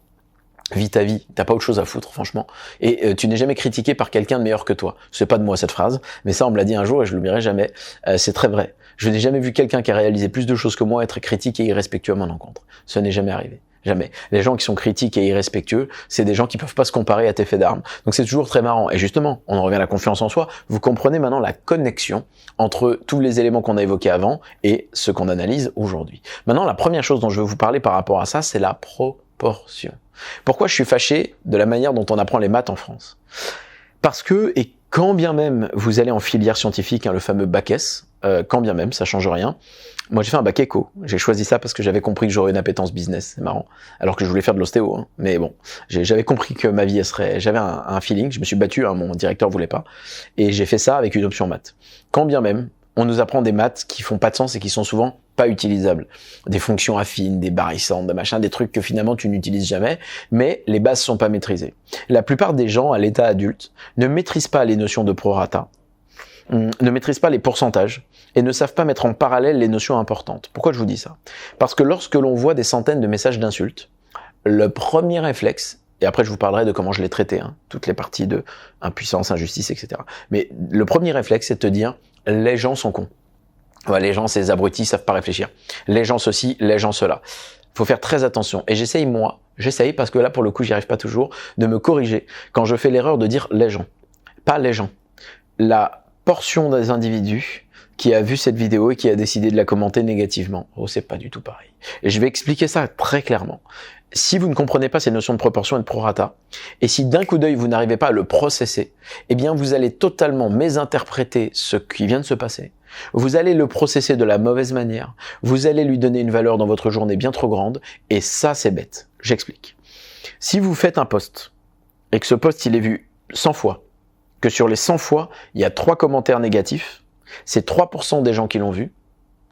vis ta vie, t'as pas autre chose à foutre, franchement. Et tu n'es jamais critiqué par quelqu'un de meilleur que toi. C'est pas de moi cette phrase, mais ça on me l'a dit un jour et je l'oublierai jamais. C'est très vrai. Je n'ai jamais vu quelqu'un qui a réalisé plus de choses que moi être critiqué et irrespectueux à mon encontre. Ce n'est jamais arrivé. Jamais. Les gens qui sont critiques et irrespectueux, c'est des gens qui peuvent pas se comparer à tes faits d'armes. Donc c'est toujours très marrant. Et justement, on en revient à la confiance en soi. Vous comprenez maintenant la connexion entre tous les éléments qu'on a évoqués avant et ce qu'on analyse aujourd'hui. Maintenant, la première chose dont je veux vous parler par rapport à ça, c'est la proportion. Pourquoi je suis fâché de la manière dont on apprend les maths en France? Parce que, et quand bien même vous allez en filière scientifique, le fameux bac S, quand bien même, ça change rien. Moi, j'ai fait un bac éco. J'ai choisi ça parce que j'avais compris que j'aurais une appétence business. C'est marrant. Alors que je voulais faire de l'ostéo, Mais bon, j'avais compris que ma vie, elle serait... J'avais un feeling. Je me suis battu, mon directeur voulait pas. Et j'ai fait ça avec une option maths. Quand bien même, on nous apprend des maths qui font pas de sens et qui sont souvent pas utilisables. Des fonctions affines, des barycentres, des machins, des trucs que finalement tu n'utilises jamais, mais les bases sont pas maîtrisées. La plupart des gens à l'état adulte ne maîtrisent pas les notions de prorata, ne maîtrisent pas les pourcentages et ne savent pas mettre en parallèle les notions importantes. Pourquoi je vous dis ça? Parce que lorsque l'on voit des centaines de messages d'insultes, le premier réflexe, et après je vous parlerai de comment je l'ai traité, toutes les parties de impuissance, injustice, etc. Mais le premier réflexe, c'est de te dire, les gens sont cons. Ouais, les gens, ces abrutis, savent pas réfléchir. Les gens ceci, les gens cela. Faut faire très attention. Et j'essaye parce que là, pour le coup, j'y arrive pas toujours, de me corriger quand je fais l'erreur de dire les gens. Pas les gens. La portion des individus qui a vu cette vidéo et qui a décidé de la commenter négativement. Oh, c'est pas du tout pareil. Et je vais expliquer ça très clairement. si vous ne comprenez pas ces notions de proportion et de prorata, et si d'un coup d'œil vous n'arrivez pas à le processer, eh bien vous allez totalement mésinterpréter ce qui vient de se passer. Vous allez le processer de la mauvaise manière. Vous allez lui donner une valeur dans votre journée bien trop grande, et ça c'est bête. J'explique. Si vous faites un post, et que ce post il est vu 100 fois, que sur les 100 fois, il y a 3 commentaires négatifs, c'est 3% des gens qui l'ont vu,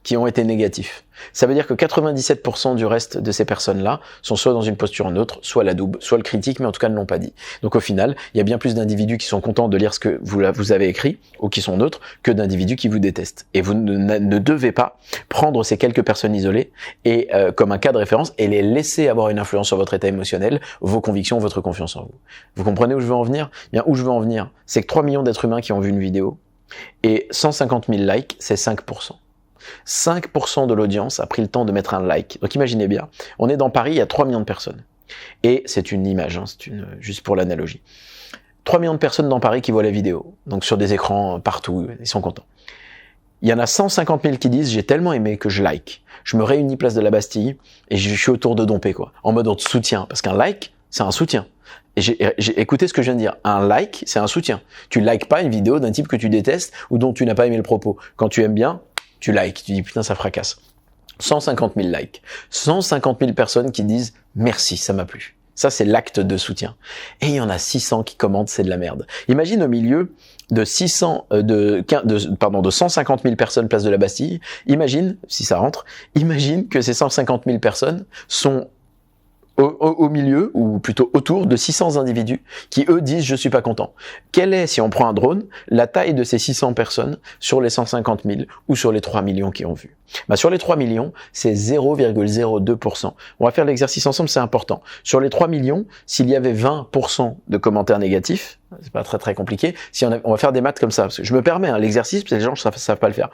qui ont été négatifs. Ça veut dire que 97% du reste de ces personnes-là sont soit dans une posture neutre, soit l'adoube, soit le critique, mais en tout cas ne l'ont pas dit. Donc au final, il y a bien plus d'individus qui sont contents de lire ce que vous avez écrit, ou qui sont neutres, que d'individus qui vous détestent. Et vous ne devez pas prendre ces quelques personnes isolées et comme un cas de référence et les laisser avoir une influence sur votre état émotionnel, vos convictions, votre confiance en vous. Vous comprenez où je veux en venir ? Bien, où je veux en venir, c'est que 3 millions d'êtres humains qui ont vu une vidéo, et 150 000 likes, c'est 5%. 5% de l'audience a pris le temps de mettre un like. Donc imaginez bien, on est dans Paris, il y a 3 millions de personnes. Et c'est une image, juste pour l'analogie. 3 millions de personnes dans Paris qui voient la vidéo, donc sur des écrans partout, ils sont contents. Il y en a 150 000 qui disent « j'ai tellement aimé que je like ». Je me réunis place de la Bastille et je suis autour de Dompé, quoi, en mode soutien, parce qu'un like, c'est un soutien. Et j'ai écouté ce que je viens de dire. Un like, c'est un soutien. Tu likes pas une vidéo d'un type que tu détestes ou dont tu n'as pas aimé le propos. Quand tu aimes bien, tu likes. Tu dis putain, ça fracasse. 150 000 likes. 150 000 personnes qui disent merci, ça m'a plu. Ça, c'est l'acte de soutien. Et il y en a 600 qui commentent, c'est de la merde. Imagine au milieu de 150 000 personnes place de la Bastille. Imagine, si ça rentre, imagine que ces 150 000 personnes sont au milieu, ou plutôt autour de 600 individus qui, eux, disent « je suis pas content ». Quelle est, si on prend un drone, la taille de ces 600 personnes sur les 150 000 ou sur les 3 millions qui ont vu ? Bah, sur les 3 millions, c'est 0,02%. On va faire l'exercice ensemble, c'est important. Sur les 3 millions, s'il y avait 20% de commentaires négatifs, c'est pas très compliqué, on va faire des maths comme ça, parce que je me permets, l'exercice, parce que les gens ne savent pas le faire.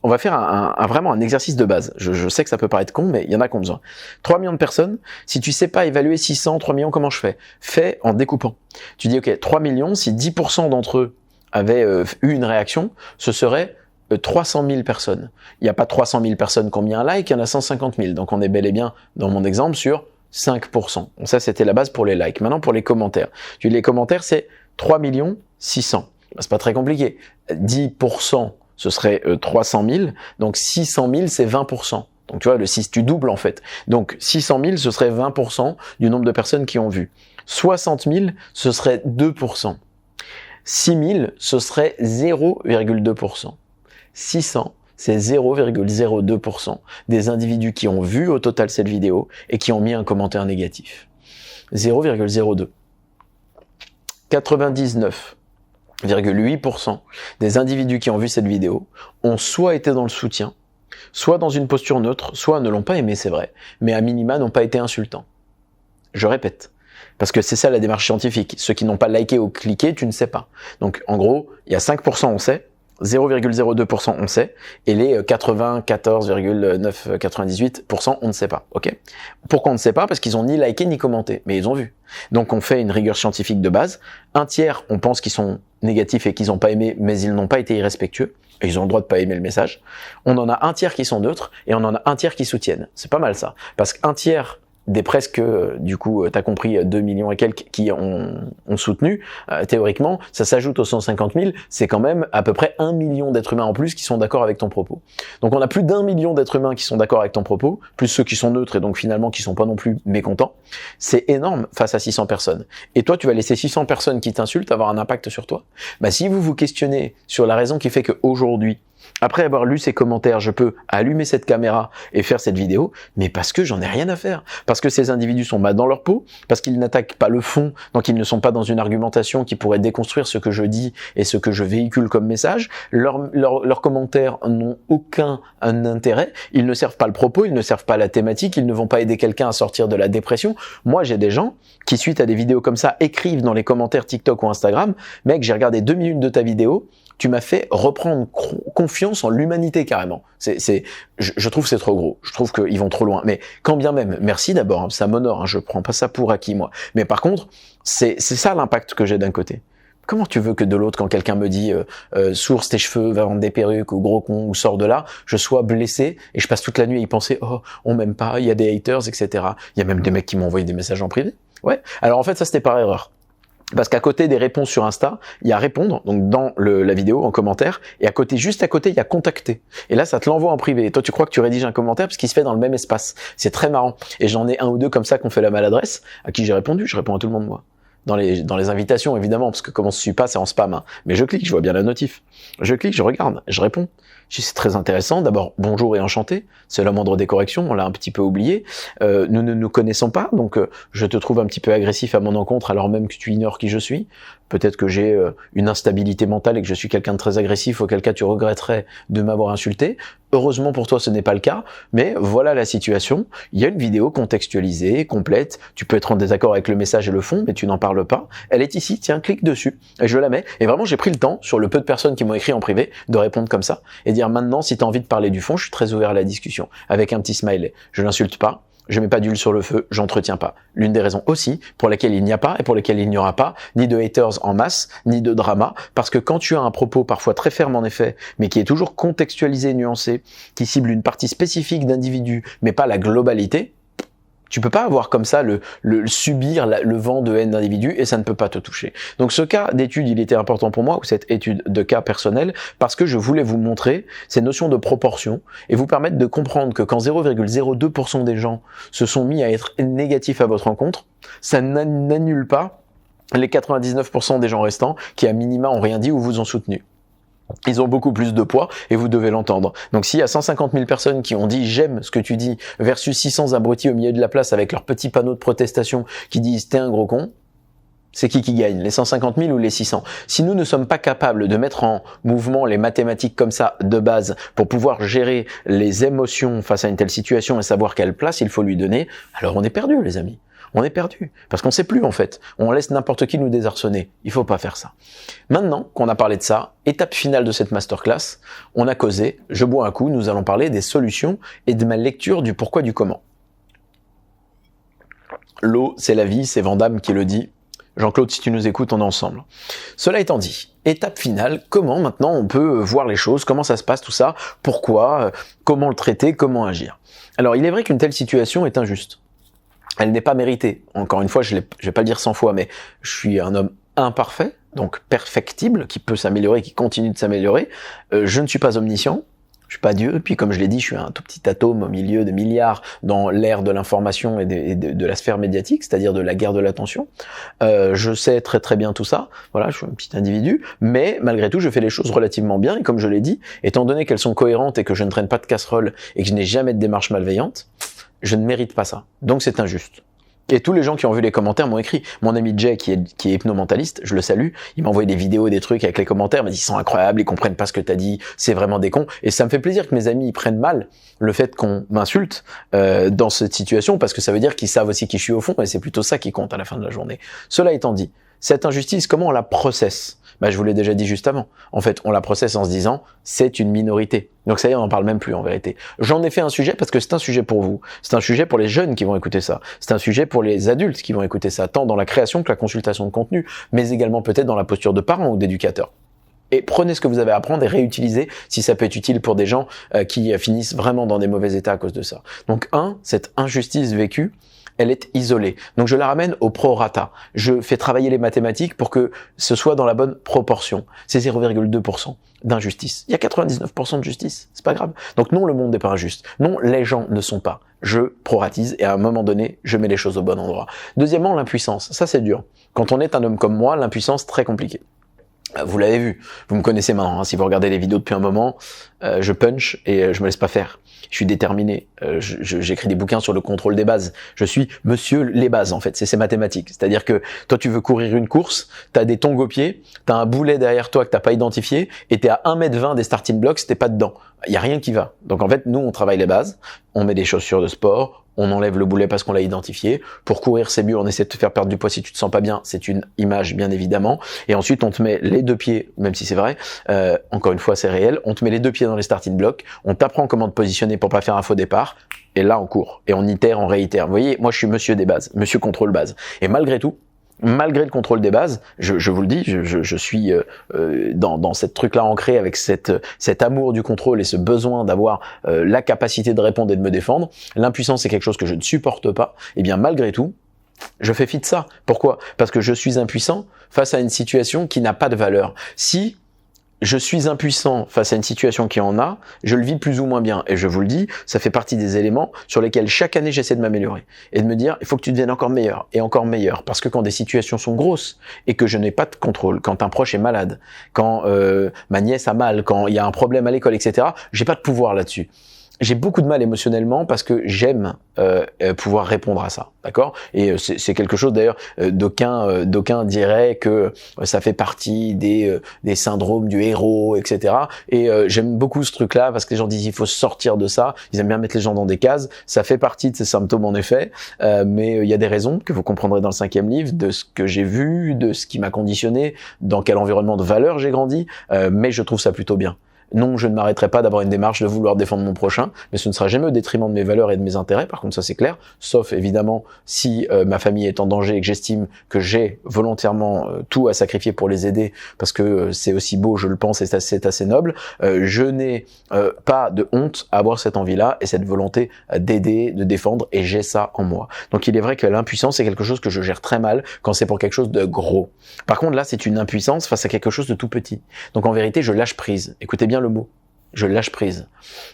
On va faire vraiment un exercice de base. Je sais que ça peut paraître con, mais il y en a qui ont besoin. 3 millions de personnes, si tu sais pas évaluer 600, 3 millions, comment je fais ? Fais en découpant. Tu dis, ok, 3 millions, si 10% d'entre eux avaient eu une réaction, ce serait 300 000 personnes. Il n'y a pas 300 000 personnes qui ont mis un like, il y en a 150 000. Donc on est bel et bien, dans mon exemple, sur 5%. Donc ça, c'était la base pour les likes. Maintenant, pour les commentaires. Les commentaires, c'est 3 600 000. C'est pas très compliqué. 10%, ce serait 300 000. Donc 600 000, c'est 20%. Donc tu vois, le 6, tu doubles en fait. Donc 600 000, ce serait 20% du nombre de personnes qui ont vu. 60 000, ce serait 2%. 6 000, ce serait 0,2%. 600, c'est 0,02% des individus qui ont vu au total cette vidéo et qui ont mis un commentaire négatif. 0,02. 99,8% des individus qui ont vu cette vidéo ont soit été dans le soutien, soit dans une posture neutre, soit ne l'ont pas aimé, c'est vrai, mais à minima n'ont pas été insultants. Je répète, parce que c'est ça la démarche scientifique. Ceux qui n'ont pas liké ou cliqué, tu ne sais pas. Donc en gros, il y a 5% on sait, 0,02% on sait, et les 94,998% on ne sait pas. Ok ? Pourquoi on ne sait pas ? Parce qu'ils ont ni liké ni commenté, mais ils ont vu. Donc on fait une rigueur scientifique de base. Un tiers, on pense qu'ils sont négatifs et qu'ils n'ont pas aimé, mais ils n'ont pas été irrespectueux. Et ils ont le droit de pas aimer le message. On en a un tiers qui sont neutres et on en a un tiers qui soutiennent. C'est pas mal ça, parce qu'un tiers des presque, du coup, t'as compris, 2 millions et quelques qui ont soutenu, théoriquement, ça s'ajoute aux 150 000, c'est quand même à peu près 1 million d'êtres humains en plus qui sont d'accord avec ton propos. Donc on a plus d'1 million d'êtres humains qui sont d'accord avec ton propos, plus ceux qui sont neutres et donc finalement qui sont pas non plus mécontents. C'est énorme face à 600 personnes. Et toi, tu vas laisser 600 personnes qui t'insultent avoir un impact sur toi ? Bah, si vous vous questionnez sur la raison qui fait qu'aujourd'hui, après avoir lu ces commentaires, je peux allumer cette caméra et faire cette vidéo, mais parce que j'en ai rien à faire. Parce que ces individus sont mal dans leur peau, parce qu'ils n'attaquent pas le fond, donc ils ne sont pas dans une argumentation qui pourrait déconstruire ce que je dis et ce que je véhicule comme message. Leurs commentaires n'ont aucun intérêt, ils ne servent pas le propos, ils ne servent pas la thématique, ils ne vont pas aider quelqu'un à sortir de la dépression. Moi, j'ai des gens qui, suite à des vidéos comme ça, écrivent dans les commentaires TikTok ou Instagram, mec, j'ai regardé 2 minutes de ta vidéo, tu m'as fait reprendre confiance en l'humanité carrément. Je trouve que c'est trop gros. Je trouve qu'ils vont trop loin. Mais quand bien même, merci d'abord, hein, ça m'honore. Hein, je prends pas ça pour acquis moi. Mais par contre, c'est ça l'impact que j'ai d'un côté. Comment tu veux que de l'autre, quand quelqu'un me dit source tes cheveux, va vendre des perruques ou gros con ou sors de là, je sois blessé et je passe toute la nuit à y penser, oh on m'aime pas, il y a des haters, etc. Il y a même des mecs qui m'ont envoyé des messages en privé. Ouais. Alors en fait ça c'était par erreur. Parce qu'à côté des réponses sur Insta, il y a répondre, donc dans la vidéo, en commentaire, et juste à côté, il y a contacter. Et là, ça te l'envoie en privé. Et toi, tu crois que tu rédiges un commentaire parce qu'il se fait dans le même espace. C'est très marrant. Et j'en ai un ou deux comme ça qui ont fait la maladresse, à qui j'ai répondu. Je réponds à tout le monde, moi. Dans les invitations, évidemment, parce que comme on se suit pas, c'est en spam, hein. Mais je clique, je vois bien la notif. Je clique, je regarde, je réponds. Je dis, c'est très intéressant. D'abord, bonjour et enchanté. C'est la moindre des corrections. On l'a un petit peu oublié. Nous ne nous connaissons pas, donc je te trouve un petit peu agressif à mon encontre, alors même que tu ignores qui je suis. Peut-être que j'ai une instabilité mentale et que je suis quelqu'un de très agressif, auquel cas tu regretterais de m'avoir insulté. Heureusement pour toi, ce n'est pas le cas, mais voilà la situation. Il y a une vidéo contextualisée, complète. Tu peux être en désaccord avec le message et le fond, mais tu n'en parles pas. Elle est ici, tiens, clique dessus. Et je la mets. Et vraiment, j'ai pris le temps, sur le peu de personnes qui m'ont écrit en privé, de répondre comme ça. Et dire maintenant, si tu as envie de parler du fond, je suis très ouvert à la discussion. Avec un petit smiley. Je l'insulte pas. Je mets pas d'huile sur le feu, j'entretiens pas. L'une des raisons aussi pour lesquelles il n'y a pas et pour lesquelles il n'y aura pas ni de haters en masse, ni de drama, parce que quand tu as un propos parfois très ferme en effet, mais qui est toujours contextualisé, nuancé, qui cible une partie spécifique d'individus, mais pas la globalité, tu peux pas avoir comme ça subir le vent de haine d'individus et ça ne peut pas te toucher. Donc ce cas d'étude, il était important pour moi, ou cette étude de cas personnel, parce que je voulais vous montrer ces notions de proportion et vous permettre de comprendre que quand 0,02% des gens se sont mis à être négatifs à votre rencontre, ça n'annule pas les 99% des gens restants qui à minima ont rien dit ou vous ont soutenu. Ils ont beaucoup plus de poids et vous devez l'entendre. Donc s'il y a 150 000 personnes qui ont dit « j'aime ce que tu dis » versus 600 abrutis au milieu de la place avec leurs petits panneaux de protestation qui disent « t'es un gros con », c'est qui gagne, les 150 000 ou les 600? Si nous ne sommes pas capables de mettre en mouvement les mathématiques comme ça de base pour pouvoir gérer les émotions face à une telle situation et savoir quelle place il faut lui donner, alors on est perdu les amis. On est perdu, parce qu'on sait plus en fait. On laisse n'importe qui nous désarçonner. Il faut pas faire ça. Maintenant qu'on a parlé de ça, étape finale de cette masterclass, on a causé, je bois un coup, nous allons parler des solutions et de ma lecture du pourquoi du comment. L'eau, c'est la vie, c'est Van Damme qui le dit. Jean-Claude, si tu nous écoutes, on est ensemble. Cela étant dit, étape finale, comment maintenant on peut voir les choses, comment ça se passe tout ça, pourquoi, comment le traiter, comment agir. Alors il est vrai qu'une telle situation est injuste. Elle n'est pas méritée. Encore une fois, je vais pas le dire 100 fois, mais je suis un homme imparfait, donc perfectible, qui peut s'améliorer, qui continue de s'améliorer. Je ne suis pas omniscient, je suis pas Dieu, puis comme je l'ai dit, je suis un tout petit atome au milieu de milliards dans l'ère de l'information et de la sphère médiatique, c'est-à-dire de la guerre de l'attention. Je sais très très bien tout ça, voilà, je suis un petit individu, mais malgré tout, je fais les choses relativement bien, et comme je l'ai dit, étant donné qu'elles sont cohérentes et que je ne traîne pas de casserole et que je n'ai jamais de démarche malveillante, je ne mérite pas ça. Donc c'est injuste. Et tous les gens qui ont vu les commentaires m'ont écrit. Mon ami Jay, qui est hypnomentaliste, je le salue, il m'a envoyé des vidéos, des trucs avec les commentaires, il m'a dit, ils sont incroyables, ils comprennent pas ce que t'as dit, c'est vraiment des cons. Et ça me fait plaisir que mes amis prennent mal le fait qu'on m'insulte dans cette situation, parce que ça veut dire qu'ils savent aussi qui je suis au fond, et c'est plutôt ça qui compte à la fin de la journée. Cela étant dit, cette injustice, comment on la processe? Je vous l'ai déjà dit juste avant. En fait, on la processe en se disant, c'est une minorité. Donc ça y est, on n'en parle même plus en vérité. J'en ai fait un sujet parce que c'est un sujet pour vous. C'est un sujet pour les jeunes qui vont écouter ça. C'est un sujet pour les adultes qui vont écouter ça, tant dans la création que la consultation de contenu, mais également peut-être dans la posture de parent ou d'éducateur. Et prenez ce que vous avez à apprendre et réutilisez si ça peut être utile pour des gens qui finissent vraiment dans des mauvais états à cause de ça. Donc cette injustice vécue, elle est isolée. Donc je la ramène au prorata. Je fais travailler les mathématiques pour que ce soit dans la bonne proportion. C'est 0,2% d'injustice. Il y a 99% de justice. C'est pas grave. Donc non, le monde n'est pas injuste. Non, les gens ne sont pas. Je proratise et à un moment donné, je mets les choses au bon endroit. Deuxièmement, l'impuissance. Ça, c'est dur. Quand on est un homme comme moi, l'impuissance, très compliqué. Vous l'avez vu, vous me connaissez maintenant, hein. Si vous regardez les vidéos depuis un moment, je punch et je me laisse pas faire. Je suis déterminé, j'écris des bouquins sur le contrôle des bases. Je suis monsieur les bases en fait, c'est mathématique. C'est-à-dire que toi tu veux courir une course, t'as des tongs aux pieds, t'as un boulet derrière toi que t'as pas identifié et t'es à 1,20 m des starting blocks, t'es pas dedans. Il y a rien qui va. Donc en fait, nous on travaille les bases, on met des chaussures de sport, on enlève le boulet parce qu'on l'a identifié. Pour courir, c'est mieux, on essaie de te faire perdre du poids si tu te sens pas bien, c'est une image bien évidemment. Et ensuite, on te met les deux pieds, même si c'est vrai, encore une fois c'est réel, on te met les deux pieds dans les starting blocks, on t'apprend comment te positionner pour pas faire un faux départ, et là on court, et on itère, on réitère. Vous voyez, moi je suis monsieur des bases, monsieur contrôle base. Et malgré tout, malgré le contrôle des bases, je vous le dis, je suis dans cette truc-là ancré avec cet amour du contrôle et ce besoin d'avoir la capacité de répondre et de me défendre. L'impuissance, c'est quelque chose que je ne supporte pas. Et bien malgré tout, je fais fi de ça. Pourquoi ? Parce que je suis impuissant face à une situation qui n'a pas de valeur. Si je suis impuissant face à une situation qui en a, je le vis plus ou moins bien. Et je vous le dis, ça fait partie des éléments sur lesquels chaque année j'essaie de m'améliorer. Et de me dire, il faut que tu deviennes encore meilleur et encore meilleur. Parce que quand des situations sont grosses et que je n'ai pas de contrôle, quand un proche est malade, quand ma nièce a mal, quand il y a un problème à l'école, etc., j'ai pas de pouvoir là-dessus. J'ai beaucoup de mal émotionnellement parce que j'aime pouvoir répondre à ça, d'accord ? Et c'est quelque chose d'ailleurs, d'aucuns diraient que ça fait partie des syndromes du héros, etc. Et j'aime beaucoup ce truc-là parce que les gens disent il faut sortir de ça. Ils aiment bien mettre les gens dans des cases. Ça fait partie de ces symptômes en effet, mais il y a des raisons que vous comprendrez dans le 5e livre, de ce que j'ai vu, de ce qui m'a conditionné, dans quel environnement de valeur j'ai grandi. Mais je trouve ça plutôt bien. Non, je ne m'arrêterai pas d'avoir une démarche de vouloir défendre mon prochain, mais ce ne sera jamais au détriment de mes valeurs et de mes intérêts, par contre ça c'est clair, sauf évidemment si ma famille est en danger et que j'estime que j'ai volontairement tout à sacrifier pour les aider, parce que c'est aussi beau, je le pense, et c'est assez noble. Je n'ai pas de honte à avoir cette envie-là et cette volonté d'aider, de défendre, et j'ai ça en moi. Donc il est vrai que l'impuissance c'est quelque chose que je gère très mal quand c'est pour quelque chose de gros. Par contre là c'est une impuissance face à quelque chose de tout petit. Donc en vérité je lâche prise. Écoutez bien le mot, je lâche prise.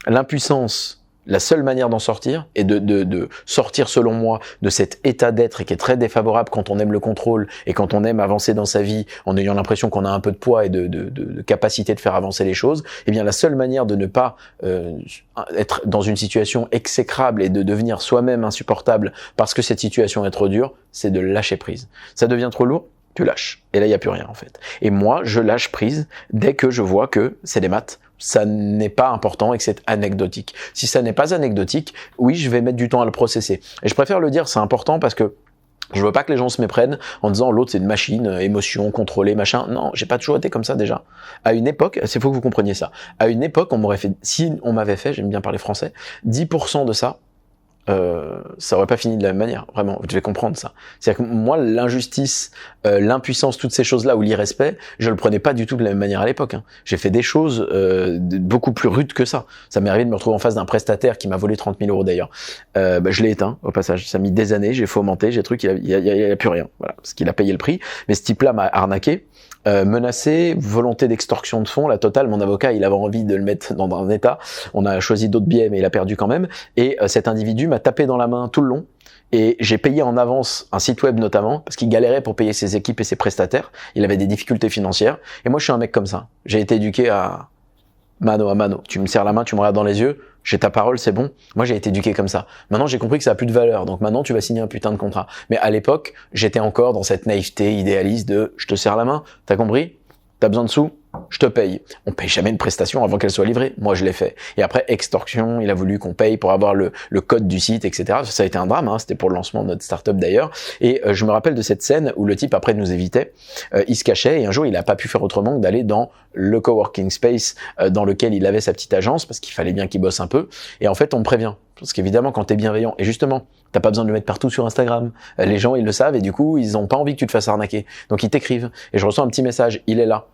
L'impuissance, la seule manière d'en sortir est de sortir selon moi de cet état d'être et qui est très défavorable quand on aime le contrôle et quand on aime avancer dans sa vie en ayant l'impression qu'on a un peu de poids et de capacité de faire avancer les choses. Eh bien la seule manière de ne pas être dans une situation exécrable et de devenir soi-même insupportable parce que cette situation est trop dure, c'est de lâcher prise. Ça devient trop lourd, tu lâches. Et là, il n'y a plus rien, en fait. Et moi, je lâche prise dès que je vois que c'est des maths, ça n'est pas important et que c'est anecdotique. Si ça n'est pas anecdotique, oui, je vais mettre du temps à le processer. Et je préfère le dire, c'est important parce que je veux pas que les gens se méprennent en disant l'autre c'est une machine, émotion, contrôlée, machin. Non, j'ai pas toujours été comme ça déjà. À une époque, c'est faut que vous compreniez ça. À une époque, si on m'avait fait, j'aime bien parler français, 10% de ça, ça aurait pas fini de la même manière, vraiment, vous devez comprendre ça. C'est-à-dire que moi, l'injustice, l'impuissance, toutes ces choses-là, ou l'irrespect, je le prenais pas du tout de la même manière à l'époque. J'ai fait des choses beaucoup plus rudes que ça. Ça m'est arrivé de me retrouver en face d'un prestataire qui m'a volé 30 000 euros d'ailleurs. Je l'ai éteint, au passage. Ça a mis des années, j'ai fomenté, j'ai truc, il y a plus rien. Voilà, parce qu'il a payé le prix. Mais ce type-là m'a arnaqué. Menacé, volonté d'extorsion de fonds, la totale. Mon avocat, il avait envie de le mettre dans un état. On a choisi d'autres biais, mais il a perdu quand même. Et cet individu m'a tapé dans la main tout le long. Et j'ai payé en avance un site web notamment, parce qu'il galérait pour payer ses équipes et ses prestataires. Il avait des difficultés financières. Et moi, je suis un mec comme ça. J'ai été éduqué à mano à mano. Tu me serres la main, tu me regardes dans les yeux. J'ai ta parole, c'est bon. Moi, j'ai été éduqué comme ça. Maintenant, j'ai compris que ça a plus de valeur. Donc maintenant, tu vas signer un putain de contrat. Mais à l'époque, j'étais encore dans cette naïveté idéaliste de je te serre la main. T'as compris? T'as besoin de sous? Je te paye. On paye jamais une prestation avant qu'elle soit livrée. Moi, je l'ai fait. Et après, extorsion, il a voulu qu'on paye pour avoir le code du site, etc. Ça a été un drame, hein. C'était pour le lancement de notre startup d'ailleurs. Et je me rappelle de cette scène où le type, après, nous évitait. Il se cachait et un jour, il a pas pu faire autrement que d'aller dans le coworking space dans lequel il avait sa petite agence parce qu'il fallait bien qu'il bosse un peu. Et en fait, on me prévient. Parce qu'évidemment, quand t'es bienveillant, et justement, t'as pas besoin de le mettre partout sur Instagram. Les gens, ils le savent et du coup, ils ont pas envie que tu te fasses arnaquer. Donc, ils t'écrivent. Et je reçois un petit message. Il est là.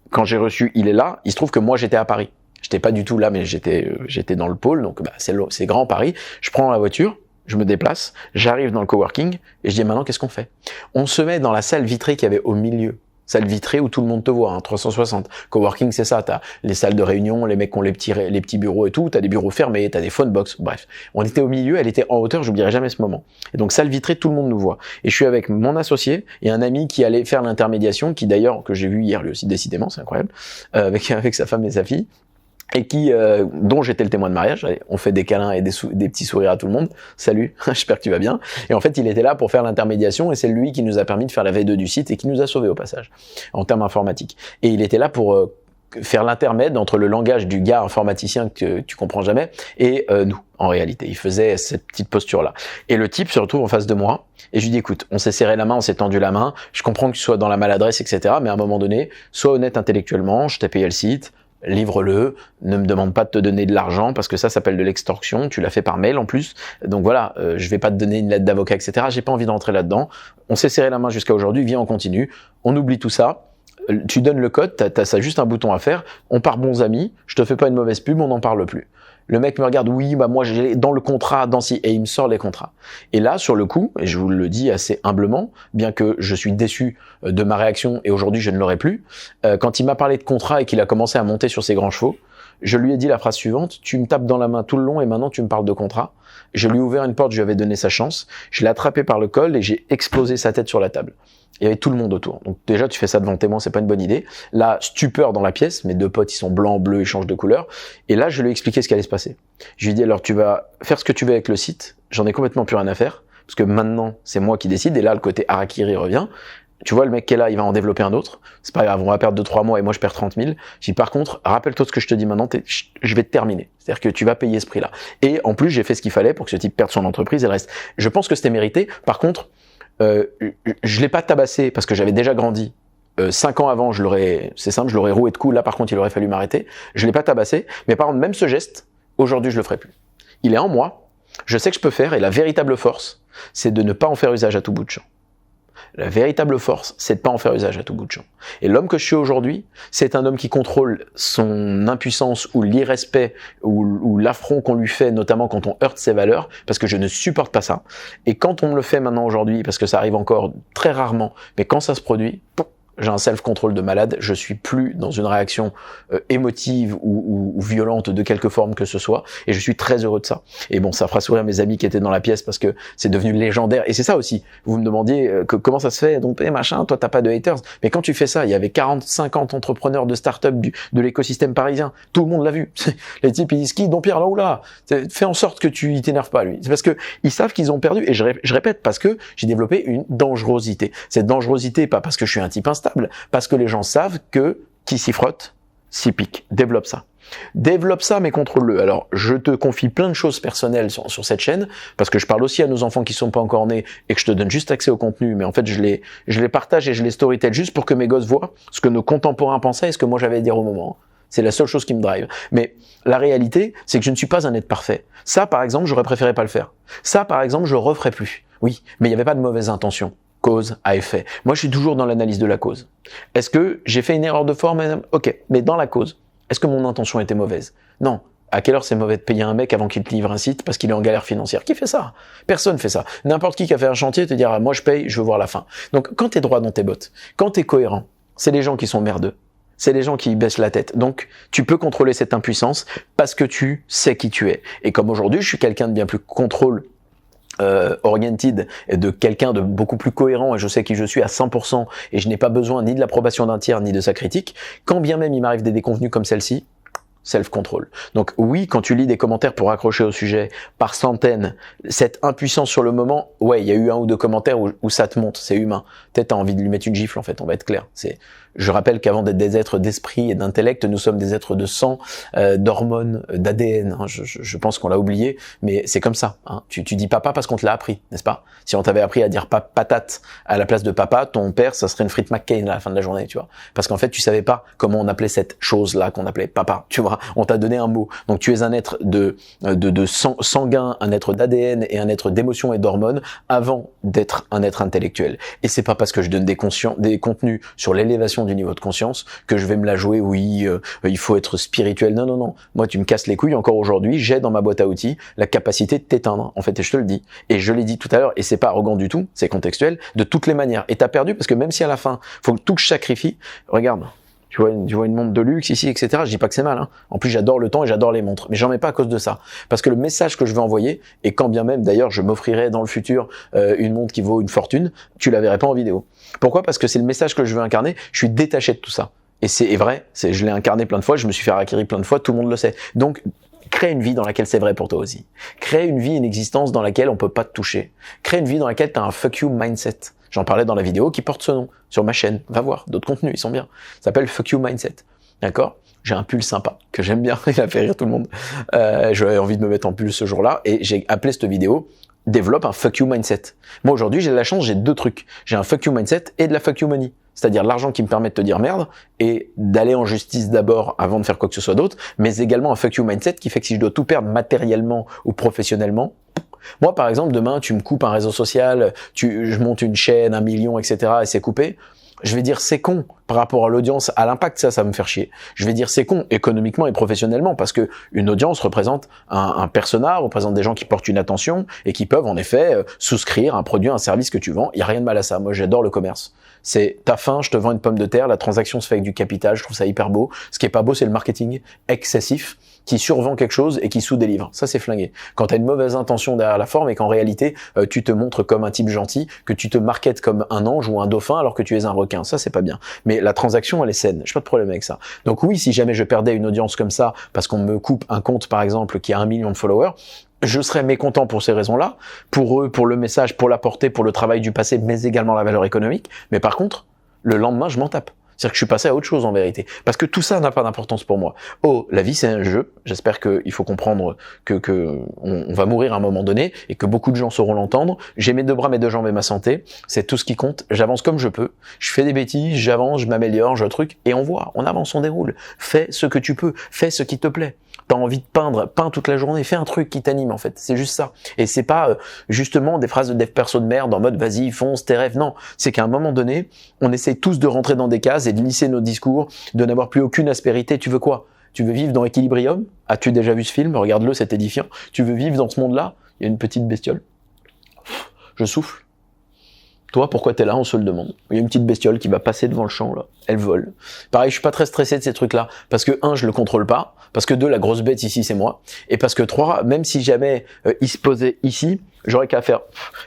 Quand j'ai reçu il est là, il se trouve que moi j'étais à Paris. J'étais pas du tout là, mais j'étais dans le pôle, donc c'est grand Paris. Je prends la voiture, je me déplace, j'arrive dans le coworking et je dis maintenant qu'est-ce qu'on fait? On se met dans la salle vitrée qu'il y avait au milieu. Salle vitrée où tout le monde te voit, 360. Coworking, c'est ça, t'as les salles de réunion, les mecs qui ont les petits bureaux et tout, t'as des bureaux fermés, t'as des phone box, bref. On était au milieu, elle était en hauteur, j'oublierai jamais ce moment. Et donc salle vitrée, tout le monde nous voit. Et je suis avec mon associé et un ami qui allait faire l'intermédiation, qui d'ailleurs, que j'ai vu hier lui aussi, décidément, c'est incroyable, avec sa femme et sa fille. Et dont j'étais le témoin de mariage. Allez, on fait des câlins et des petits sourires à tout le monde. Salut, j'espère que tu vas bien. Et en fait, il était là pour faire l'intermédiation et c'est lui qui nous a permis de faire la V2 du site et qui nous a sauvés au passage, en termes informatiques. Et il était là pour faire l'intermède entre le langage du gars informaticien que tu comprends jamais et nous, en réalité. Il faisait cette petite posture-là. Et le type se retrouve en face de moi et je lui dis, écoute, on s'est serré la main, on s'est tendu la main, je comprends que tu sois dans la maladresse, etc. Mais à un moment donné, sois honnête intellectuellement, je t'ai payé le site, livre-le, ne me demande pas de te donner de l'argent parce que ça s'appelle de l'extorsion, tu l'as fait par mail en plus, donc voilà, je vais pas te donner une lettre d'avocat, etc. J'ai pas envie d'entrer là-dedans. On s'est serré la main jusqu'à aujourd'hui, viens on continue, on oublie tout ça. Tu donnes le code, t'as ça juste un bouton à faire, on part bons amis, je te fais pas une mauvaise pub, on n'en parle plus. Le mec me regarde, oui, bah moi j'ai dans le contrat, et il me sort les contrats. Et là, sur le coup, et je vous le dis assez humblement, bien que je suis déçu de ma réaction et aujourd'hui je ne l'aurai plus, quand il m'a parlé de contrat et qu'il a commencé à monter sur ses grands chevaux, je lui ai dit la phrase suivante, tu me tapes dans la main tout le long et maintenant tu me parles de contrat. Je lui ai ouvert une porte, je lui avais donné sa chance, je l'ai attrapé par le col et j'ai explosé sa tête sur la table. Il y avait tout le monde autour. Donc déjà, tu fais ça devant témoin, c'est pas une bonne idée. Là, stupeur dans la pièce, mes deux potes, ils sont blancs, bleus, ils changent de couleur. Et là, je lui ai expliqué ce qui allait se passer. Je lui ai dit, alors tu vas faire ce que tu veux avec le site, j'en ai complètement plus rien à faire, parce que maintenant, c'est moi qui décide, et là, le côté harakiri revient. Tu vois, le mec qui est là, il va en développer un autre. C'est pas grave, on va perdre 2-3 mois et moi je perds 30 000. J'ai dit, par contre, rappelle-toi ce que je te dis maintenant, je vais te terminer. C'est-à-dire que tu vas payer ce prix-là. Et en plus, j'ai fait ce qu'il fallait pour que ce type perde son entreprise et le reste. Je pense que c'était mérité. Par contre, je l'ai pas tabassé parce que j'avais déjà grandi. 5 ans avant, c'est simple, je l'aurais roué de coups. Là, par contre, il aurait fallu m'arrêter. Je l'ai pas tabassé. Mais par contre, même ce geste, aujourd'hui, je le ferai plus. Il est en moi. Je sais que je peux faire et la véritable force, c'est de ne pas en faire usage à tout bout de champ. La véritable force, c'est de pas en faire usage à tout bout de champ. Et l'homme que je suis aujourd'hui, c'est un homme qui contrôle son impuissance ou l'irrespect ou l'affront qu'on lui fait, notamment quand on heurte ses valeurs, parce que je ne supporte pas ça. Et quand on me le fait maintenant aujourd'hui, parce que ça arrive encore très rarement, mais quand ça se produit, j'ai un self-control de malade, je suis plus dans une réaction émotive ou violente de quelque forme que ce soit, et je suis très heureux de ça. Et bon, ça fera sourire mes amis qui étaient dans la pièce parce que c'est devenu légendaire, et c'est ça aussi. Vous me demandiez comment ça se fait, donc machin, toi t'as pas de haters, mais quand tu fais ça, il y avait 40-50 entrepreneurs de start-up de l'écosystème parisien, tout le monde l'a vu. Les types ils disent qui, Don Pierre là ou là, fais en sorte que tu t'énerves pas lui. C'est parce que ils savent qu'ils ont perdu, et je répète, parce que j'ai développé une dangerosité. Cette dangerosité, pas parce que je suis un type instable, parce que les gens savent que qui s'y frotte, s'y pique. Développe ça. Développe ça, mais contrôle-le. Alors, je te confie plein de choses personnelles sur cette chaîne, parce que je parle aussi à nos enfants qui sont pas encore nés et que je te donne juste accès au contenu, mais en fait, je les partage et je les storytell juste pour que mes gosses voient ce que nos contemporains pensaient et ce que moi j'avais à dire au moment. C'est la seule chose qui me drive. Mais la réalité, c'est que je ne suis pas un être parfait. Ça, par exemple, j'aurais préféré pas le faire. Ça, par exemple, je le referais plus. Oui, mais il n'y avait pas de mauvaise intention. Cause à effet. Moi, je suis toujours dans l'analyse de la cause. Est-ce que j'ai fait une erreur de forme? Ok, mais dans la cause, est-ce que mon intention était mauvaise? Non. À quelle heure c'est mauvais de payer un mec avant qu'il te livre un site parce qu'il est en galère financière? Qui fait ça? Personne fait ça. N'importe qui a fait un chantier te dira, moi je paye, je veux voir la fin. Donc, quand t'es droit dans tes bottes, quand t'es cohérent, c'est les gens qui sont merdeux. C'est les gens qui baissent la tête. Donc, tu peux contrôler cette impuissance parce que tu sais qui tu es. Et comme aujourd'hui, je suis quelqu'un de bien plus oriented et de quelqu'un de beaucoup plus cohérent et je sais qui je suis à 100% et je n'ai pas besoin ni de l'approbation d'un tiers ni de sa critique, quand bien même il m'arrive des déconvenues comme celle-ci, self-control. Donc oui, quand tu lis des commentaires pour accrocher au sujet par centaines, cette impuissance sur le moment, ouais, il y a eu un ou deux commentaires où ça te monte, c'est humain. Peut-être t'as envie de lui mettre une gifle en fait, on va être clair. Je rappelle qu'avant d'être des êtres d'esprit et d'intellect, nous sommes des êtres de sang, d'hormones, d'ADN. Hein. Je pense qu'on l'a oublié, mais c'est comme ça. Hein. Tu dis papa parce qu'on te l'a appris, n'est-ce pas? Si on t'avait appris à dire patate à la place de papa, ton père, ça serait une frite McCain à la fin de la journée, tu vois. Parce qu'en fait, tu savais pas comment on appelait cette chose-là qu'on appelait papa, tu vois. On t'a donné un mot. Donc tu es un être de sanguin, un être d'ADN et un être d'émotion et d'hormones avant d'être un être intellectuel. Et c'est pas parce que je donne des contenus sur l'élévation du niveau de conscience que je vais me la jouer, oui, il faut être spirituel. Non, non, non. Moi, tu me casses les couilles. Encore aujourd'hui, j'ai dans ma boîte à outils la capacité de t'éteindre, en fait, et je te le dis. Et je l'ai dit tout à l'heure, et c'est pas arrogant du tout, c'est contextuel, de toutes les manières. Et t'as perdu parce que même si à la fin, faut que tout que je sacrifie, regarde, tu vois une montre de luxe ici, etc. Je dis pas que c'est mal, hein. En plus, j'adore le temps et j'adore les montres. Mais j'en mets pas à cause de ça. Parce que le message que je veux envoyer, et quand bien même, d'ailleurs, je m'offrirais dans le futur une montre qui vaut une fortune, tu la verrais pas en vidéo. Pourquoi? Parce que c'est le message que je veux incarner. Je suis détaché de tout ça. Et c'est vrai. Je l'ai incarné plein de fois. Je me suis fait harakiri plein de fois. Tout le monde le sait. Donc, crée une vie dans laquelle c'est vrai pour toi aussi. Crée une vie, une existence dans laquelle on peut pas te toucher. Crée une vie dans laquelle tu as un fuck you mindset. J'en parlais dans la vidéo qui porte ce nom sur ma chaîne. Va voir, d'autres contenus, ils sont bien. Ça s'appelle Fuck You Mindset. D'accord? J'ai un pull sympa que j'aime bien. Il a fait rire tout le monde. J'avais envie de me mettre en pull ce jour-là et j'ai appelé cette vidéo Développe un Fuck You Mindset. Moi aujourd'hui, j'ai de la chance, j'ai deux trucs. J'ai un Fuck You Mindset et de la Fuck You Money. c'est-à-dire l'argent qui me permet de te dire merde et d'aller en justice d'abord avant de faire quoi que ce soit d'autre, mais également un fuck you mindset qui fait que si je dois tout perdre matériellement ou professionnellement, moi par exemple demain tu me coupes un réseau social, je monte une chaîne, 1 million, etc. et c'est coupé, je vais dire c'est con par rapport à l'audience, à l'impact, ça va me faire chier. Je vais dire c'est con économiquement et professionnellement parce que une audience représente un persona, représente des gens qui portent une attention et qui peuvent en effet souscrire un produit, un service que tu vends. Il y a rien de mal à ça. Moi, j'adore le commerce. C'est t'as faim, je te vends une pomme de terre, la transaction se fait avec du capital, je trouve ça hyper beau. Ce qui est pas beau, c'est le marketing excessif qui survend quelque chose et qui sous-délivre. Ça, c'est flingué. Quand t'as une mauvaise intention derrière la forme et qu'en réalité, tu te montres comme un type gentil, que tu te marketes comme un ange ou un dauphin alors que tu es un requin. Ça, c'est pas bien. Mais la transaction, elle est saine. J'ai pas de problème avec ça. Donc oui, si jamais je perdais une audience comme ça, parce qu'on me coupe un compte, par exemple, qui a 1 million de followers, je serais mécontent pour ces raisons-là, pour eux, pour le message, pour la portée, pour le travail du passé, mais également la valeur économique. Mais par contre, le lendemain, je m'en tape. C'est-à-dire que je suis passé à autre chose en vérité. Parce que tout ça n'a pas d'importance pour moi. Oh, la vie c'est un jeu. J'espère qu'il faut comprendre que on va mourir à un moment donné et que beaucoup de gens sauront l'entendre. J'ai mes 2 bras, mes 2 jambes et ma santé. C'est tout ce qui compte. J'avance comme je peux. Je fais des bêtises, j'avance, je m'améliore, je truc et on voit, on avance, on déroule. Fais ce que tu peux. Fais ce qui te plaît. T'as envie de peindre, peins toute la journée, fais un truc qui t'anime en fait, c'est juste ça. Et c'est pas justement des phrases de dev perso de merde en mode vas-y fonce tes rêves, non. C'est qu'à un moment donné, on essaye tous de rentrer dans des cases et de lisser nos discours, de n'avoir plus aucune aspérité. Tu veux quoi? Tu veux vivre dans Equilibrium? As-tu déjà vu ce film? Regarde-le, c'est édifiant. Tu veux vivre dans ce monde-là? Il y a une petite bestiole. Je souffle. Toi, pourquoi t'es là? On se le demande. Il y a une petite bestiole qui va passer devant le champ, là. Elle vole. Pareil, je suis pas très stressé de ces trucs-là. Parce que, 1, je le contrôle pas. Parce que 2, la grosse bête ici, c'est moi. Et parce que 3, même si jamais il se posait ici, j'aurais qu'à faire.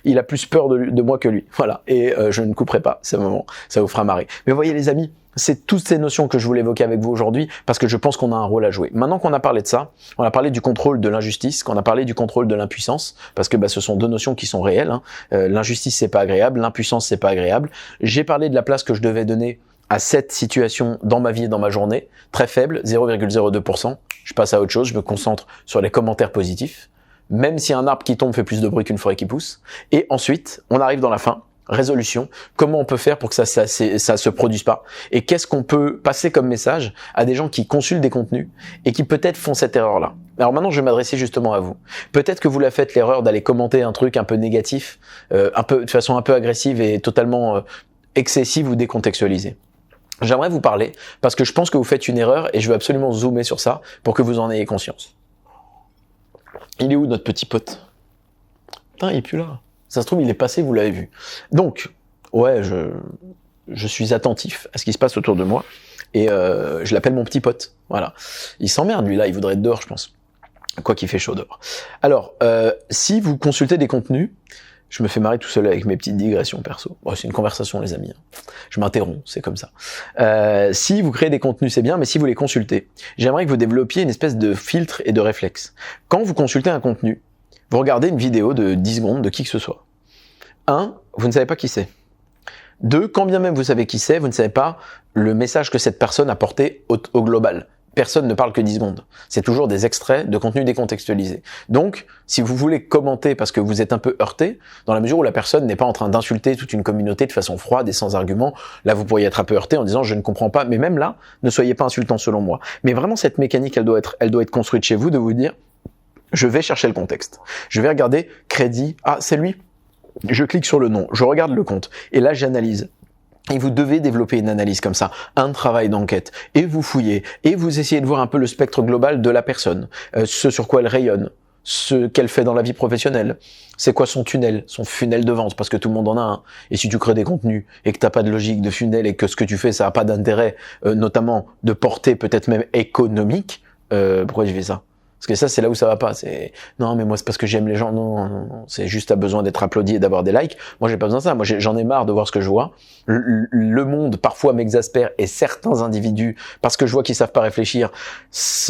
Il a plus peur de moi que lui. Voilà. Et je ne couperai pas ce moment. Ça vous fera marrer. Mais voyez, les amis, c'est toutes ces notions que je voulais évoquer avec vous aujourd'hui parce que je pense qu'on a un rôle à jouer. Maintenant qu'on a parlé de ça, on a parlé du contrôle de l'injustice, qu'on a parlé du contrôle de l'impuissance, parce que ce sont 2 notions qui sont réelles. Hein. L'injustice, c'est pas agréable. L'impuissance, c'est pas agréable. J'ai parlé de la place que je devais donner à cette situation dans ma vie et dans ma journée. Très faible, 0,02%. Je passe à autre chose, je me concentre sur les commentaires positifs. Même si un arbre qui tombe fait plus de bruit qu'une forêt qui pousse. Et ensuite, on arrive dans la fin. Résolution, comment on peut faire pour que ça se produise pas et qu'est-ce qu'on peut passer comme message à des gens qui consultent des contenus et qui peut-être font cette erreur-là. Alors maintenant, je vais m'adresser justement à vous. Peut-être que vous la faites l'erreur d'aller commenter un truc un peu négatif, de façon un peu agressive et totalement excessive ou décontextualisée. J'aimerais vous parler parce que je pense que vous faites une erreur et je veux absolument zoomer sur ça pour que vous en ayez conscience. Il est où notre petit pote? Putain, il est plus là. Ça se trouve, il est passé, vous l'avez vu. Donc, ouais, je suis attentif à ce qui se passe autour de moi et je l'appelle mon petit pote. Voilà. Il s'emmerde, lui, là, il voudrait être dehors, je pense. Quoi qu'il fait chaud dehors. Alors, si vous consultez des contenus, je me fais marrer tout seul avec mes petites digressions perso. Bon, c'est une conversation, les amis. Je m'interromps, c'est comme ça. Si vous créez des contenus, c'est bien, mais si vous les consultez, j'aimerais que vous développiez une espèce de filtre et de réflexe. Quand vous consultez un contenu, vous regardez une vidéo de 10 secondes de qui que ce soit. 1, vous ne savez pas qui c'est. 2, quand bien même vous savez qui c'est, vous ne savez pas le message que cette personne a porté au global. Personne ne parle que 10 secondes. C'est toujours des extraits de contenu décontextualisé. Donc, si vous voulez commenter parce que vous êtes un peu heurté, dans la mesure où la personne n'est pas en train d'insulter toute une communauté de façon froide et sans argument, là vous pourriez être un peu heurté en disant je ne comprends pas, mais même là, ne soyez pas insultant selon moi. Mais vraiment cette mécanique, elle doit être construite chez vous de vous dire je vais chercher le contexte. Je vais regarder crédit. Ah, c'est lui. Je clique sur le nom. Je regarde le compte. Et là, j'analyse. Et vous devez développer une analyse comme ça, un travail d'enquête. Et vous fouillez. Et vous essayez de voir un peu le spectre global de la personne. Ce sur quoi elle rayonne. Ce qu'elle fait dans la vie professionnelle. C'est quoi son tunnel, son funnel de vente, parce que tout le monde en a un. Et si tu crées des contenus et que t'as pas de logique de funnel et que ce que tu fais, ça a pas d'intérêt, notamment de portée peut-être même économique, pourquoi je fais ça? Parce que ça, c'est là où ça va pas. C'est non, mais moi c'est parce que j'aime les gens. Non. C'est juste à besoin d'être applaudi et d'avoir des likes. Moi, j'ai pas besoin de ça. Moi, j'en ai marre de voir ce que je vois. Le monde parfois m'exaspère et certains individus, parce que je vois qu'ils savent pas réfléchir,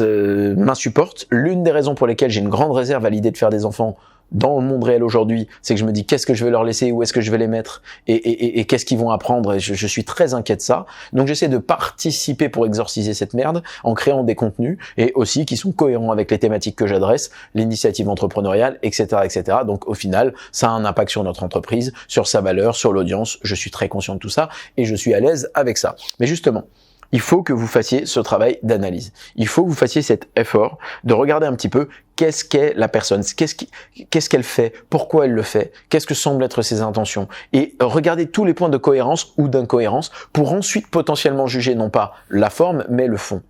m'insupportent. L'une des raisons pour lesquelles j'ai une grande réserve à l'idée de faire des enfants, dans le monde réel aujourd'hui, c'est que je me dis qu'est-ce que je vais leur laisser, où est-ce que je vais les mettre et qu'est-ce qu'ils vont apprendre, et je suis très inquiet de ça. Donc j'essaie de participer pour exorciser cette merde en créant des contenus et aussi qui sont cohérents avec les thématiques que j'adresse, l'initiative entrepreneuriale, etc., etc. Donc au final, ça a un impact sur notre entreprise, sur sa valeur, sur l'audience. Je suis très conscient de tout ça et je suis à l'aise avec ça. Mais justement, il faut que vous fassiez ce travail d'analyse. Il faut que vous fassiez cet effort de regarder un petit peu qu'est-ce qu'est la personne, qu'est-ce qu'elle fait, pourquoi elle le fait, qu'est-ce que semblent être ses intentions, et regarder tous les points de cohérence ou d'incohérence pour ensuite potentiellement juger non pas la forme, mais le fond.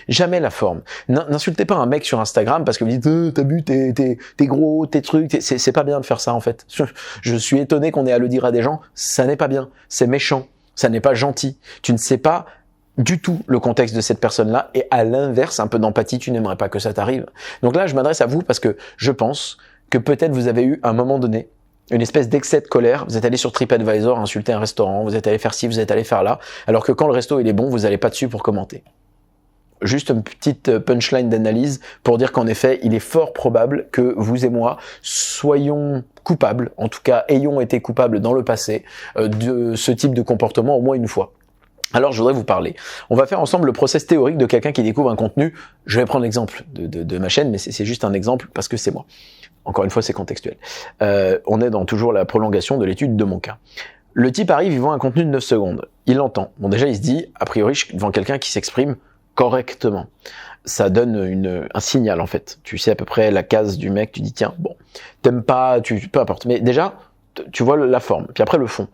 Jamais la forme. N'insultez pas un mec sur Instagram parce que vous dites t'as vu, t'es gros, tes trucs, c'est pas bien de faire ça en fait. Je suis étonné qu'on ait à le dire à des gens, ça n'est pas bien, c'est méchant, ça n'est pas gentil. Tu ne sais pas du tout le contexte de cette personne-là, et à l'inverse, un peu d'empathie, tu n'aimerais pas que ça t'arrive. Donc là, je m'adresse à vous parce que je pense que peut-être vous avez eu à un moment donné une espèce d'excès de colère, vous êtes allé sur TripAdvisor insulter un restaurant, vous êtes allé faire ci, vous êtes allé faire là, alors que quand le resto il est bon, vous n'allez pas dessus pour commenter. Juste une petite punchline d'analyse pour dire qu'en effet, il est fort probable que vous et moi soyons coupables, en tout cas ayons été coupables dans le passé de ce type de comportement au moins une fois. Alors je voudrais vous parler. On va faire ensemble le process théorique de quelqu'un qui découvre un contenu. Je vais prendre l'exemple de ma chaîne, mais c'est juste un exemple parce que c'est moi. Encore une fois, c'est contextuel. On est dans toujours la prolongation de l'étude de mon cas. Le type arrive, il voit un contenu de 9 secondes. Il l'entend. Bon déjà, il se dit, a priori, je suis devant quelqu'un qui s'exprime correctement. Ça donne un signal en fait. Tu sais à peu près la case du mec, tu dis tiens, bon, t'aimes pas, peu importe. Mais déjà, tu vois la forme, puis après le fond.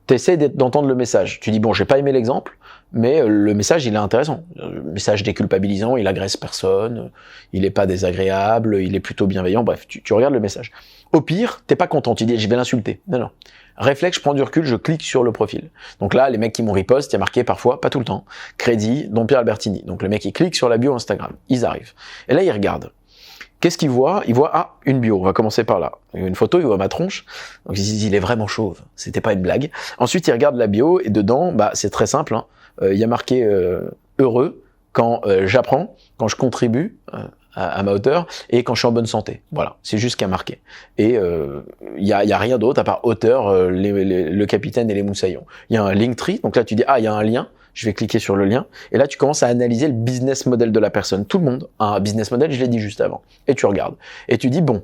T'essaies d'entendre le message. Tu dis bon, j'ai pas aimé l'exemple, mais le message il est intéressant. Le message déculpabilisant, il agresse personne, il est pas désagréable, il est plutôt bienveillant. Bref, tu regardes le message. Au pire, t'es pas content, tu dis je vais l'insulter. Non. Réflexe, je prends du recul, je clique sur le profil. Donc là, les mecs qui m'ont riposte, il y a marqué parfois, pas tout le temps, crédit, Don Pierre Albertini. Donc le mec il clique sur la bio Instagram, ils arrivent. Et là, ils regardent. Qu'est-ce qu'il voit? Il voit, une bio, on va commencer par là. Il y a une photo, il voit ma tronche. Donc il se dit, il est vraiment chauve. C'était pas une blague. Ensuite, il regarde la bio et dedans, c'est très simple. Il y a marqué heureux quand j'apprends, quand je contribue à ma hauteur et quand je suis en bonne santé. Voilà, c'est juste ce qu'il y a marqué. Et il y a rien d'autre à part auteur, le capitaine et les moussaillons. Il y a un Linktree, donc là tu dis, il y a un lien. Je vais cliquer sur le lien, et là tu commences à analyser le business model de la personne. Tout le monde a un business model, je l'ai dit juste avant. Et tu regardes. Et tu dis, bon,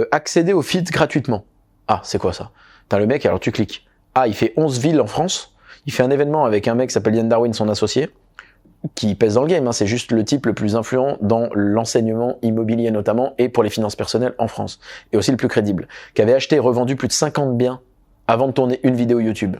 accéder au feed gratuitement. Ah, c'est quoi ça? T'as le mec, alors tu cliques. Il fait 11 villes en France, il fait un événement avec un mec qui s'appelle Yann Darwin, son associé, qui pèse dans le game, c'est juste le type le plus influent dans l'enseignement immobilier notamment, et pour les finances personnelles en France. Et aussi le plus crédible, qui avait acheté et revendu plus de 50 biens avant de tourner une vidéo YouTube.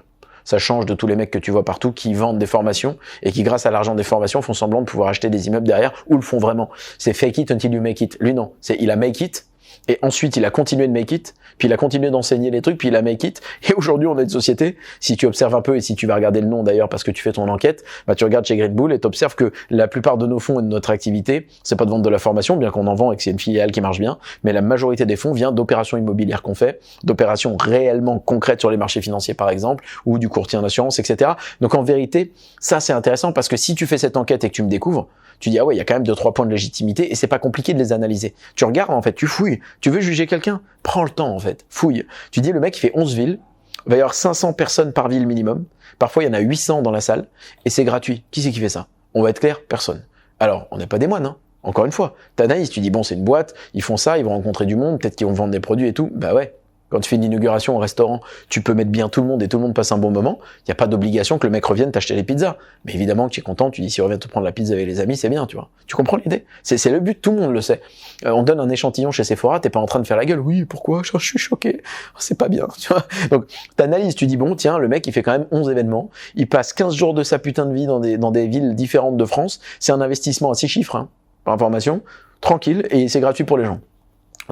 Ça change de tous les mecs que tu vois partout qui vendent des formations et qui, grâce à l'argent des formations, font semblant de pouvoir acheter des immeubles derrière ou le font vraiment. C'est fake it until you make it. Lui, non. Il a make it et ensuite il a continué de make it, puis il a continué d'enseigner les trucs, puis il a make it. Et aujourd'hui, on a une société, si tu observes un peu et si tu vas regarder le nom d'ailleurs parce que tu fais ton enquête, tu regardes chez Green Bull et tu observes que la plupart de nos fonds et de notre activité, c'est pas de vendre de la formation, bien qu'on en vend et que c'est une filiale qui marche bien, mais la majorité des fonds vient d'opérations immobilières qu'on fait, d'opérations réellement concrètes sur les marchés financiers par exemple, ou du courtier en assurance, etc. Donc en vérité, ça c'est intéressant parce que si tu fais cette enquête et que tu me découvres, tu dis il y a quand même 2-3 points de légitimité et c'est pas compliqué de les analyser. Tu regardes en fait, tu fouilles. Tu veux juger quelqu'un? Prends le temps en fait, fouille. Tu dis le mec il fait 11 villes, il va y avoir 500 personnes par ville minimum. Parfois il y en a 800 dans la salle et c'est gratuit. Qui c'est qui fait ça? On va être clair, personne. Alors, on n'est pas des moines, Encore une fois, t'analyses, tu dis c'est une boîte, ils font ça, ils vont rencontrer du monde, peut-être qu'ils vont vendre des produits et tout. Ouais. Quand tu fais une inauguration au restaurant, tu peux mettre bien tout le monde et tout le monde passe un bon moment. Il n'y a pas d'obligation que le mec revienne t'acheter les pizzas. Mais évidemment que tu es content, tu dis s'il revient te prendre la pizza avec les amis, c'est bien, tu vois. Tu comprends l'idée? C'est le but, tout le monde le sait. On donne un échantillon chez Sephora, t'es pas en train de faire la gueule. Oui, pourquoi? Je suis choqué. C'est pas bien, tu vois. Donc, t'analyses, tu dis tiens, le mec, il fait quand même 11 événements. Il passe 15 jours de sa putain de vie dans des villes différentes de France. C'est un investissement à 6 chiffres, par information. Tranquille, et c'est gratuit pour les gens.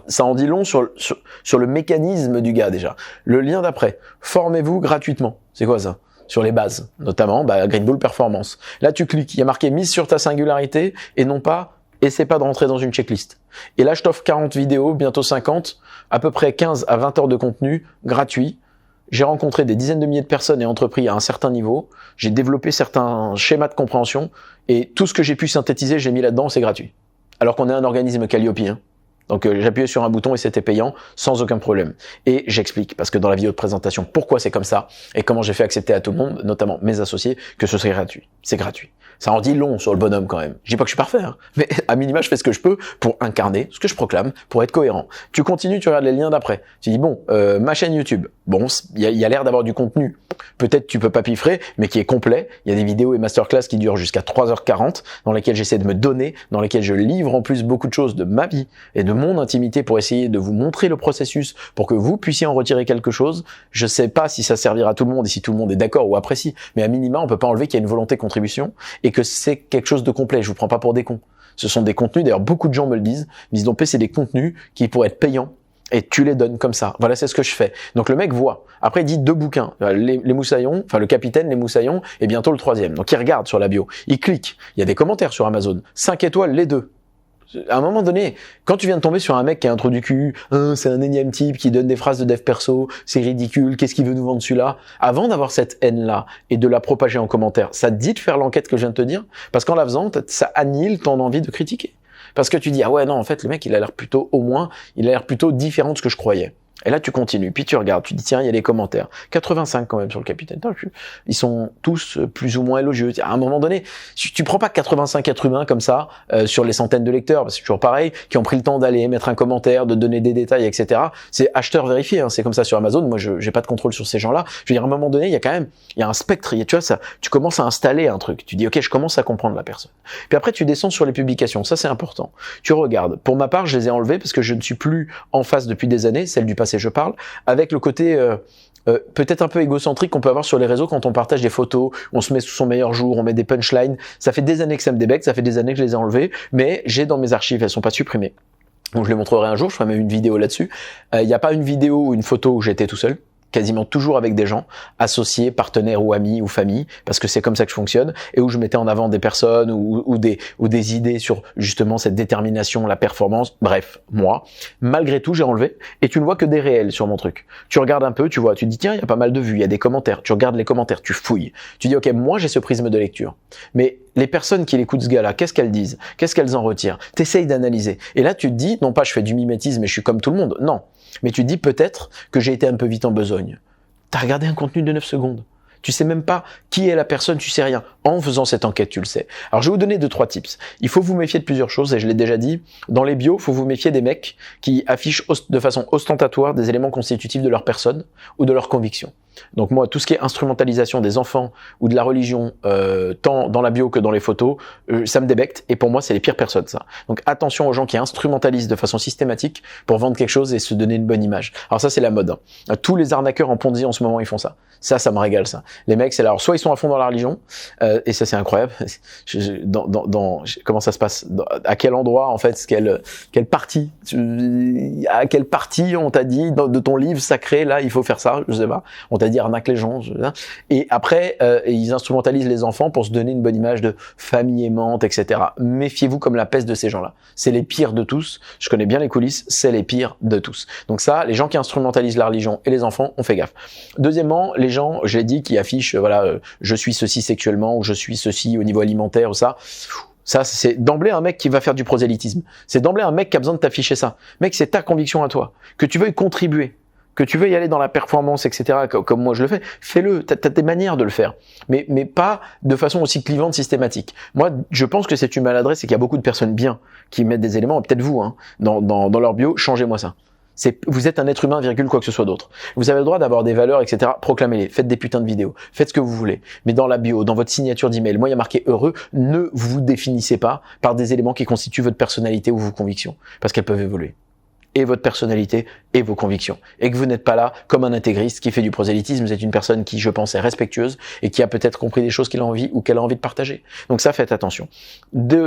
Ça en dit long sur le mécanisme du gars déjà. Le lien d'après, formez-vous gratuitement. C'est quoi ça? Sur les bases, notamment Green Bull Performance. Là tu cliques, il y a marqué mise sur ta singularité et non pas essaie pas de rentrer dans une checklist. Et là je t'offre 40 vidéos, bientôt 50, à peu près 15 à 20 heures de contenu gratuit. J'ai rencontré des dizaines de milliers de personnes et entrepris à un certain niveau. J'ai développé certains schémas de compréhension et tout ce que j'ai pu synthétiser, j'ai mis là-dedans, c'est gratuit. Alors qu'on est un organisme Calliope, Donc j'appuyais sur un bouton et c'était payant sans aucun problème. Et j'explique, parce que dans la vidéo de présentation, pourquoi c'est comme ça et comment j'ai fait accepter à tout le monde, notamment mes associés, que ce serait gratuit. C'est gratuit. Ça en dit long sur le bonhomme quand même. Je dis pas que je suis parfait, hein, mais à minima je fais ce que je peux pour incarner ce que je proclame, pour être cohérent. Tu continues, tu regardes les liens d'après. Tu dis bon, ma chaîne YouTube, bon, il y a l'air d'avoir du contenu. Peut-être tu peux pas piffrer, mais qui est complet. Il y a des vidéos et masterclass qui durent jusqu'à 3h40, dans lesquelles j'essaie de me donner, dans lesquelles je livre en plus beaucoup de choses de ma vie et de mon intimité pour essayer de vous montrer le processus, pour que vous puissiez en retirer quelque chose. Je sais pas si ça servira à tout le monde et si tout le monde est d'accord ou apprécie, mais à minima, on peut pas enlever qu'il y a une volonté de contribution et que c'est quelque chose de complet. Je vous prends pas pour des cons. Ce sont des contenus, d'ailleurs beaucoup de gens me le disent, me disent donc c'est des contenus qui pourraient être payants et tu les donnes comme ça. Voilà, c'est ce que je fais. Donc le mec voit. Après il dit 2 bouquins, les Moussaillons, enfin le capitaine, les Moussaillons et bientôt le 3e. Donc il regarde sur la bio, il clique, il y a des commentaires sur Amazon, 5 étoiles les 2. À un moment donné, quand tu viens de tomber sur un mec qui a un trou du cul, c'est un énième type qui donne des phrases de dev perso, c'est ridicule, qu'est-ce qu'il veut nous vendre celui-là? Avant d'avoir cette haine-là et de la propager en commentaire, ça te dit de faire l'enquête que je viens de te dire? Parce qu'en la faisant, ça annihile ton envie de critiquer. Parce que tu dis, ah ouais, non, en fait, le mec, il a l'air plutôt, au moins, il a l'air plutôt différent de ce que je croyais. Et là, tu continues, puis tu regardes, tu dis, tiens, il y a les commentaires. 85 quand même sur le capitaine. Ils sont tous plus ou moins élogieux. À un moment donné, tu prends pas 85 êtres humains comme ça, sur les centaines de lecteurs, parce que c'est toujours pareil, qui ont pris le temps d'aller mettre un commentaire, de donner des détails, etc. C'est acheteur vérifié, hein. C'est comme ça sur Amazon. Moi, j'ai pas de contrôle sur ces gens-là. Je veux dire, à un moment donné, il y a un spectre. Tu vois, ça, tu commences à installer un truc. Tu dis, ok, je commence à comprendre la personne. Puis après, tu descends sur les publications. Ça, c'est important. Tu regardes. Pour ma part, je les ai enlevées parce que je ne suis plus en face depuis des années, celle du passé je parle, avec le côté peut-être un peu égocentrique qu'on peut avoir sur les réseaux quand on partage des photos, on se met sous son meilleur jour, on met des punchlines. Ça fait des années que ça me débecte, ça fait des années que je les ai enlevées, mais j'ai dans mes archives, elles sont pas supprimées. Donc je les montrerai un jour, je ferai même une vidéo là-dessus. Il n'y a pas une vidéo ou une photo où j'étais tout seul. Quasiment toujours avec des gens, associés, partenaires ou amis ou famille, parce que c'est comme ça que je fonctionne, et où je mettais en avant des personnes ou des idées sur justement cette détermination, la performance, bref, moi. Malgré tout, j'ai enlevé, et tu ne vois que des réels sur mon truc. Tu regardes un peu, tu vois, tu te dis tiens, il y a pas mal de vues, il y a des commentaires, tu regardes les commentaires, tu fouilles, tu dis ok, moi j'ai ce prisme de lecture, mais les personnes qui l'écoutent ce gars-là, qu'est-ce qu'elles disent? Qu'est-ce qu'elles en retirent? T'essayes d'analyser. Et là, tu te dis, non pas je fais du mimétisme et je suis comme tout le monde, non. Mais tu te dis peut-être que j'ai été un peu vite en besogne. T'as regardé un contenu de 9 secondes. Tu sais même pas qui est la personne, tu sais rien. En faisant cette enquête, tu le sais. Alors, je vais vous donner 2-3 tips. Il faut vous méfier de plusieurs choses, et je l'ai déjà dit. Dans les bios, il faut vous méfier des mecs qui affichent de façon ostentatoire des éléments constitutifs de leur personne ou de leur conviction. Donc moi, tout ce qui est instrumentalisation des enfants ou de la religion, tant dans la bio que dans les photos, ça me débecte, et pour moi, c'est les pires personnes, ça. Donc attention aux gens qui instrumentalisent de façon systématique pour vendre quelque chose et se donner une bonne image. Alors ça, c'est la mode, hein. Tous les arnaqueurs en Ponzi en ce moment, ils font ça. Ça me régale, ça. Les mecs, c'est là, alors soit ils sont à fond dans la religion, et ça c'est incroyable. Comment ça se passe? À quel endroit, en fait, quelle partie, à quelle partie on t'a dit de ton livre sacré, là, il faut faire ça, je sais pas. On t'a dit arnaque les gens, et après ils instrumentalisent les enfants pour se donner une bonne image de famille aimante, etc. Méfiez-vous comme la peste de ces gens-là. C'est les pires de tous. Je connais bien les coulisses, c'est les pires de tous. Donc ça, les gens qui instrumentalisent la religion et les enfants, on fait gaffe. Deuxièmement, les gens, je l'ai dit, qui affichent voilà, je suis ceci sexuellement ou je suis ceci au niveau alimentaire ou ça. Ça, c'est d'emblée un mec qui va faire du prosélytisme. C'est d'emblée un mec qui a besoin de t'afficher ça. Mec, c'est ta conviction à toi. Que tu veuilles contribuer, que tu veux y aller dans la performance, etc., comme moi je le fais, fais-le, t'as des manières de le faire, mais pas de façon aussi clivante, systématique. Moi, je pense que c'est une maladresse et qu'il y a beaucoup de personnes bien qui mettent des éléments, peut-être vous, hein, dans leur bio, changez-moi ça. Vous êtes un être humain, virgule, quoi que ce soit d'autre. Vous avez le droit d'avoir des valeurs, etc., proclamez-les, faites des putains de vidéos, faites ce que vous voulez, mais dans la bio, dans votre signature d'email, moi il y a marqué heureux, ne vous définissez pas par des éléments qui constituent votre personnalité ou vos convictions, parce qu'elles peuvent évoluer. Et votre personnalité et vos convictions. Et que vous n'êtes pas là comme un intégriste qui fait du prosélytisme, vous êtes une personne qui, je pense, est respectueuse et qui a peut-être compris des choses qu'il a envie ou qu'elle a envie de partager. Donc ça, faites attention.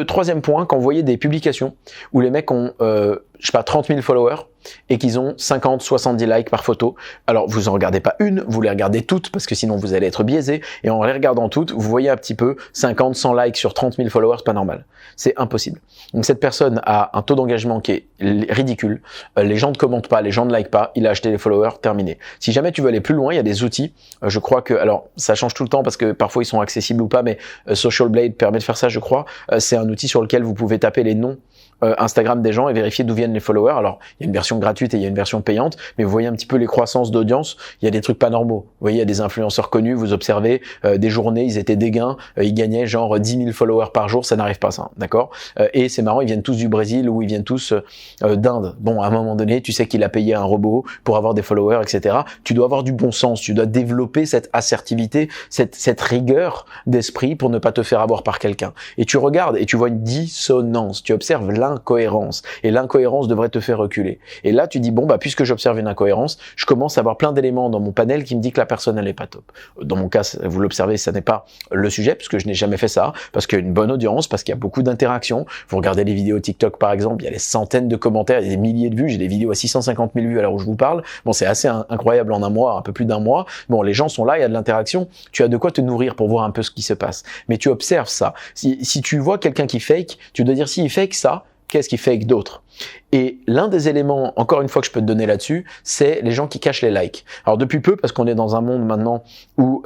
Troisième point, quand vous voyez des publications où les mecs ont, je sais pas, 30 000 followers, et qu'ils ont 50, 70 likes par photo. Alors, vous en regardez pas une, vous les regardez toutes parce que sinon vous allez être biaisé. Et en les regardant toutes, vous voyez un petit peu 50, 100 likes sur 30 000 followers, pas normal. C'est impossible. Donc cette personne a un taux d'engagement qui est ridicule. Les gens ne commentent pas, les gens ne likent pas. Il a acheté les followers, terminé. Si jamais tu veux aller plus loin, il y a des outils. Je crois que, alors ça change tout le temps parce que parfois ils sont accessibles ou pas, mais Social Blade permet de faire ça, je crois. C'est un outil sur lequel vous pouvez taper les noms Instagram des gens et vérifier d'où viennent les followers. Alors, il y a une version gratuite et il y a une version payante, mais vous voyez un petit peu les croissances d'audience. Il y a des trucs pas normaux. Vous voyez, il y a des influenceurs connus, vous observez des journées, ils étaient des gains, ils gagnaient genre 10 000 followers par jour, ça n'arrive pas ça, d'accord? Et c'est marrant, ils viennent tous du Brésil ou ils viennent tous d'Inde. Bon, à un moment donné, tu sais qu'il a payé un robot pour avoir des followers, etc. Tu dois avoir du bon sens, tu dois développer cette assertivité, cette rigueur d'esprit pour ne pas te faire avoir par quelqu'un. Et tu regardes et tu vois une dissonance, tu observes l'incohérence. Et l'incohérence devrait te faire reculer. Et là, tu dis, bon, bah, puisque j'observe une incohérence, je commence à avoir plein d'éléments dans mon panel qui me dit que la personne, elle est pas top. Dans mon cas, vous l'observez, ça n'est pas le sujet, puisque je n'ai jamais fait ça, parce qu'il y a une bonne audience, parce qu'il y a beaucoup d'interactions. Vous regardez les vidéos TikTok, par exemple, il y a des centaines de commentaires, il y a des milliers de vues, j'ai des vidéos à 650 000 vues à l'heure où je vous parle. Bon, c'est assez incroyable en un mois, un peu plus d'un mois. Bon, les gens sont là, il y a de l'interaction. Tu as de quoi te nourrir pour voir un peu ce qui se passe. Mais tu observes ça. Si tu vois quelqu'un qui fake, tu dois dire, s'il fake ça, qu'est-ce qu'il fait avec d'autres? Et l'un des éléments, encore une fois, que je peux te donner là-dessus, c'est les gens qui cachent les likes. Alors depuis peu, parce qu'on est dans un monde maintenant où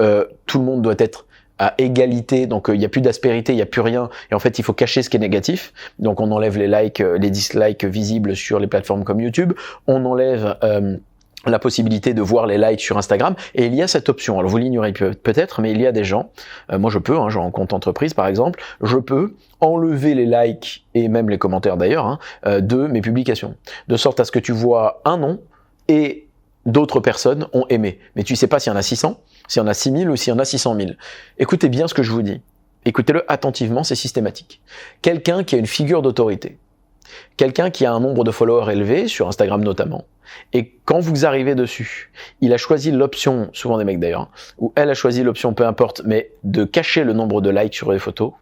tout le monde doit être à égalité, donc il n'y a plus d'aspérité, il n'y a plus rien, et en fait il faut cacher ce qui est négatif. Donc on enlève les likes, les dislikes visibles sur les plateformes comme YouTube, on enlève la possibilité de voir les likes sur Instagram, et il y a cette option. Alors vous l'ignorez peut-être, mais il y a des gens, moi je peux, genre en compte entreprise par exemple, je peux enlever les likes et même les commentaires d'ailleurs de mes publications, de sorte à ce que tu vois un nom et d'autres personnes ont aimé. Mais tu sais pas s'il y en a 600, s'il y en a 6000 ou s'il y en a 600 000. Écoutez bien ce que je vous dis. Écoutez-le attentivement, c'est systématique. Quelqu'un qui a une figure d'autorité, quelqu'un qui a un nombre de followers élevé, sur Instagram notamment, et quand vous arrivez dessus, il a choisi l'option, souvent des mecs d'ailleurs, ou elle a choisi l'option, peu importe, mais de cacher le nombre de likes sur les photos,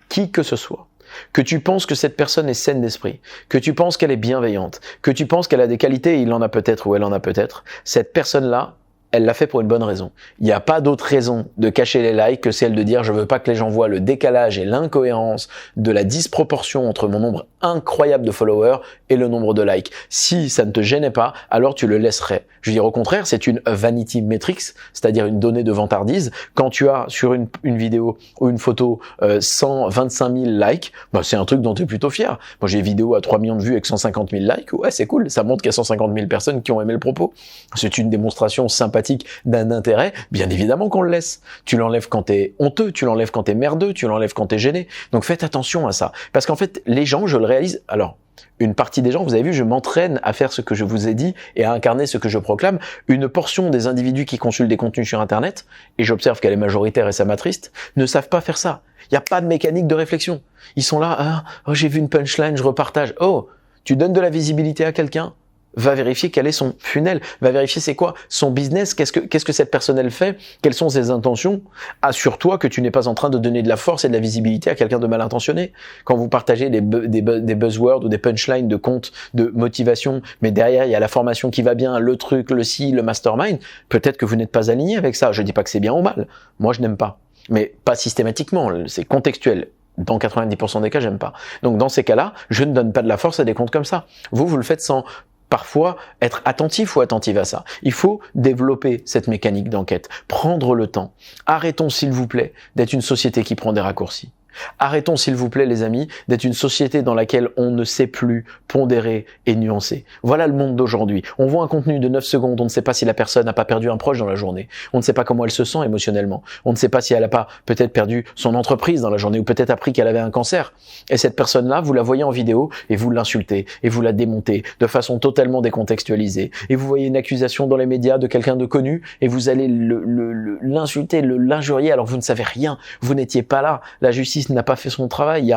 qui que ce soit, que tu penses que cette personne est saine d'esprit, que tu penses qu'elle est bienveillante, que tu penses qu'elle a des qualités, il en a peut-être ou elle en a peut-être, cette personne-là, elle l'a fait pour une bonne raison. Il n'y a pas d'autre raison de cacher les likes que celle de dire je veux pas que les gens voient le décalage et l'incohérence de la disproportion entre mon nombre incroyable de followers et le nombre de likes. Si ça ne te gênait pas, alors tu le laisserais. Je veux dire au contraire, c'est une vanity metrics, c'est-à-dire une donnée de vantardise. Quand tu as sur une vidéo ou une photo 125 000 likes, bah c'est un truc dont tu es plutôt fier. Moi j'ai des vidéos à 3 millions de vues avec 150 000 likes, ouais c'est cool, ça montre qu'il y a 150 000 personnes qui ont aimé le propos. C'est une démonstration sympathique d'un intérêt, bien évidemment qu'on le laisse. Tu l'enlèves quand t'es honteux, tu l'enlèves quand t'es merdeux, tu l'enlèves quand t'es gêné. Donc faites attention à ça. Parce qu'en fait, les gens, je le réalise, alors, une partie des gens, vous avez vu, je m'entraîne à faire ce que je vous ai dit et à incarner ce que je proclame. Une portion des individus qui consultent des contenus sur Internet, et j'observe qu'elle est majoritaire et ça m'attriste, ne savent pas faire ça. Il n'y a pas de mécanique de réflexion. Ils sont là, oh j'ai vu une punchline, je repartage. Oh, tu donnes de la visibilité à quelqu'un, va vérifier quel est son funnel, va vérifier c'est quoi son business, qu'est-ce que cette personne elle fait, quelles sont ses intentions. Assure-toi que tu n'es pas en train de donner de la force et de la visibilité à quelqu'un de mal intentionné. Quand vous partagez des buzzwords ou des punchlines de comptes de motivation, mais derrière il y a la formation qui va bien, le truc, le si, le mastermind, peut-être que vous n'êtes pas aligné avec ça. Je dis pas que c'est bien ou mal, moi je n'aime pas, mais pas systématiquement, c'est contextuel. Dans 90% des cas, j'aime pas. Donc dans ces cas-là, je ne donne pas de la force à des comptes comme ça. Vous le faites sans parfois être attentif ou attentive à ça. Il faut développer cette mécanique d'enquête, prendre le temps. Arrêtons s'il vous plaît d'être une société qui prend des raccourcis. Arrêtons s'il vous plaît les amis d'être une société dans laquelle on ne sait plus pondérer et nuancer. Voilà le monde d'aujourd'hui. On voit un contenu de 9 secondes, on ne sait pas si la personne n'a pas perdu un proche dans la journée. On ne sait pas comment elle se sent émotionnellement. On ne sait pas si elle n'a pas peut-être perdu son entreprise dans la journée ou peut-être appris qu'elle avait un cancer. Et cette personne-là, vous la voyez en vidéo et vous l'insultez et vous la démontez de façon totalement décontextualisée. Et vous voyez une accusation dans les médias de quelqu'un de connu et vous allez l'insulter, l'injurier alors que vous ne savez rien. Vous n'étiez pas là. La justice l'algorithme n'a pas fait son travail.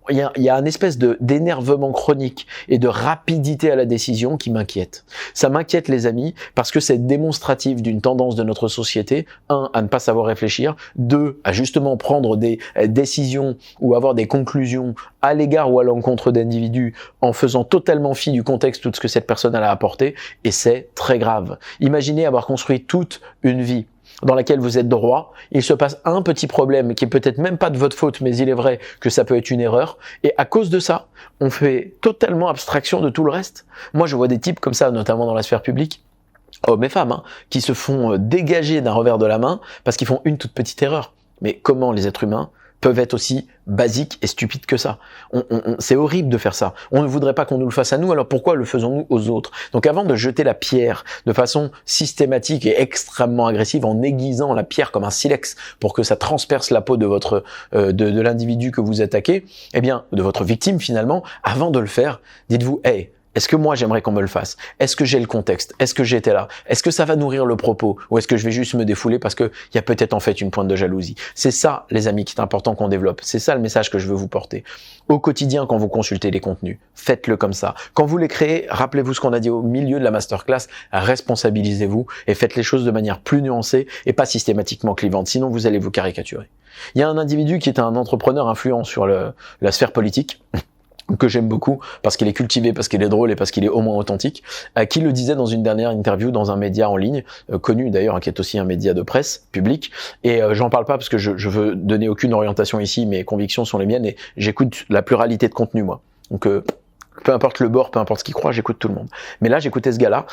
Il y a une espèce d'énervement chronique et de rapidité à la décision qui m'inquiète. Ça m'inquiète, les amis, parce que c'est démonstratif d'une tendance de notre société, 1, à ne pas savoir réfléchir, 2, à justement prendre des décisions ou avoir des conclusions à l'égard ou à l'encontre d'individus en faisant totalement fi du contexte, tout ce que cette personne a apporté, et c'est très grave. Imaginez avoir construit toute une vie dans laquelle vous êtes droit, il se passe un petit problème qui est peut-être même pas de votre faute, mais il est vrai que ça peut être une erreur, et à cause de ça, on fait totalement abstraction de tout le reste. Moi, je vois des types comme ça, notamment dans la sphère publique, hommes et femmes, qui se font dégager d'un revers de la main parce qu'ils font une toute petite erreur. Mais comment les êtres humains peuvent être aussi basiques et stupides que ça? C'est horrible de faire ça. On ne voudrait pas qu'on nous le fasse à nous, alors pourquoi le faisons-nous aux autres? Donc avant de jeter la pierre de façon systématique et extrêmement agressive, en aiguisant la pierre comme un silex pour que ça transperce la peau de votre de l'individu que vous attaquez, eh bien, de votre victime finalement, avant de le faire, dites-vous, hey, est-ce que moi j'aimerais qu'on me le fasse? Est-ce que j'ai le contexte? Est-ce que j'étais là? Est-ce que ça va nourrir le propos? Ou est-ce que je vais juste me défouler parce que il y a peut-être en fait une pointe de jalousie? C'est ça, les amis, qui est important qu'on développe. C'est ça le message que je veux vous porter. Au quotidien, quand vous consultez les contenus, faites-le comme ça. Quand vous les créez, rappelez-vous ce qu'on a dit au milieu de la masterclass, responsabilisez-vous et faites les choses de manière plus nuancée et pas systématiquement clivante. Sinon, vous allez vous caricaturer. Il y a un individu qui est un entrepreneur influent sur la sphère politique, que j'aime beaucoup parce qu'il est cultivé, parce qu'il est drôle et parce qu'il est au moins authentique, qui le disait dans une dernière interview dans un média en ligne, connu d'ailleurs, qui est aussi un média de presse public, et j'en parle pas parce que je veux donner aucune orientation ici, mes convictions sont les miennes et j'écoute la pluralité de contenu, moi. Donc peu importe le bord, peu importe ce qu'il croit, j'écoute tout le monde. Mais là, j'écoutais ce gars-là,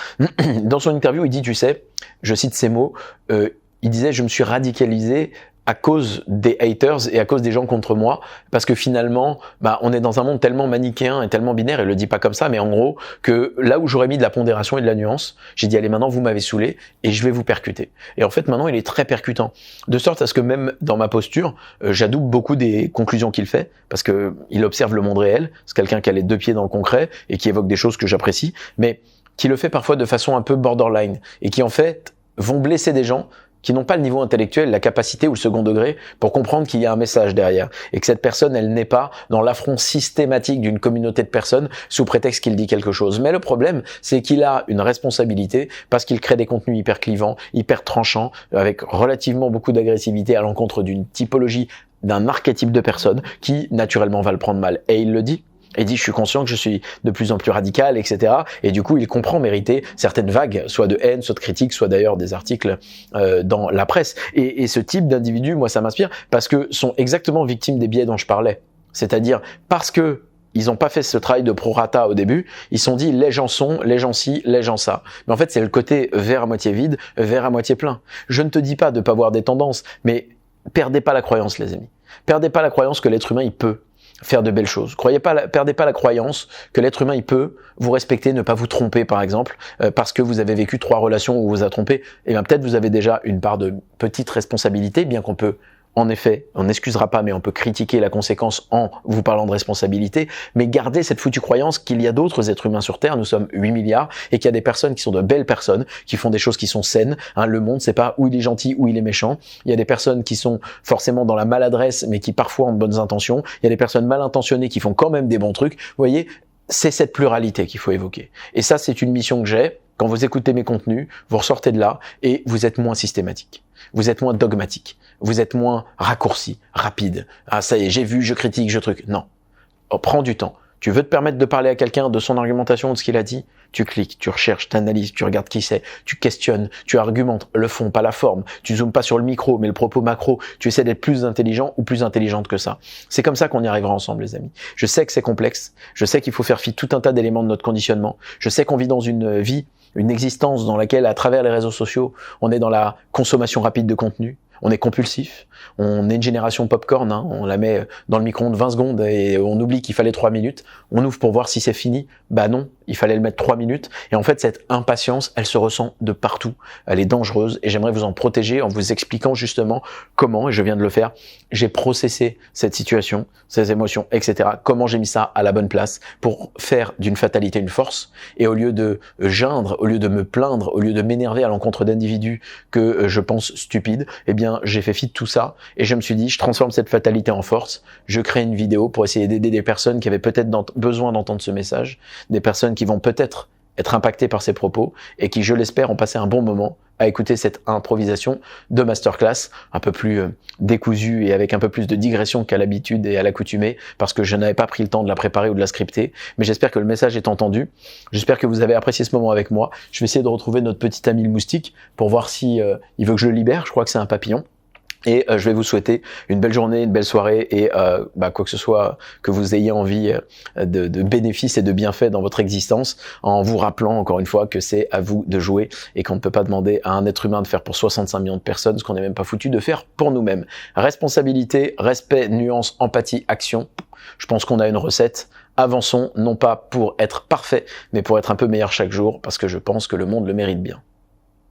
dans son interview, il dit, tu sais, je cite ces mots, il disait, je me suis radicalisé à cause des haters et à cause des gens contre moi, parce que finalement, on est dans un monde tellement manichéen et tellement binaire, il le dit pas comme ça, mais en gros, que là où j'aurais mis de la pondération et de la nuance, j'ai dit, allez, maintenant, vous m'avez saoulé, et je vais vous percuter. Et en fait, maintenant, il est très percutant. De sorte à ce que même dans ma posture, j'adoube beaucoup des conclusions qu'il fait, parce que il observe le monde réel, c'est quelqu'un qui a les deux pieds dans le concret, et qui évoque des choses que j'apprécie, mais qui le fait parfois de façon un peu borderline, et qui en fait, vont blesser des gens qui n'ont pas le niveau intellectuel, la capacité ou le second degré pour comprendre qu'il y a un message derrière et que cette personne, elle n'est pas dans l'affront systématique d'une communauté de personnes sous prétexte qu'il dit quelque chose. Mais le problème, c'est qu'il a une responsabilité parce qu'il crée des contenus hyper clivants, hyper tranchants, avec relativement beaucoup d'agressivité à l'encontre d'une typologie, d'un archétype de personne qui, naturellement, va le prendre mal. Et il le dit. Il dit, je suis conscient que je suis de plus en plus radical, etc. Et du coup, il comprend mériter certaines vagues, soit de haine, soit de critique, soit d'ailleurs des articles dans la presse. Et ce type d'individu, moi, ça m'inspire parce que sont exactement victimes des biais dont je parlais. C'est-à-dire parce que ils n'ont pas fait ce travail de prorata au début, ils se sont dit les gens sont, les gens ci, les gens ça. Mais en fait, c'est le côté verre à moitié vide, verre à moitié plein. Je ne te dis pas de pas avoir des tendances, mais perdez pas la croyance, les amis. Perdez pas la croyance que l'être humain, il peut faire de belles choses. Perdez pas la croyance que l'être humain, il peut vous respecter, ne pas vous tromper, par exemple, parce que vous avez vécu 3 relations où on vous a trompé. Et bien peut-être vous avez déjà une part de petite responsabilité, bien qu'on peut, en effet, on n'excusera pas, mais on peut critiquer la conséquence en vous parlant de responsabilité, mais gardez cette foutue croyance qu'il y a d'autres êtres humains sur Terre, nous sommes 8 milliards, et qu'il y a des personnes qui sont de belles personnes, qui font des choses qui sont saines. Le monde, c'est pas où il est gentil, où il est méchant. Il y a des personnes qui sont forcément dans la maladresse, mais qui parfois ont de bonnes intentions. Il y a des personnes mal intentionnées qui font quand même des bons trucs. Vous voyez, c'est cette pluralité qu'il faut évoquer. Et ça, c'est une mission que j'ai. Quand vous écoutez mes contenus, vous ressortez de là et vous êtes moins systématique. Vous êtes moins dogmatique. Vous êtes moins raccourci, rapide. Ah, ça y est, j'ai vu, je critique, je truc. Non. Prends du temps. Tu veux te permettre de parler à quelqu'un de son argumentation, de ce qu'il a dit? Tu cliques, tu recherches, tu analyses, tu regardes qui c'est, tu questionnes, tu argumentes, le fond, pas la forme. Tu zoomes pas sur le micro, mais le propos macro. Tu essaies d'être plus intelligent ou plus intelligente que ça. C'est comme ça qu'on y arrivera ensemble, les amis. Je sais que c'est complexe. Je sais qu'il faut faire fi de tout un tas d'éléments de notre conditionnement. Je sais qu'on vit dans une vie, une existence dans laquelle, à travers les réseaux sociaux, on est dans la consommation rapide de contenu. On est compulsif, on est une génération popcorn, on la met dans le micro-ondes 20 secondes et on oublie qu'il fallait 3 minutes. On ouvre pour voir si c'est fini. Bah non, il fallait le mettre 3 minutes. Et en fait, cette impatience, elle se ressent de partout. Elle est dangereuse et j'aimerais vous en protéger en vous expliquant justement comment, et je viens de le faire, j'ai processé cette situation, ces émotions, etc. Comment j'ai mis ça à la bonne place pour faire d'une fatalité une force. Et au lieu de geindre, au lieu de me plaindre, au lieu de m'énerver à l'encontre d'individus que je pense stupides, eh bien, bien, j'ai fait fi de tout ça et je me suis dit, je transforme cette fatalité en force. Je crée une vidéo pour essayer d'aider des personnes qui avaient peut-être besoin d'entendre ce message, des personnes qui vont peut-être être impactées par ces propos et qui, je l'espère, ont passé un bon moment à écouter cette improvisation de masterclass un peu plus décousue et avec un peu plus de digression qu'à l'habitude et à l'accoutumée parce que je n'avais pas pris le temps de la préparer ou de la scripter. Mais j'espère que le message est entendu. J'espère que vous avez apprécié ce moment avec moi. Je vais essayer de retrouver notre petit ami le moustique pour voir si il veut que je le libère. Je crois que c'est un papillon. Et je vais vous souhaiter une belle journée, une belle soirée et quoi que ce soit que vous ayez envie de bénéfices et de bienfaits dans votre existence, en vous rappelant encore une fois que c'est à vous de jouer et qu'on ne peut pas demander à un être humain de faire pour 65 millions de personnes ce qu'on n'est même pas foutu de faire pour nous-mêmes. Responsabilité, respect, nuance, empathie, action. Je pense qu'on a une recette. Avançons, non pas pour être parfait, mais pour être un peu meilleur chaque jour, parce que je pense que le monde le mérite bien.